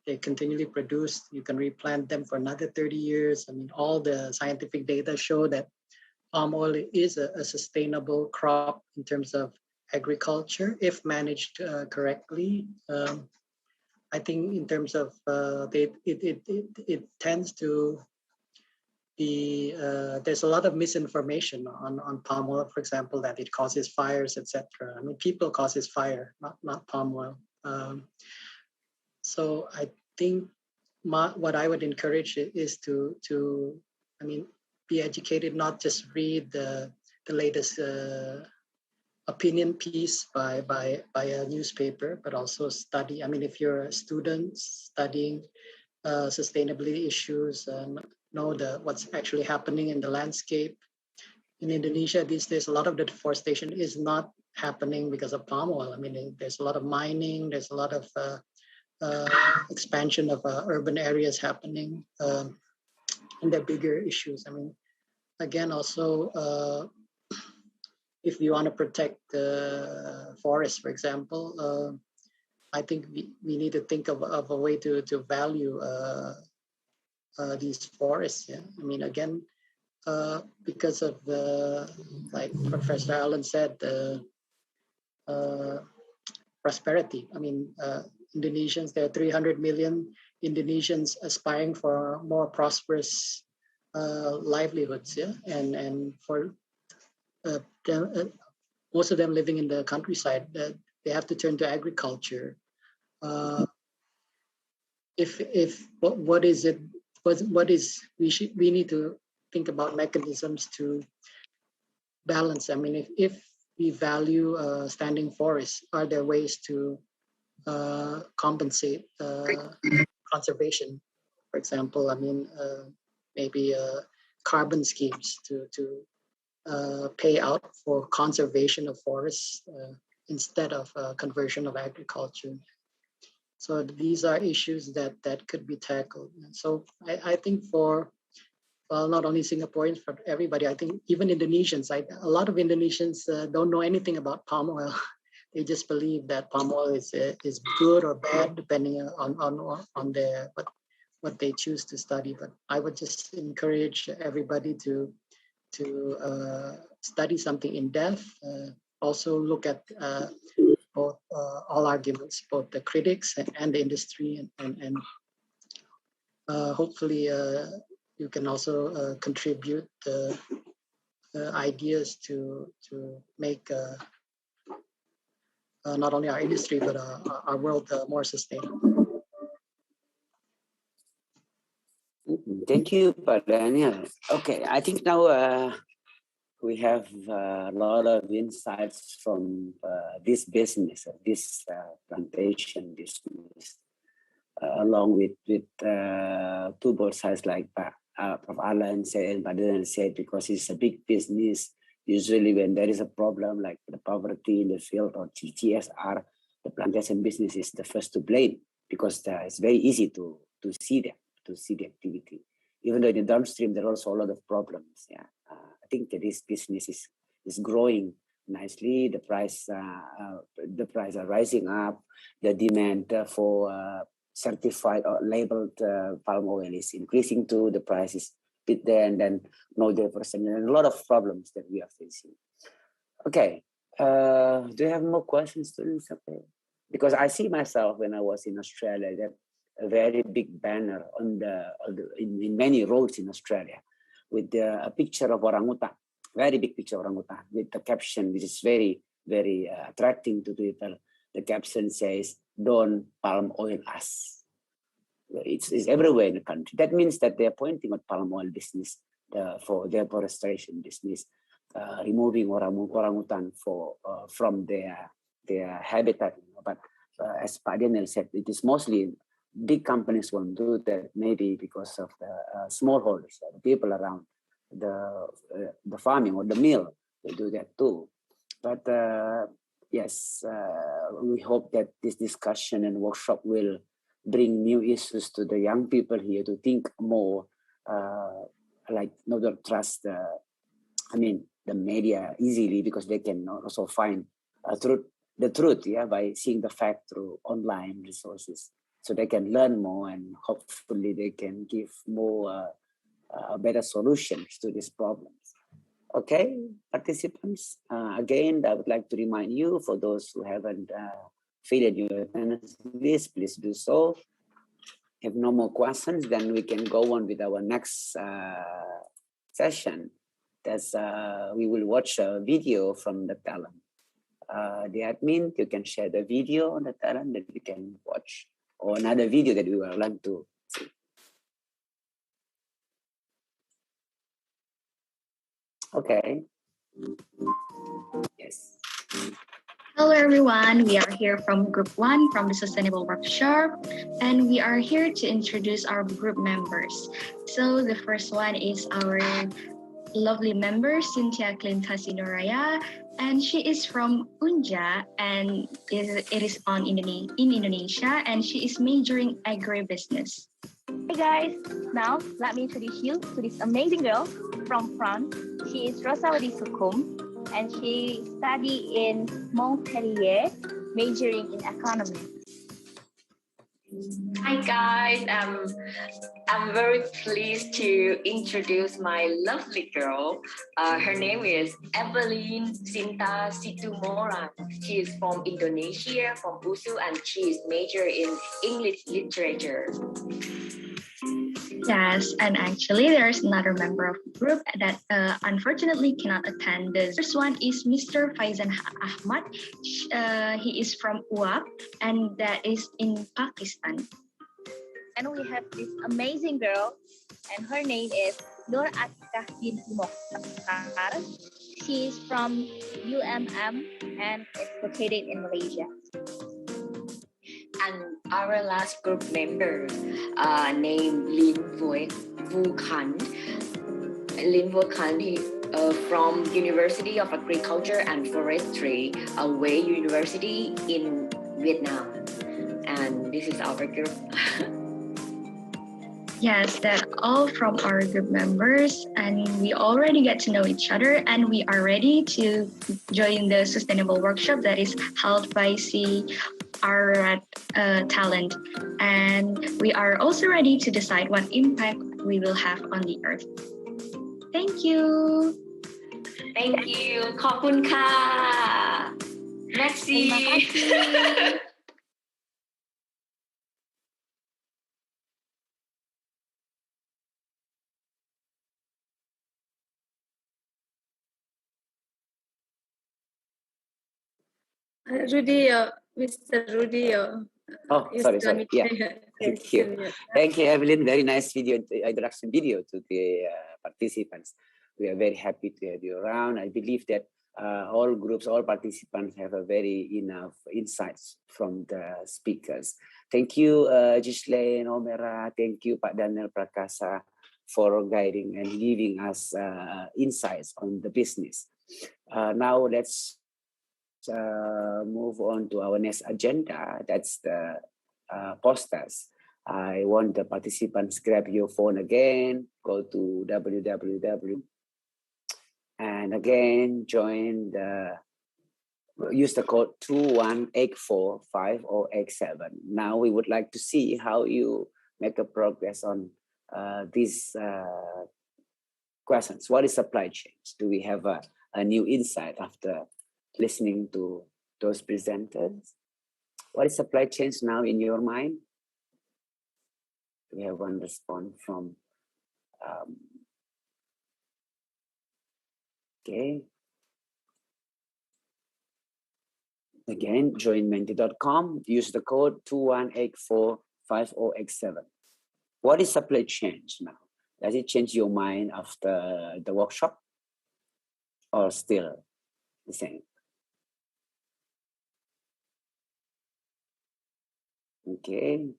They continually produce. You can replant them for another 30 years. I mean, all the scientific data show that palm oil is a sustainable crop in terms of agriculture if managed correctly. I think in terms of it tends to be there's a lot of misinformation on palm oil, for example, that it causes fires, etc. I mean, people causes fire, not palm oil. So I think what I would encourage is to I mean, be educated, not just read the latest opinion piece by a newspaper, but also study. I mean, if you're a student studying sustainability issues, know what's actually happening in the landscape, in Indonesia these days, a lot of the deforestation is not happening because of palm oil. I mean, there's a lot of mining, there's a lot of expansion of urban areas happening, and they're bigger issues. I mean, again, also, if you want to protect the forest, for example, I think we need to think of a way to value these forests. Yeah, I mean, again, because of the, like Professor Allen said, prosperity. I mean, Indonesians, there are 300 million Indonesians aspiring for more prosperous livelihoods. Yeah, and for most of them living in the countryside, they have to turn to agriculture. What is it? What is we need to think about mechanisms to balance. I mean, if we value standing forests, are there ways to compensate conservation? For example, I mean, maybe carbon schemes to pay out for conservation of forests instead of conversion of agriculture. So these are issues that could be tackled. And so I think for, well, not only Singaporeans, but everybody, I think even Indonesians, a lot of Indonesians don't know anything about palm oil. They just believe that palm oil is good or bad, depending on their what they choose to study. But I would just encourage everybody to study something in depth. Also look at both all arguments, both the critics and the industry, and hopefully you can also contribute ideas to make not only our industry but our world more sustainable. Thank you, Pak Daniel. Okay, I think now we have a lot of insights from this business, this plantation business, along with two both sides, like Prof. Alan said and Pak Daniel said, because it's a big business. Usually when there is a problem like the poverty in the field or GTSR, the plantation business is the first to blame, because it's very easy to see them, to see the activity. Even though in the downstream, there are also a lot of problems. Yeah, I think that this business is growing nicely. The price are rising up. The demand for certified or labeled palm oil is increasing too. The price is bit there, and then no diversity, and a lot of problems that we are facing. Okay, do you have more questions, students? Okay, because I see myself when I was in Australia that a very big banner on in many roads in Australia with a picture of orangutan, very big picture of orangutan with the caption, which is very, very attracting to people. The caption says, "Don't palm oil us." It's everywhere in the country. That means that they are pointing at palm oil business for deforestation business, removing orangutan from their habitat. But as Pak Daniel said, it is mostly big companies won't do that, maybe because of the smallholders, the people around the farming or the mill, they do that too. But yes, we hope that this discussion and workshop will bring new issues to the young people here to think more, like not trust the media easily, because they can also find the truth, yeah, by seeing the fact through online resources. So they can learn more, and hopefully they can give more better solutions to these problems. Okay, participants, again, I would like to remind you, for those who haven't filled in your attendance list, please do so. If no more questions, then we can go on with our next session. That's we will watch a video from the talent. The admin, you can share the video on the talent that we can watch, or another video that we would like to see. Okay. Yes. Hello everyone, we are here from Group 1 from the Sustainable Workshop, and we are here to introduce our group members. So the first one is our lovely member, Cynthia Klinta Sinoraya, and she is from Unja, and it is in Indonesia, and she is majoring agribusiness. Hey guys, now let me introduce you to this amazing girl from France. She is Rosalie Sukum, and she studied in Montpellier, majoring in economy. Hi guys, I'm very pleased to introduce my lovely girl. Her name is Evelyn Sinta Situmorang. She is from Indonesia, from Busu, and she is major in English literature. Yes, and actually there's another member of the group that unfortunately cannot attend. The first one is Mr. Faizan Ahmad. He is from UAP, and that is in Pakistan. And we have this amazing girl, and her name is Nur Atikah binti Mokhtar. She is from UMM, and it's located in Malaysia. And our last group member named Lin Vu Khan. Lin Vu Khan, he from University of Agriculture and Forestry, Way University in Vietnam. And this is our group. Yes, that all from our group members, and we already get to know each other, and we are ready to join the sustainable workshop that is held by CR Talent, and we are also ready to decide what impact we will have on the earth. Thank you. Thank you. ขอบคุณค่ะ Merci. Rudy, Mr. Rudy. Oh, sorry. Yeah. Thank you. Thank you, Evelyn. Very nice video, introduction video to the participants. We are very happy to have you around. I believe that all groups, all participants have a very enough insights from the speakers. Thank you, Ghislaine Omera. Thank you, Pak Daniel Prakasa, for guiding and giving us insights on the business. Now let's move on to our next agenda. That's the posters. I want the participants grab your phone again, go to www, and again use the code 21845087. Now we would like to see how you make a progress on these questions. What is supply chains? Do we have a new insight after listening to those presenters? What is supply chains now in your mind? We have one response from okay. Again, join menti.com, use the code 21845087. What is supply chains now? Does it change your mind after the workshop or still the same? Okay.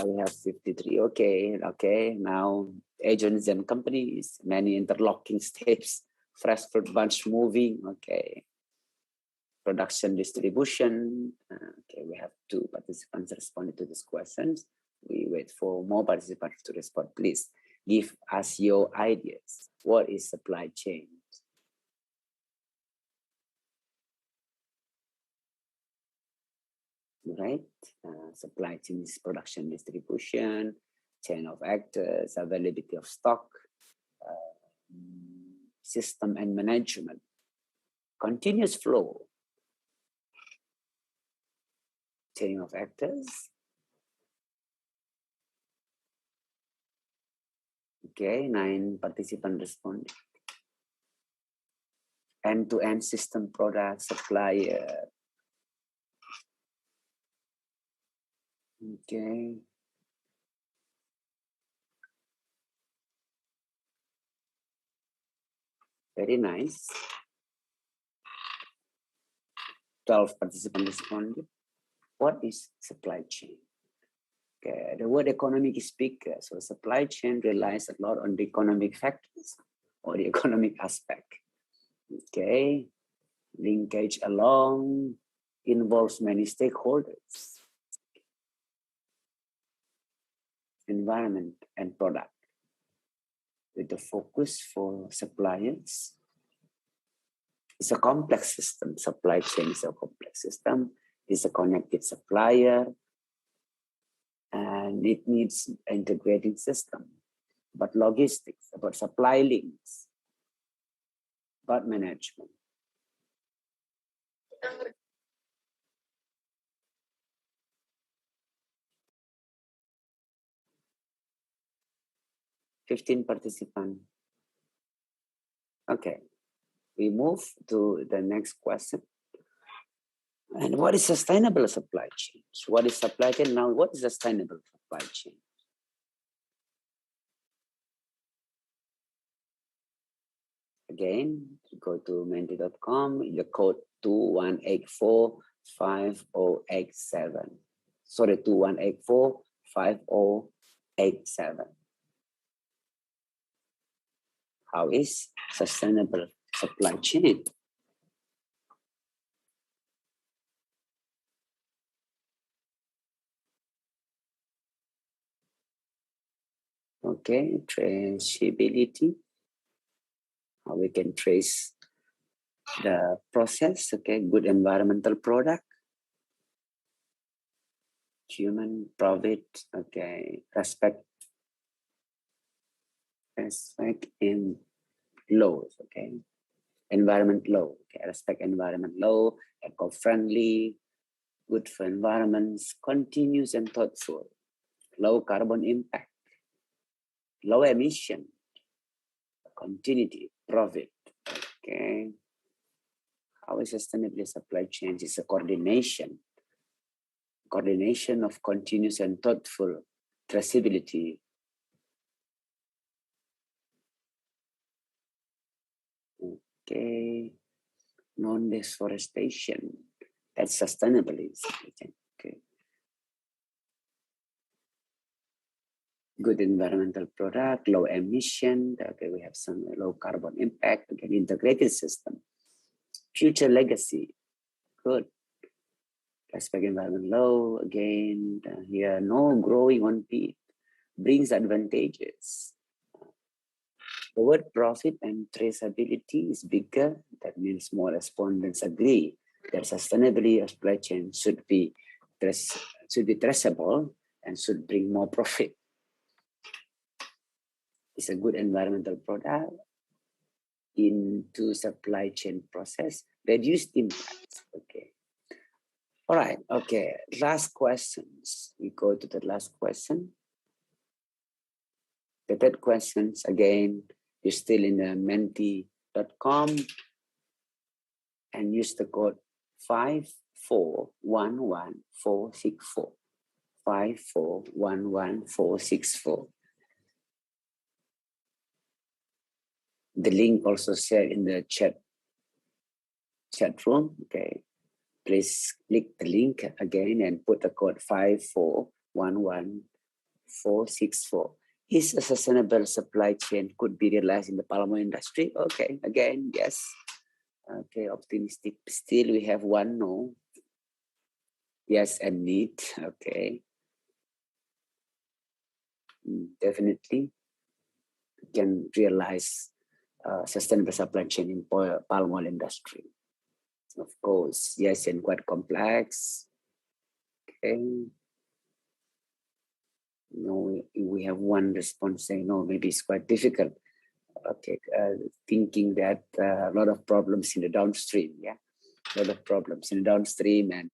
We have 53. Okay. Now, agents and companies, many interlocking steps, fresh fruit bunch moving. Okay. Production distribution. Okay, we have 2 participants responding to these questions. We wait for more participants to respond. Please give us your ideas. What is supply chain? Right? Supply chain is production distribution, chain of actors, availability of stock, system and management, continuous flow, chain of actors. Okay, 9 participants responded. End-to-end system product supplier. Okay. Very nice. 12 participants responded. What is supply chain? Okay, the word economic is big, so supply chain relies a lot on the economic factors or the economic aspect. Okay, linkage along involves many stakeholders, environment and product, with the focus for suppliers. It's a complex system. Supply chain is a complex system. It's a connected supplier, and it needs integrating system. But logistics, about supply links, about management. $15 participants. Okay, we move to the next question. And what is sustainable supply chain? So what is supply chain now? What is sustainable supply chain? Again, go to menti.com, the code 21845087. Sorry, 21845087. How is sustainable supply chain? Okay, traceability. How we can trace the process. Okay, good environmental product, human profit. Okay, respect in laws. Okay, environment law. Okay, respect environment law, eco-friendly, good for environments, continuous and thoughtful, low carbon impact, low emission, continuity, profit. Okay. How is sustainable supply chain? Is a coordination of continuous and thoughtful traceability. Okay. Non-deforestation. That's sustainable. Okay. Good environmental product, low emission. Okay, we have some low carbon impact. Again, integrated system. Future legacy. Good. Respect environment law. Again, here no growing on peak brings advantages. The word profit and traceability is bigger. That means more respondents agree that sustainability of supply chain should be traceable and should bring more profit. It's a good environmental product into supply chain process, reduced impact. Okay. All right. Okay. Last questions. We go to the last question. The third questions again. You're still in menti.com and use the code 5411464. 5411464. The link also shared in the chat room. Okay. Please click the link again and put the code 5411464. Is a sustainable supply chain could be realized in the palm oil industry? Okay, again, yes. Okay, optimistic. Still, we have one no. Yes, and need. Okay. Definitely can realize sustainable supply chain in palm oil industry. Of course, yes, and quite complex. Okay. No, we have one response saying no, maybe it's quite difficult. Okay, thinking that a lot of problems in the downstream, yeah, a lot of problems in the downstream and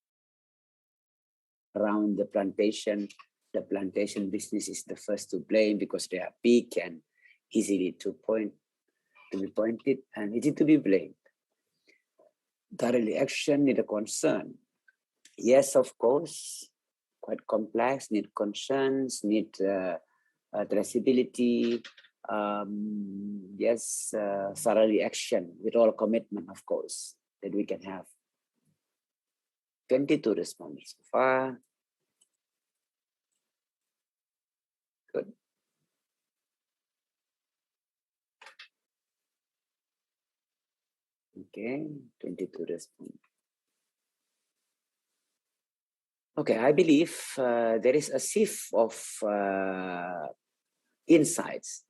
around the plantation. The plantation business is the first to blame because they are big and easily to be pointed and easy to be blamed. Thoroughly action need a concern. Yes, of course. Quite complex, need concerns, need traceability, yes, thoroughly action with all commitment, of course, that we can have. 22 respondents so far. Good. Okay, 22 response. Okay, I believe there is a shift of insights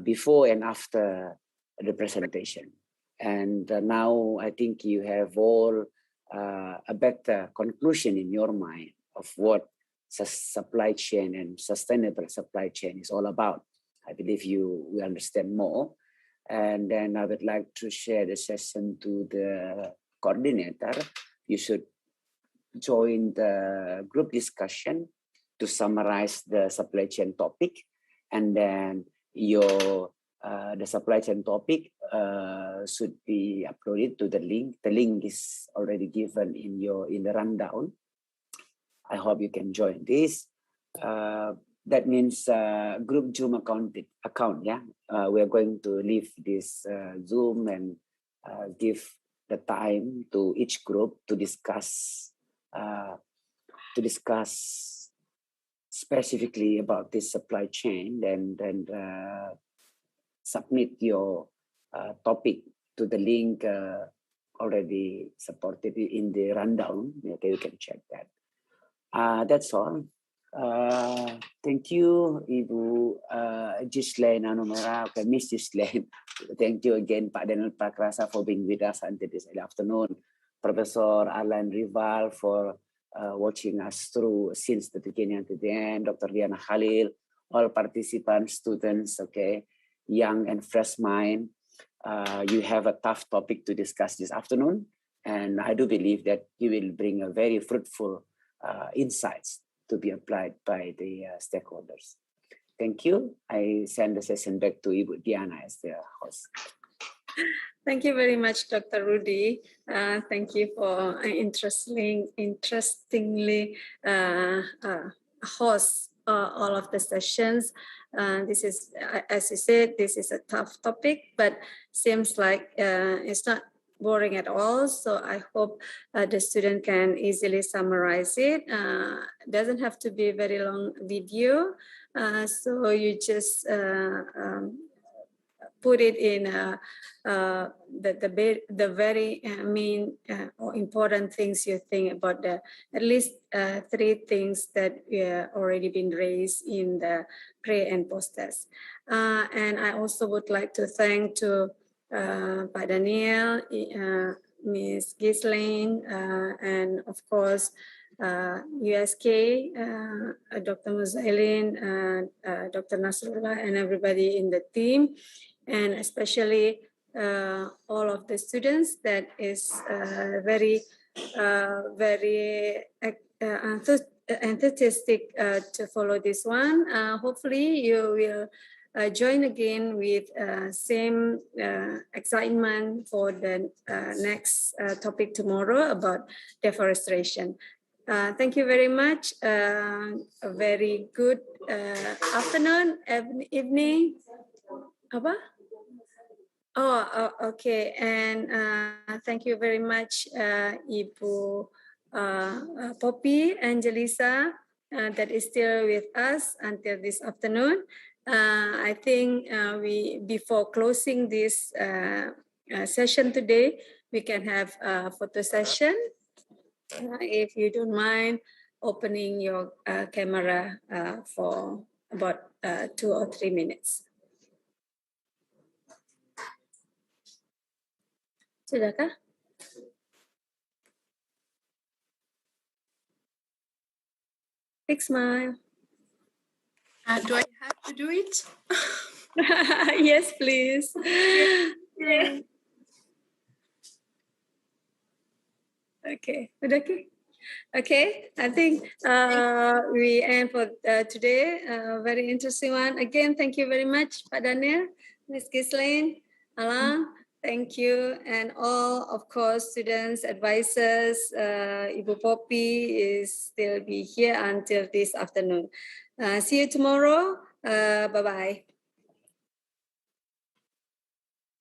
before and after the presentation. And now I think you have all a better conclusion in your mind of what supply chain and sustainable supply chain is all about. I believe you will understand more. And then I would like to share the session to the coordinator. You should join the group discussion to summarize the supply chain topic, and then your the supply chain topic should be uploaded to the link. The link is already given in the rundown. I hope you can join this. That means group Zoom account. Yeah, we are going to leave this Zoom and give the time to each group to discuss specifically about this supply chain, and submit your topic to the link already supported in the rundown. Okay, you can check that. That's all. Thank you, Ibu Gislaine Anomera. Okay, Miss Gislaine. Thank you again, Pak Daniel Prakrasa, for being with us until this afternoon. Professor Alan Rival for watching us through since the beginning to the end. Dr. Diana Khalil, all participants, students, okay, young and fresh mind. You have a tough topic to discuss this afternoon, and I do believe that you will bring a very fruitful insights to be applied by the stakeholders. Thank you. I send the session back to Ibu Diana as the host. Thank you very much, Dr. Rudy. Thank you for interestingly host all of the sessions. This is, as you said, this is a tough topic, but seems like it's not boring at all. So I hope the student can easily summarize it. Doesn't have to be a very long video. So you just put it in the very main or important things you think about, the at least 3 things that already been raised in the pre and post test. And I also would like to thank to Pak Daniel, Ms. Ghislaine, and of course USK, Dr. Muzailin, Dr. Nasrullah, and everybody in the team, and especially all of the students that is very enthusiastic to follow this one. Hopefully you will join again with same excitement for the next topic tomorrow about deforestation. Thank you very much. A very good afternoon, evening. Apa? Oh, okay. And thank you very much, Ibu Poppy Angelisa, that is still with us until this afternoon. I think before closing this session today, we can have a photo session. If you don't mind opening your camera for about 2 or 3 minutes. Sudahkah? Big smile. Do I have to do it? Yes, please. Yeah. Okay. Okay. Okay. I think we end for today. Very interesting one. Again, thank you very much, Pak Daniel, Ms. Ghislaine, Alang. Thank you. And all, of course, students, advisors, Ibu Poppy is still be here until this afternoon. See you tomorrow. Bye-bye.